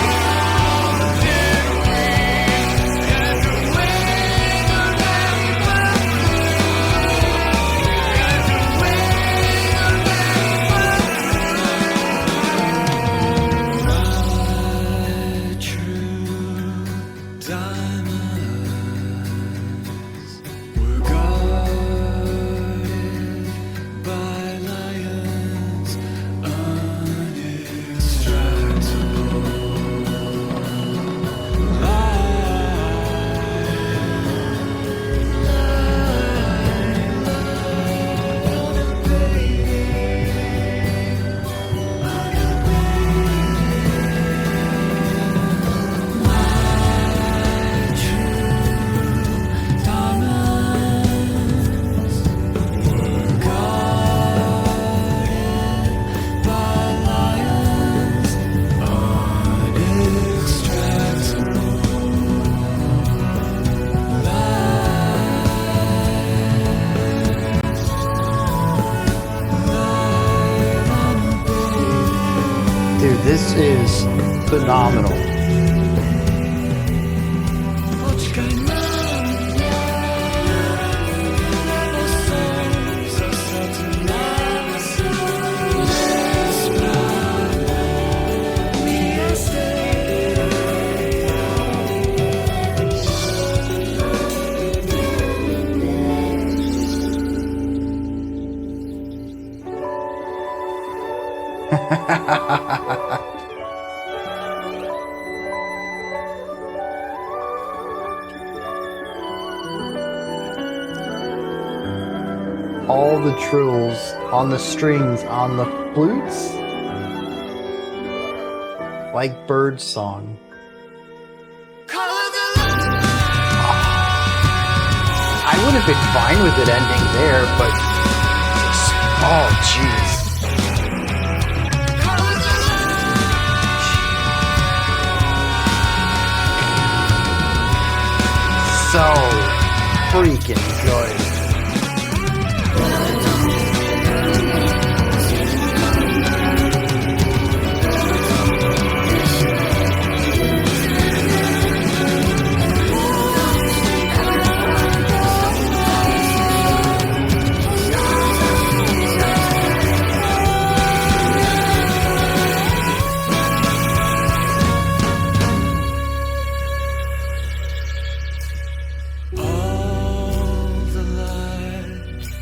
is phenomenal. All the trills on the strings on the flutes, like bird song. I would have been fine with it ending there, but oh jeez. So freaking good.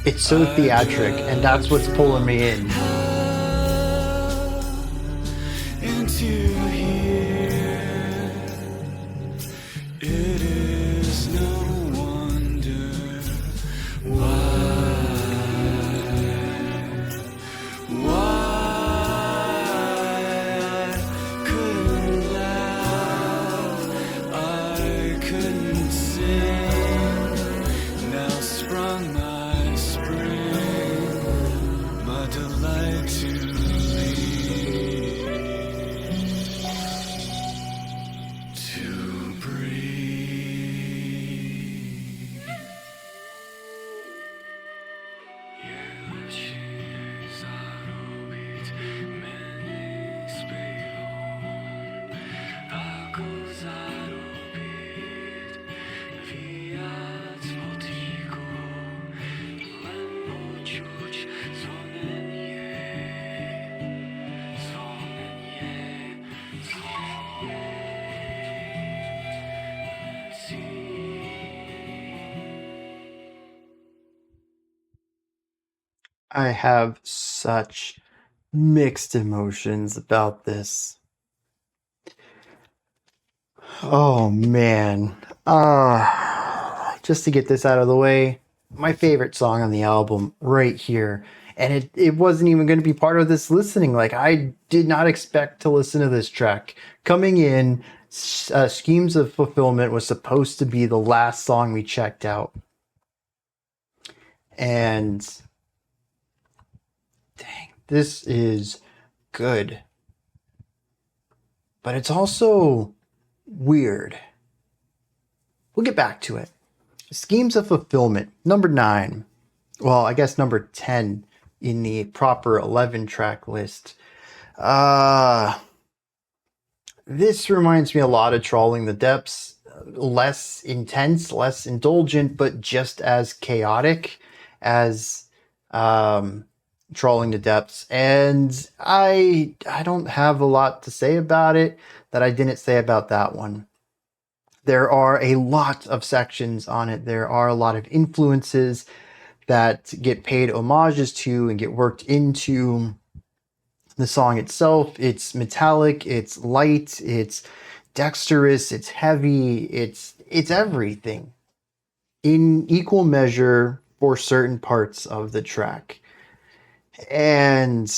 It's so theatric, and that's what's pulling me in. I have such mixed emotions about this. Oh man. Just to get this out of the way, my favorite song on the album right here. And it wasn't even going to be part of this listening. Like, I did not expect to listen to this track. Coming in, Schemes of Fulfillment was supposed to be the last song we checked out. And dang, this is good. But it's also weird. We'll get back to it. Schemes of Fulfillment, number 9. Well, I guess number 10 in the proper 11 track list. This reminds me a lot of Trawling the Depths. Less intense, less indulgent, but just as chaotic as Trawling the Depths. And I don't have a lot to say about it that I didn't say about that one. There are a lot of sections on it. There are a lot of influences that get paid homages to and get worked into the song itself. It's metallic, it's light, it's dexterous, it's heavy, it's everything in equal measure for certain parts of the track. And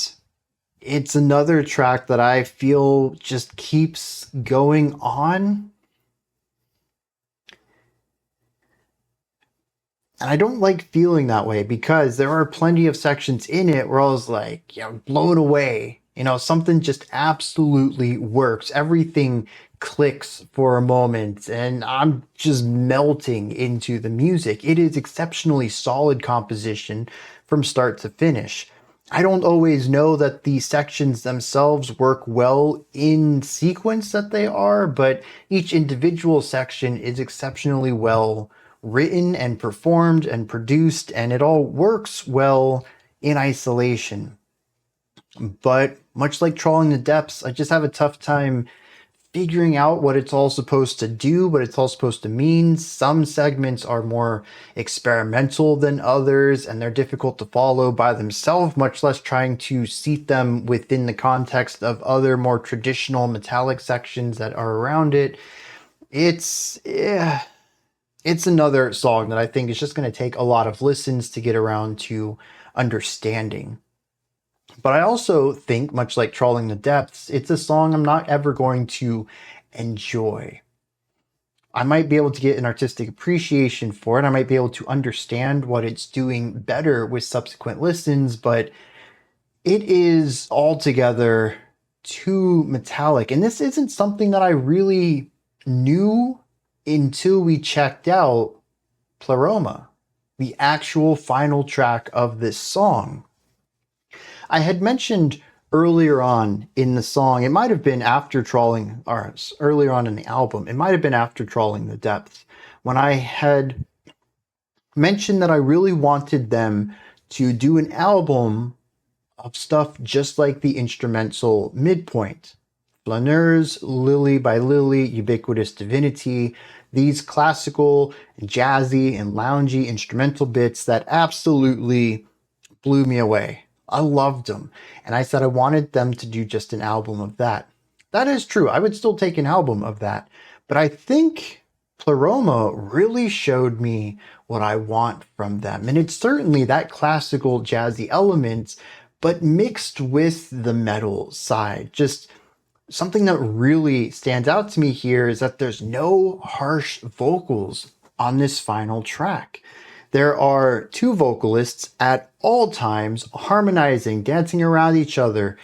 it's another track that I feel just keeps going on. And I don't like feeling that way because there are plenty of sections in it where I was like, blown away. Something just absolutely works. Everything clicks for a moment and I'm just melting into the music. It is exceptionally solid composition from start to finish. I don't always know that the sections themselves work well in sequence that they are, but each individual section is exceptionally well written and performed and produced, and it all works well in isolation. But much like Trawling the Depths, I just have a tough time figuring out what it's all supposed to do, what it's all supposed to mean. Some segments are more experimental than others, and they're difficult to follow by themselves, much less trying to seat them within the context of other more traditional metallic sections that are around it. It's another song that I think is just going to take a lot of listens to get around to understanding. But I also think, much like Trawling the Depths, it's a song I'm not ever going to enjoy. I might be able to get an artistic appreciation for it. I might be able to understand what it's doing better with subsequent listens, but it is altogether too metallic. And this isn't something that I really knew until we checked out Pleroma, the actual final track of this song. I had mentioned earlier on in the song, it might have been after Trawling, or earlier on in the album, it might have been after Trawling the Depths, when I had mentioned that I really wanted them to do an album of stuff just like the instrumental midpoint. Flâneurs, Lily by Lily, Ubiquitous, Divinity, these classical, jazzy, and loungy instrumental bits that absolutely blew me away. I loved them. And I said I wanted them to do just an album of that. That is true. I would still take an album of that. But I think Pleroma really showed me what I want from them. And it's certainly that classical jazzy elements, but mixed with the metal side. Just something that really stands out to me here is that there's no harsh vocals on this final track. There are two vocalists at all times harmonizing, dancing around each other,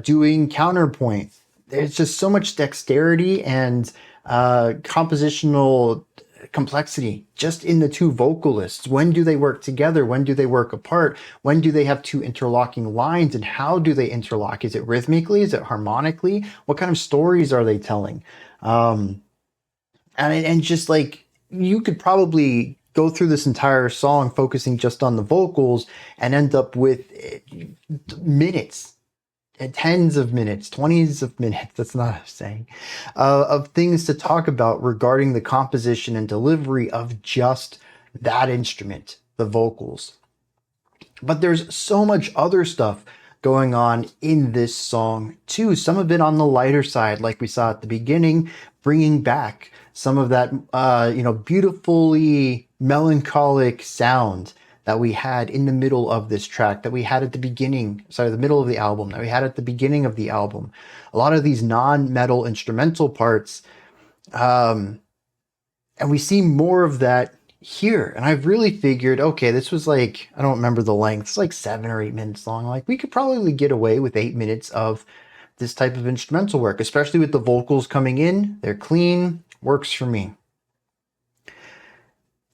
doing counterpoint. There's just so much dexterity and compositional complexity just in the two vocalists. When do they work together? When do they work apart? When do they have two interlocking lines, and how do they interlock? Is it rhythmically? Is it harmonically? What kind of stories are they telling? And just like, you could probably go through this entire song focusing just on the vocals and end up with minutes, tens of minutes, 20s of minutes, that's not a saying, of things to talk about regarding the composition and delivery of just that instrument, the vocals. But there's so much other stuff going on in this song too. Some of it on the lighter side, like we saw at the beginning, bringing back some of that, beautifully melancholic sound that we had in the middle of this track, that we had at the beginning, the middle of the album, that we had at the beginning of the album. A lot of these non-metal instrumental parts, and we see more of that here. And I've really figured, okay, this was like, I don't remember the length, it's like 7 or 8 minutes long. Like, we could probably get away with 8 minutes of this type of instrumental work, especially with the vocals coming in. They're clean, works for me.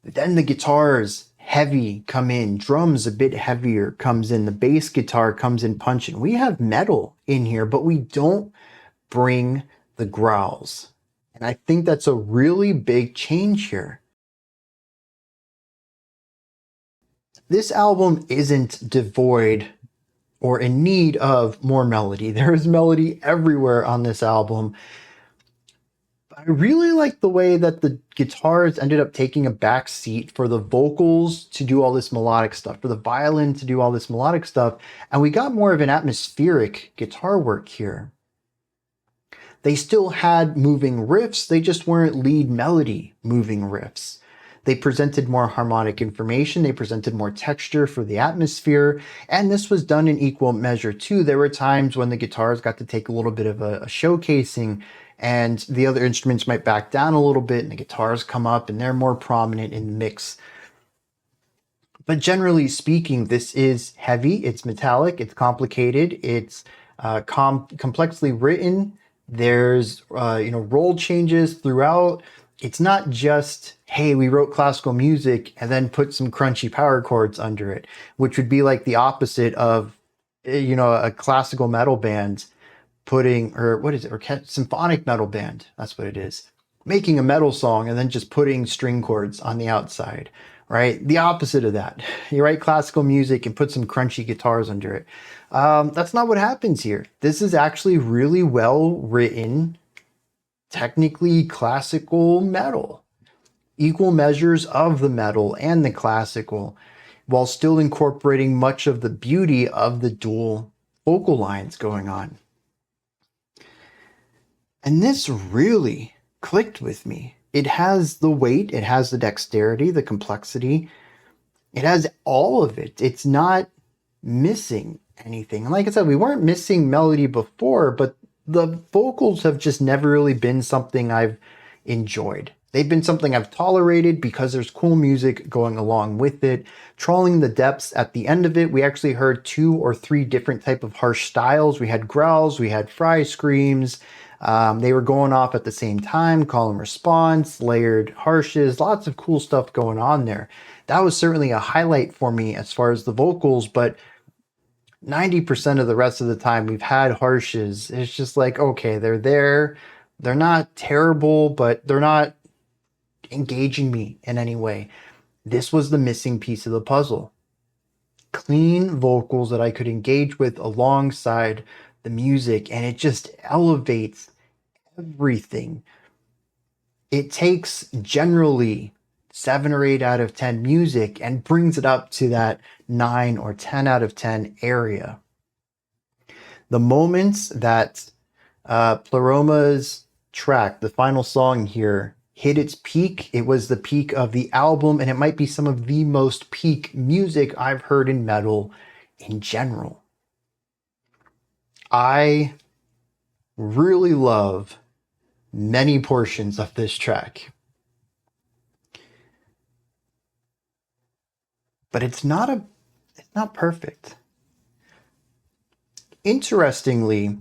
Then the guitars, heavy, come in. Drums, a bit heavier, comes in. The bass guitar comes in punching. We have metal in here, but we don't bring the growls. And I think that's a really big change here. This album isn't devoid or in need of more melody. There is melody everywhere on this album. I really like the way that the guitars ended up taking a back seat for the vocals to do all this melodic stuff, for the violin to do all this melodic stuff, and we got more of an atmospheric guitar work here. They still had moving riffs, they just weren't lead melody moving riffs. They presented more harmonic information, they presented more texture for the atmosphere, and this was done in equal measure too. There were times when the guitars got to take a little bit of a showcasing, and the other instruments might back down a little bit and the guitars come up and they're more prominent in the mix. But generally speaking, this is heavy, it's metallic, it's complicated, it's complexly written. There's role changes throughout. It's not just, hey, we wrote classical music and then put some crunchy power chords under it, which would be like the opposite of a classical metal band putting, or what is it, or symphonic metal band, that's what it is, making a metal song and then just putting string chords on the outside, right? The opposite of that. You write classical music and put some crunchy guitars under it. That's not what happens here. This is actually really well written, technically classical metal. Equal measures of the metal and the classical, while still incorporating much of the beauty of the dual vocal lines going on. And this really clicked with me. It has the weight, it has the dexterity, the complexity. It has all of it. It's not missing anything. And like I said, we weren't missing melody before, but the vocals have just never really been something I've enjoyed. They've been something I've tolerated because there's cool music going along with it. Trawling the depths at the end of it, we actually heard 2 or 3 different type of harsh styles. We had growls, we had fry screams. They were going off at the same time, call and response, layered harshes, lots of cool stuff going on there. That was certainly a highlight for me as far as the vocals, but 90% of the rest of the time we've had harshes. It's just like, okay, they're there. They're not terrible, but they're not engaging me in any way. This was the missing piece of the puzzle. Clean vocals that I could engage with alongside the music, and it just elevates everything. It takes generally 7 or 8 out of 10 music and brings it up to that 9 or 10 out of 10 area. The moments that Pleroma's track, the final song here, hit its peak, it was the peak of the album, and it might be some of the most peak music I've heard in metal in general. I really love many portions of this track. But it's not perfect. Interestingly,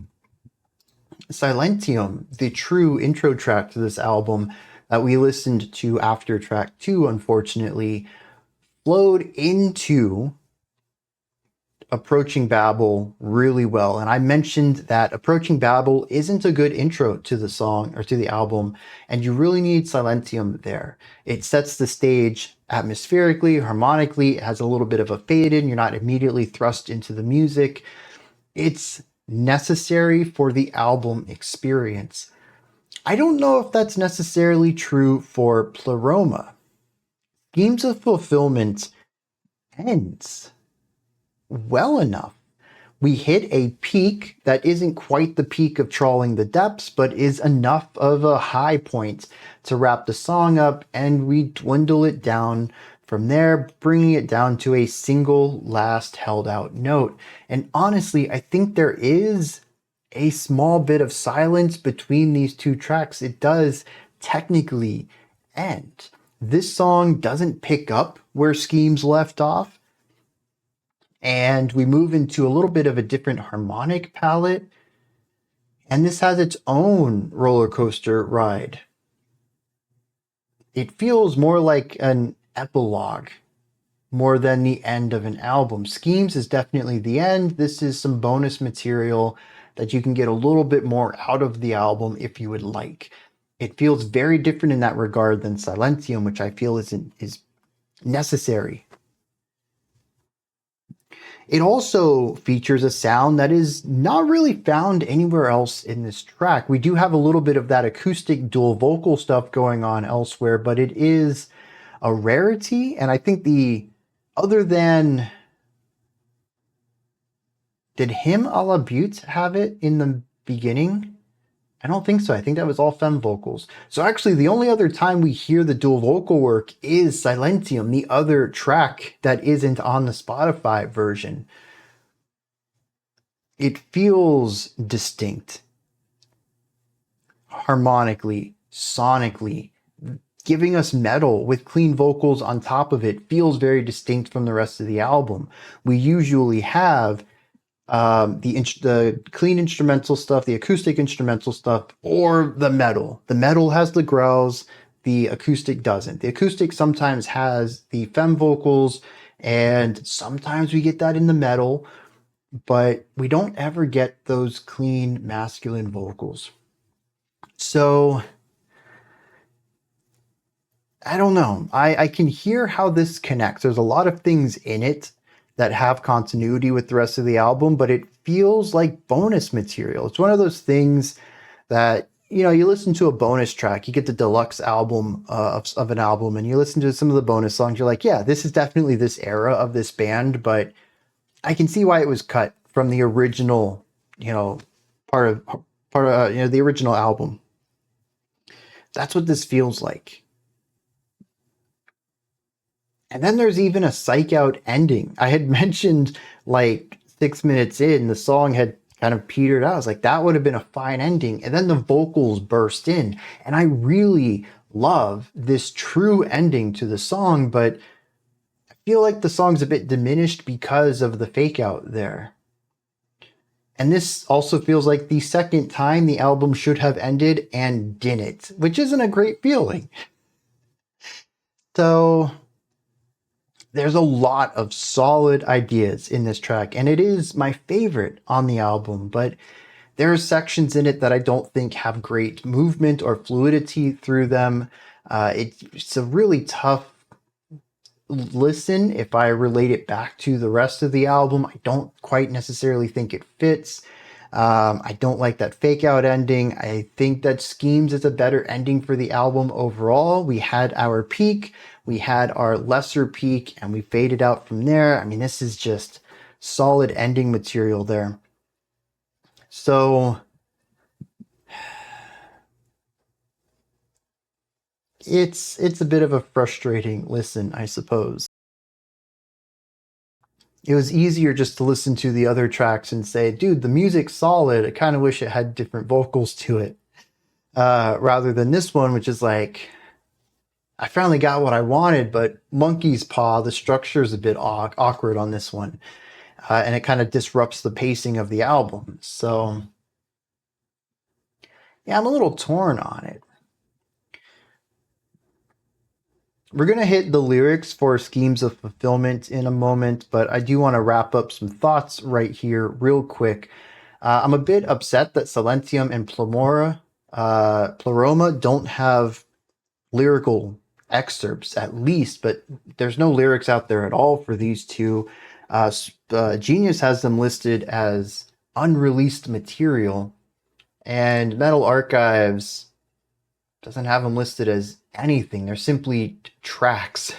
Silentium, the true intro track to this album that we listened to after track 2, unfortunately, flowed into Approaching Babel really well. And I mentioned that Approaching Babel isn't a good intro to the song or to the album, and you really need Silentium there. It sets the stage atmospherically, harmonically, it has a little bit of a fade in, you're not immediately thrust into the music. It's necessary for the album experience. I don't know if that's necessarily true for Pleroma. Schemes of Fulfillment ends well enough. We hit a peak that isn't quite the peak of Trawling the Depths, but is enough of a high point to wrap the song up, and we dwindle it down from there, bringing it down to a single last held out note. And honestly, I think there is a small bit of silence between these 2 tracks. It does technically end. This song doesn't pick up where Schemes left off, and we move into a little bit of a different harmonic palette, and this has its own roller coaster ride. It feels more like an epilogue more than the end of an album. Schemes is definitely the end. This is some bonus material that you can get a little bit more out of the album if you would like. It feels very different in that regard than Silentium, which I feel is necessary. It also features a sound that is not really found anywhere else in this track. We do have a little bit of that acoustic dual vocal stuff going on elsewhere, but it is a rarity. And I think other than, did Hymne à la Beauté have it in the beginning? I don't think so. I think that was all femme vocals. So actually the only other time we hear the dual vocal work is Silentium, the other track that isn't on the Spotify version. It feels distinct. Harmonically, sonically, giving us metal with clean vocals on top of it feels very distinct from the rest of the album. We usually have the clean instrumental stuff, the acoustic instrumental stuff, or the metal. The metal has the growls, the acoustic doesn't. The acoustic sometimes has the femme vocals, and sometimes we get that in the metal, but we don't ever get those clean masculine vocals. So I don't know. I can hear how this connects. There's a lot of things in it that have continuity with the rest of the album, but it feels like bonus material. It's one of those things that, you know, you listen to a bonus track, you get the deluxe album of an album, and you listen to some of the bonus songs, you're like, yeah, this is definitely this era of this band, but I can see why it was cut from the original, you know, part of you know, the original album. That's what this feels like. And then there's even a psych out ending. I had mentioned like 6 minutes in, the song had kind of petered out. I was like, that would have been a fine ending. And then the vocals burst in. And I really love this true ending to the song, but I feel like the song's a bit diminished because of the fake out there. And this also feels like the second time the album should have ended and didn't, which isn't a great feeling. So there's a lot of solid ideas in this track, and it is my favorite on the album, but there are sections in it that I don't think have great movement or fluidity through them. It's a really tough listen if I relate it back to the rest of the album. I don't quite necessarily think it fits. I don't like that fake out ending. I think that Schemes is a better ending for the album overall. We had our peak, we had our lesser peak, and we faded out from there. I mean, this is just solid ending material there. So it's a bit of a frustrating listen, I suppose. It was easier just to listen to the other tracks and say, dude, the music's solid. I kind of wish it had different vocals to it. Rather than this one, which is like, I finally got what I wanted, but Monkey's Paw, the structure is a bit awkward on this one. And it kind of disrupts the pacing of the album. So, yeah, I'm a little torn on it. We're going to hit the lyrics for Schemes of Fulfillment in a moment, but I do want to wrap up some thoughts right here real quick. I'm a bit upset that Silentium and Pleroma don't have lyrical excerpts at least, but there's no lyrics out there at all for these two. Genius has them listed as unreleased material, and Metal Archives doesn't have them listed as anything. They're simply tracks.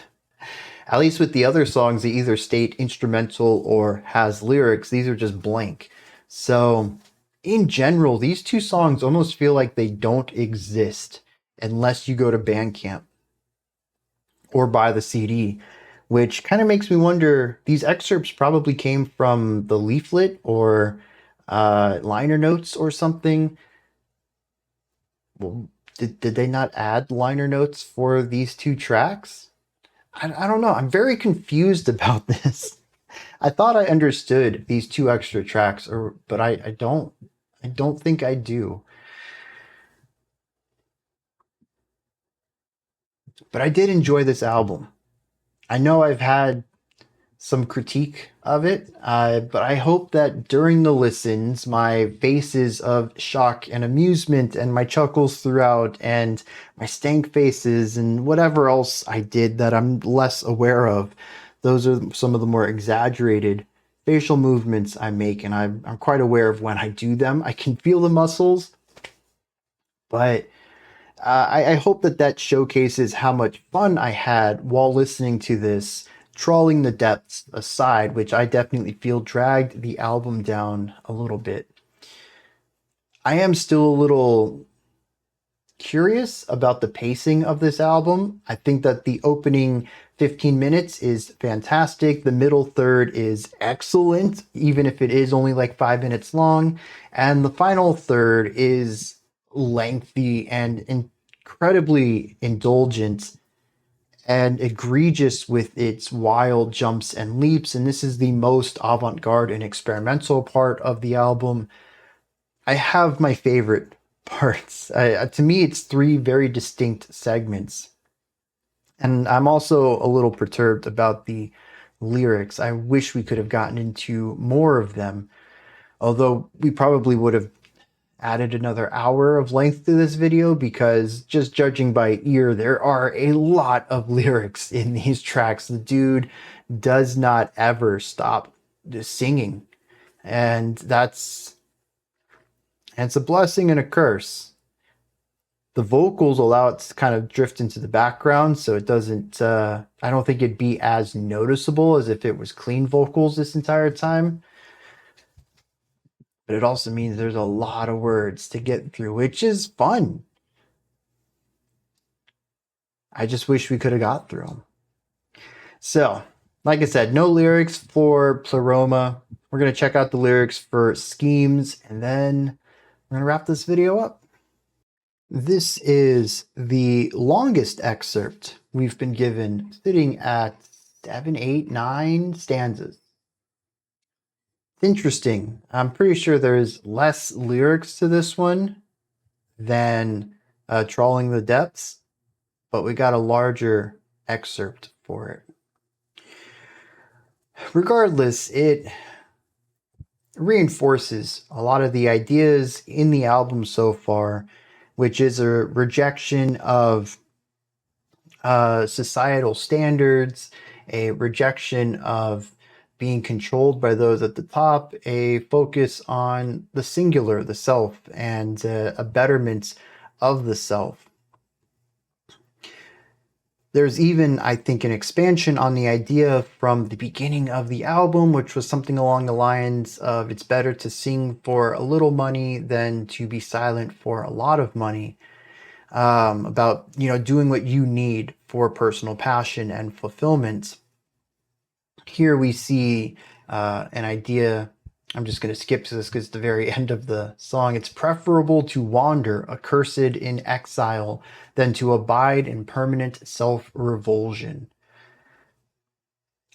At least with the other songs, they either state instrumental or has lyrics. These are just blank. So in general, these two songs almost feel like they don't exist unless you go to Bandcamp or buy the CD, which kind of makes me wonder, these excerpts probably came from the leaflet or liner notes or something. Well, did they not add liner notes for these two tracks? I don't know. I'm very confused about this. I thought I understood these two extra tracks, but I don't think I do. But I did enjoy this album. I know I've had some critique of it, but I hope that during the listens, my faces of shock and amusement and my chuckles throughout and my stank faces and whatever else I did that I'm less aware of, those are some of the more exaggerated facial movements I make, and I'm quite aware of when I do them. I can feel the muscles, but I hope that showcases how much fun I had while listening to this, Trawling the Depths aside, which I definitely feel dragged the album down a little bit. I am still a little curious about the pacing of this album. I think that the opening 15 minutes is fantastic. The middle third is excellent, even if it is only like 5 minutes long. And the final third is lengthy and incredibly indulgent and egregious with its wild jumps and leaps. And this is the most avant-garde and experimental part of the album. I have my favorite parts. To me, it's 3 very distinct segments. And I'm also a little perturbed about the lyrics. I wish we could have gotten into more of them, although we probably would have added another hour of length to this video, because just judging by ear, there are a lot of lyrics in these tracks. The dude does not ever stop singing, and it's a blessing and a curse. The vocals allow it to kind of drift into the background, so it doesn't, I don't think it'd be as noticeable as if it was clean vocals this entire time. But it also means there's a lot of words to get through, which is fun. I just wish we could have got through them. So, like I said, no lyrics for Pleroma. We're going to check out the lyrics for Schemes, and then we're going to wrap this video up. This is the longest excerpt we've been given, sitting at 7, 8, 9 stanzas. It's interesting. I'm pretty sure there's less lyrics to this one than Trawling the Depths, but we got a larger excerpt for it. Regardless, it reinforces a lot of the ideas in the album so far, which is a rejection of societal standards, a rejection of being controlled by those at the top, a focus on the singular, the self, and a betterment of the self. There's even, I think, an expansion on the idea from the beginning of the album, which was something along the lines of it's better to sing for a little money than to be silent for a lot of money. About, doing what you need for personal passion and fulfillment. Here we see an idea. I'm just going to skip to this because it's the very end of the song. It's preferable to wander accursed in exile than to abide in permanent self-revulsion.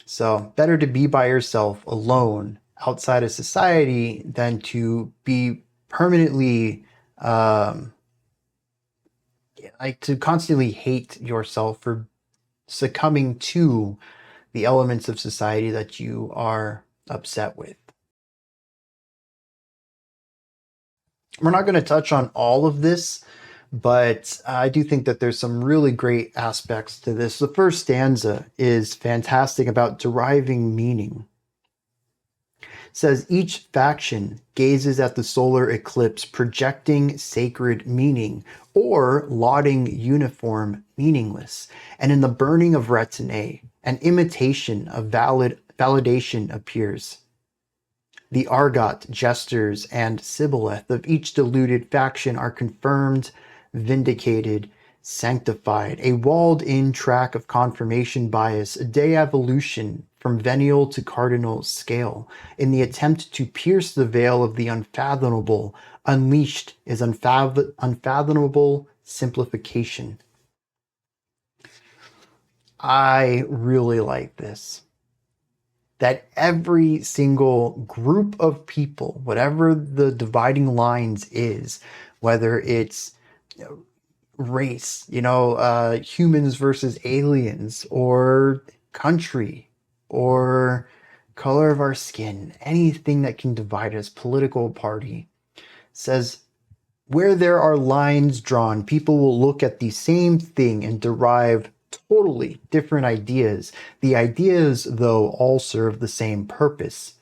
So better to be by yourself alone outside of society than to be permanently to constantly hate yourself for succumbing to the elements of society that you are upset with. We're not going to touch on all of this, but I do think that there's some really great aspects to this. The first stanza is fantastic about deriving meaning. It says, each faction gazes at the solar eclipse, projecting sacred meaning, or lauding uniform meaningless. And in the burning of retinue, an imitation of validation appears. The argot, jesters, and sibboleth of each deluded faction are confirmed, vindicated, sanctified. A walled-in track of confirmation bias, a de-evolution from venial to cardinal scale. In the attempt to pierce the veil of the unfathomable, unleashed is unfathomable simplification. I really like this. That every single group of people, whatever the dividing lines is, whether it's race, humans versus aliens, or country, or color of our skin, anything that can divide us, political party, says where there are lines drawn, people will look at the same thing and derive totally different ideas. The ideas, though, all serve the same purpose: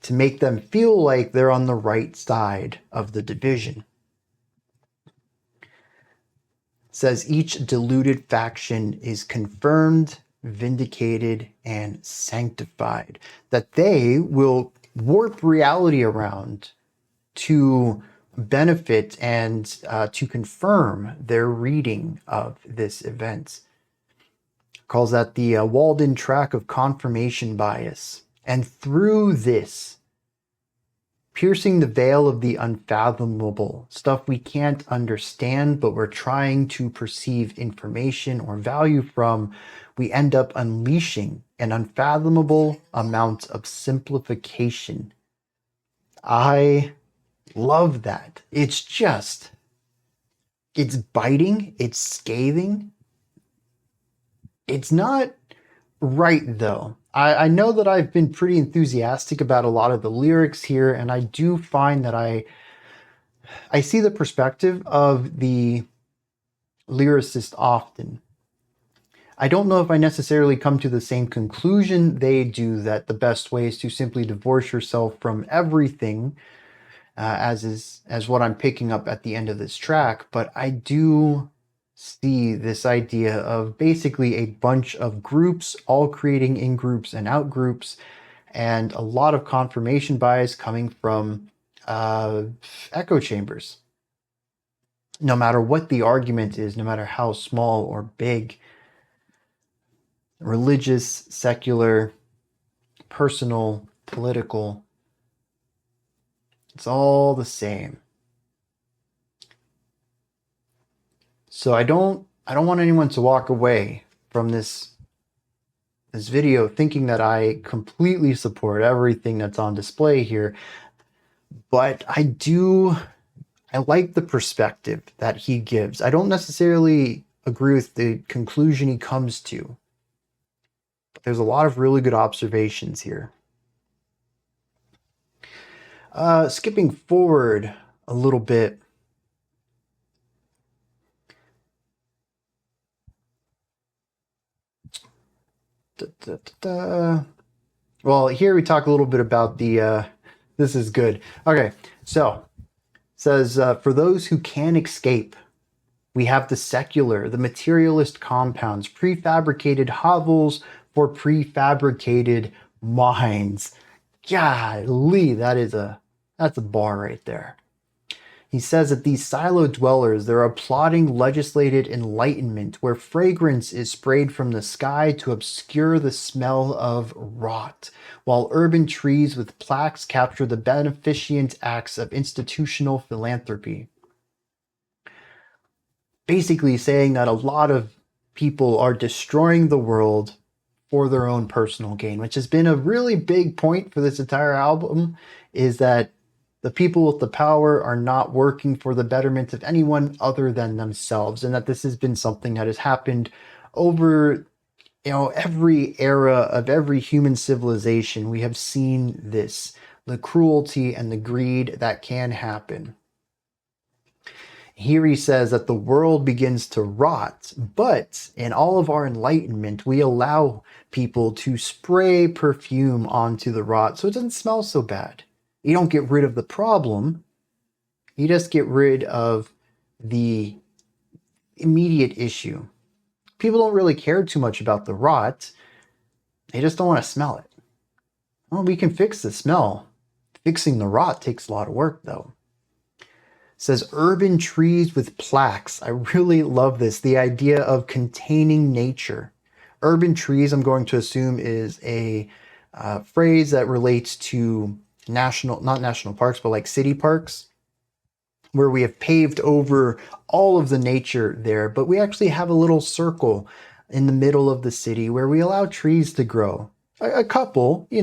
to make them feel like they're on the right side of the division. It says each deluded faction is confirmed, vindicated, and sanctified. That they will warp reality around to benefit and to confirm their reading of this event. Calls that the walled-in track of confirmation bias. And through this, piercing the veil of the unfathomable, stuff we can't understand, but we're trying to perceive information or value from, we end up unleashing an unfathomable amount of simplification. I love that. It's biting, it's scathing. It's not right, though. I know that I've been pretty enthusiastic about a lot of the lyrics here, and I do find that I see the perspective of the lyricist often. I don't know if I necessarily come to the same conclusion they do, that the best way is to simply divorce yourself from everything, as what I'm picking up at the end of this track, but I do see this idea of basically a bunch of groups all creating in groups and out groups, and a lot of confirmation bias coming from echo chambers. No matter what the argument is, no matter how small or big, religious, secular, personal, political, it's all the same. So I don't want anyone to walk away from this video thinking that I completely support everything that's on display here, but I like the perspective that he gives. I don't necessarily agree with the conclusion he comes to, but there's a lot of really good observations here. Skipping forward a little bit. Well, here we talk a little bit about the, this is good. Okay, so it says, for those who can escape, we have the secular, the materialist compounds, prefabricated hovels for prefabricated minds. Golly, that's a bar right there. He says that these silo dwellers, they're applauding legislated enlightenment where fragrance is sprayed from the sky to obscure the smell of rot, while urban trees with plaques capture the beneficent acts of institutional philanthropy. Basically saying that a lot of people are destroying the world for their own personal gain, which has been a really big point for this entire album, is that the people with the power are not working for the betterment of anyone other than themselves, and that this has been something that has happened over, every era of every human civilization. We have seen this, the cruelty and the greed that can happen. Here he says that the world begins to rot, but in all of our enlightenment, we allow people to spray perfume onto the rot so it doesn't smell so bad. You don't get rid of the problem. You just get rid of the immediate issue. People don't really care too much about the rot. They just don't want to smell it. Well, we can fix the smell. Fixing the rot takes a lot of work, though. It says urban trees with plaques. I really love this. The idea of containing nature. Urban trees, I'm going to assume, is a phrase that relates to not national parks, but like city parks, where we have paved over all of the nature there, but we actually have a little circle in the middle of the city where we allow trees to grow. A couple, it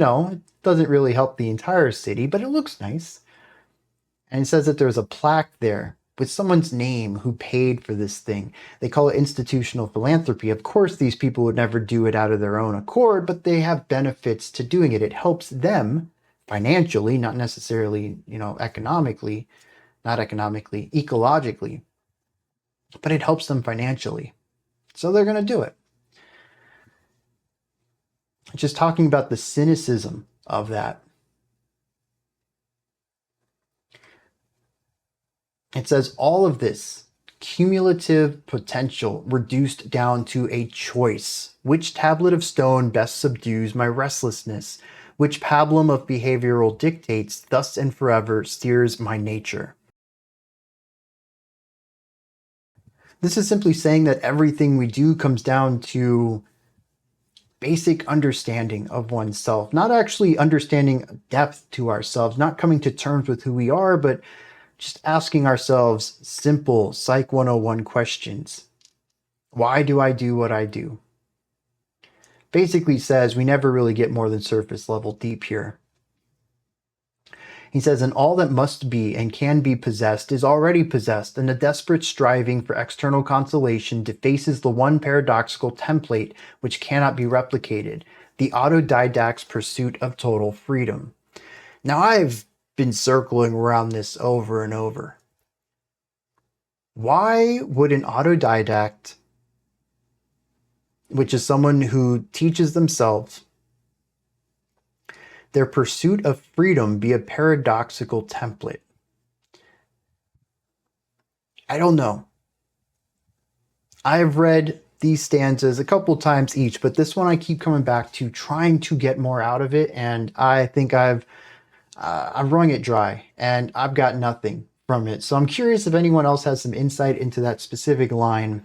doesn't really help the entire city, but it looks nice. And it says that there's a plaque there with someone's name who paid for this thing. They call it institutional philanthropy. Of course, these people would never do it out of their own accord, but they have benefits to doing it. It helps them financially, not necessarily, ecologically, but it helps them financially. So they're going to do it. Just talking about the cynicism of that. It says all of this cumulative potential reduced down to a choice. Which tablet of stone best subdues my restlessness? Which pablum of behavioral dictates thus and forever steers my nature? This is simply saying that everything we do comes down to basic understanding of oneself, not actually understanding depth to ourselves, not coming to terms with who we are, but just asking ourselves simple Psych 101 questions. Why do I do what I do? Basically says we never really get more than surface level deep here. He says, and all that must be and can be possessed is already possessed, and the desperate striving for external consolation defaces the one paradoxical template which cannot be replicated, the autodidact's pursuit of total freedom. Now, I've been circling around this over and over. Why would an autodidact, which is someone who teaches themselves, their pursuit of freedom be a paradoxical template? I don't know. I've read these stanzas a couple times each, but this one I keep coming back to, trying to get more out of it, and I think I've wrung it dry, and I've got nothing from it. So I'm curious if anyone else has some insight into that specific line.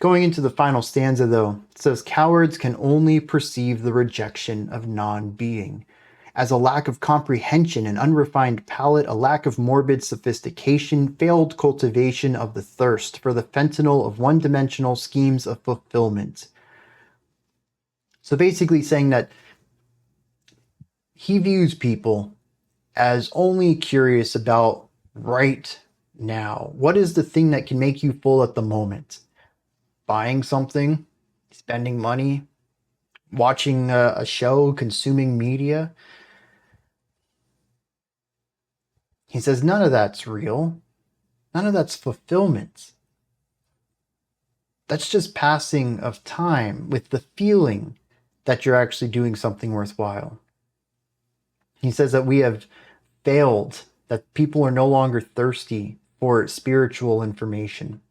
Going into the final stanza, though, it says, cowards can only perceive the rejection of non-being as a lack of comprehension, an unrefined palate, a lack of morbid sophistication, failed cultivation of the thirst for the fentanyl of one-dimensional schemes of fulfillment. So basically saying that he views people as only curious about right now. What is the thing that can make you full at the moment? Buying something, spending money, watching a show, consuming media. He says none of that's real. None of that's fulfillment. That's just passing of time with the feeling that you're actually doing something worthwhile. He says that we have failed, that people are no longer thirsty for spiritual information.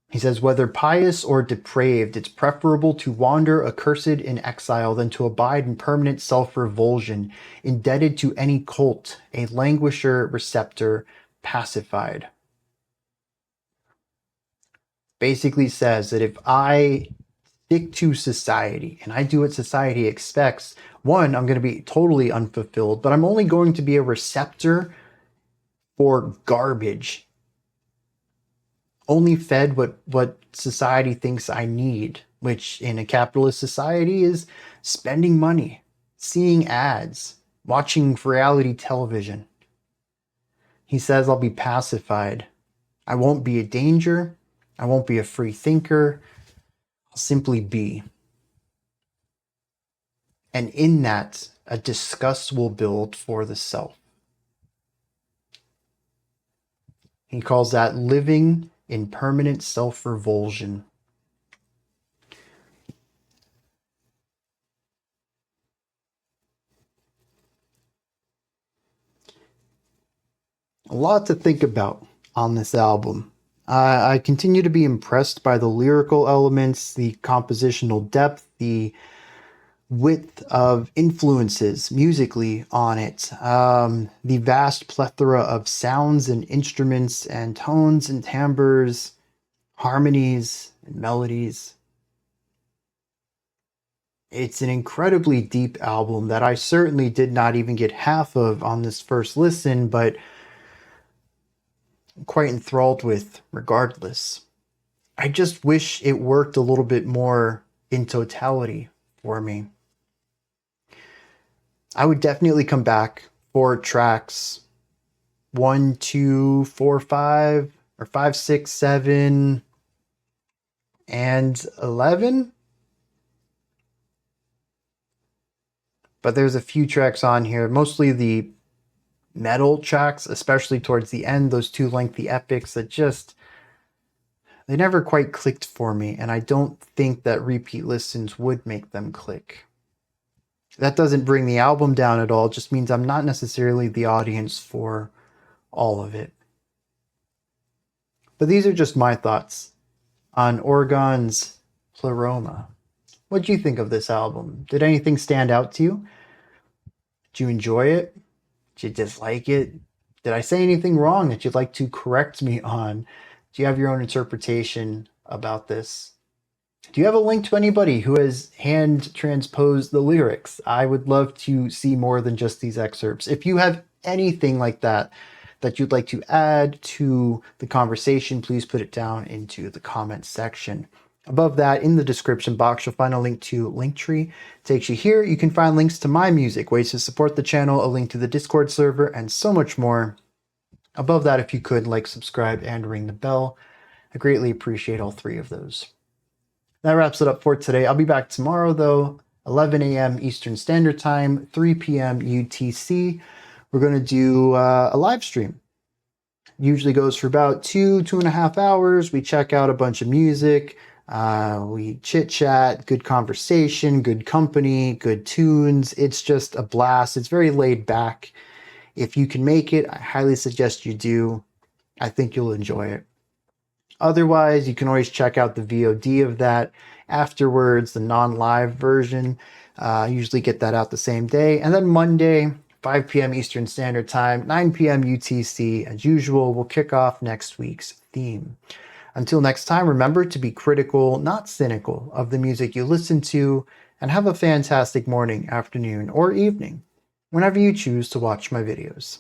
He says, whether pious or depraved, it's preferable to wander accursed in exile than to abide in permanent self-revulsion, indebted to any cult, a languisher receptor, pacified. Basically says that if I stick to society and I do what society expects, one, I'm going to be totally unfulfilled, but I'm only going to be a receptor for garbage. Only fed what society thinks I need, which in a capitalist society is spending money, seeing ads, watching reality television. He says I'll be pacified. I won't be a danger. I won't be a free thinker. I'll simply be. And in that, a disgust will build for the self. He calls that living in permanent self-revulsion. A lot to think about on this album. I continue to be impressed by the lyrical elements, the compositional depth, the width of influences musically on it, the vast plethora of sounds and instruments and tones and timbres, harmonies and melodies. It's an incredibly deep album that I certainly did not even get half of on this first listen, but I'm quite enthralled with regardless. I just wish it worked a little bit more in totality for me. I would definitely come back for tracks 1, 2, 4, 5, or 5, 6, 7, and 11. But there's a few tracks on here, mostly the metal tracks, especially towards the end, those two lengthy epics that just, they never quite clicked for me, and I don't think that repeat listens would make them click. That doesn't bring the album down at all, it just means I'm not necessarily the audience for all of it. But these are just my thoughts on Orgone's Pleroma. What did you think of this album? Did anything stand out to you? Did you enjoy it? Did you dislike it? Did I say anything wrong that you'd like to correct me on? Do you have your own interpretation about this? Do you have a link to anybody who has hand transposed the lyrics? I would love to see more than just these excerpts. If you have anything like that that you'd like to add to the conversation, please put it down into the comments section. Above that, in the description box, you'll find a link to Linktree. Takes you here. You can find links to my music, ways to support the channel, a link to the Discord server, and so much more. Above that, if you could, like, subscribe, and ring the bell. I greatly appreciate all three of those. That wraps it up for today. I'll be back tomorrow, though, 11 a.m. Eastern Standard Time, 3 p.m. UTC. We're going to do a live stream. Usually goes for about 2.5 hours. We check out a bunch of music. We chit chat, good conversation, good company, good tunes. It's just a blast. It's very laid back. If you can make it, I highly suggest you do. I think you'll enjoy it. Otherwise, you can always check out the VOD of that afterwards, the non-live version. Usually get that out the same day. And then Monday, 5 p.m. Eastern Standard Time, 9 p.m. UTC. As usual, we'll kick off next week's theme. Until next time, remember to be critical, not cynical, of the music you listen to, and have a fantastic morning, afternoon, or evening, whenever you choose to watch my videos.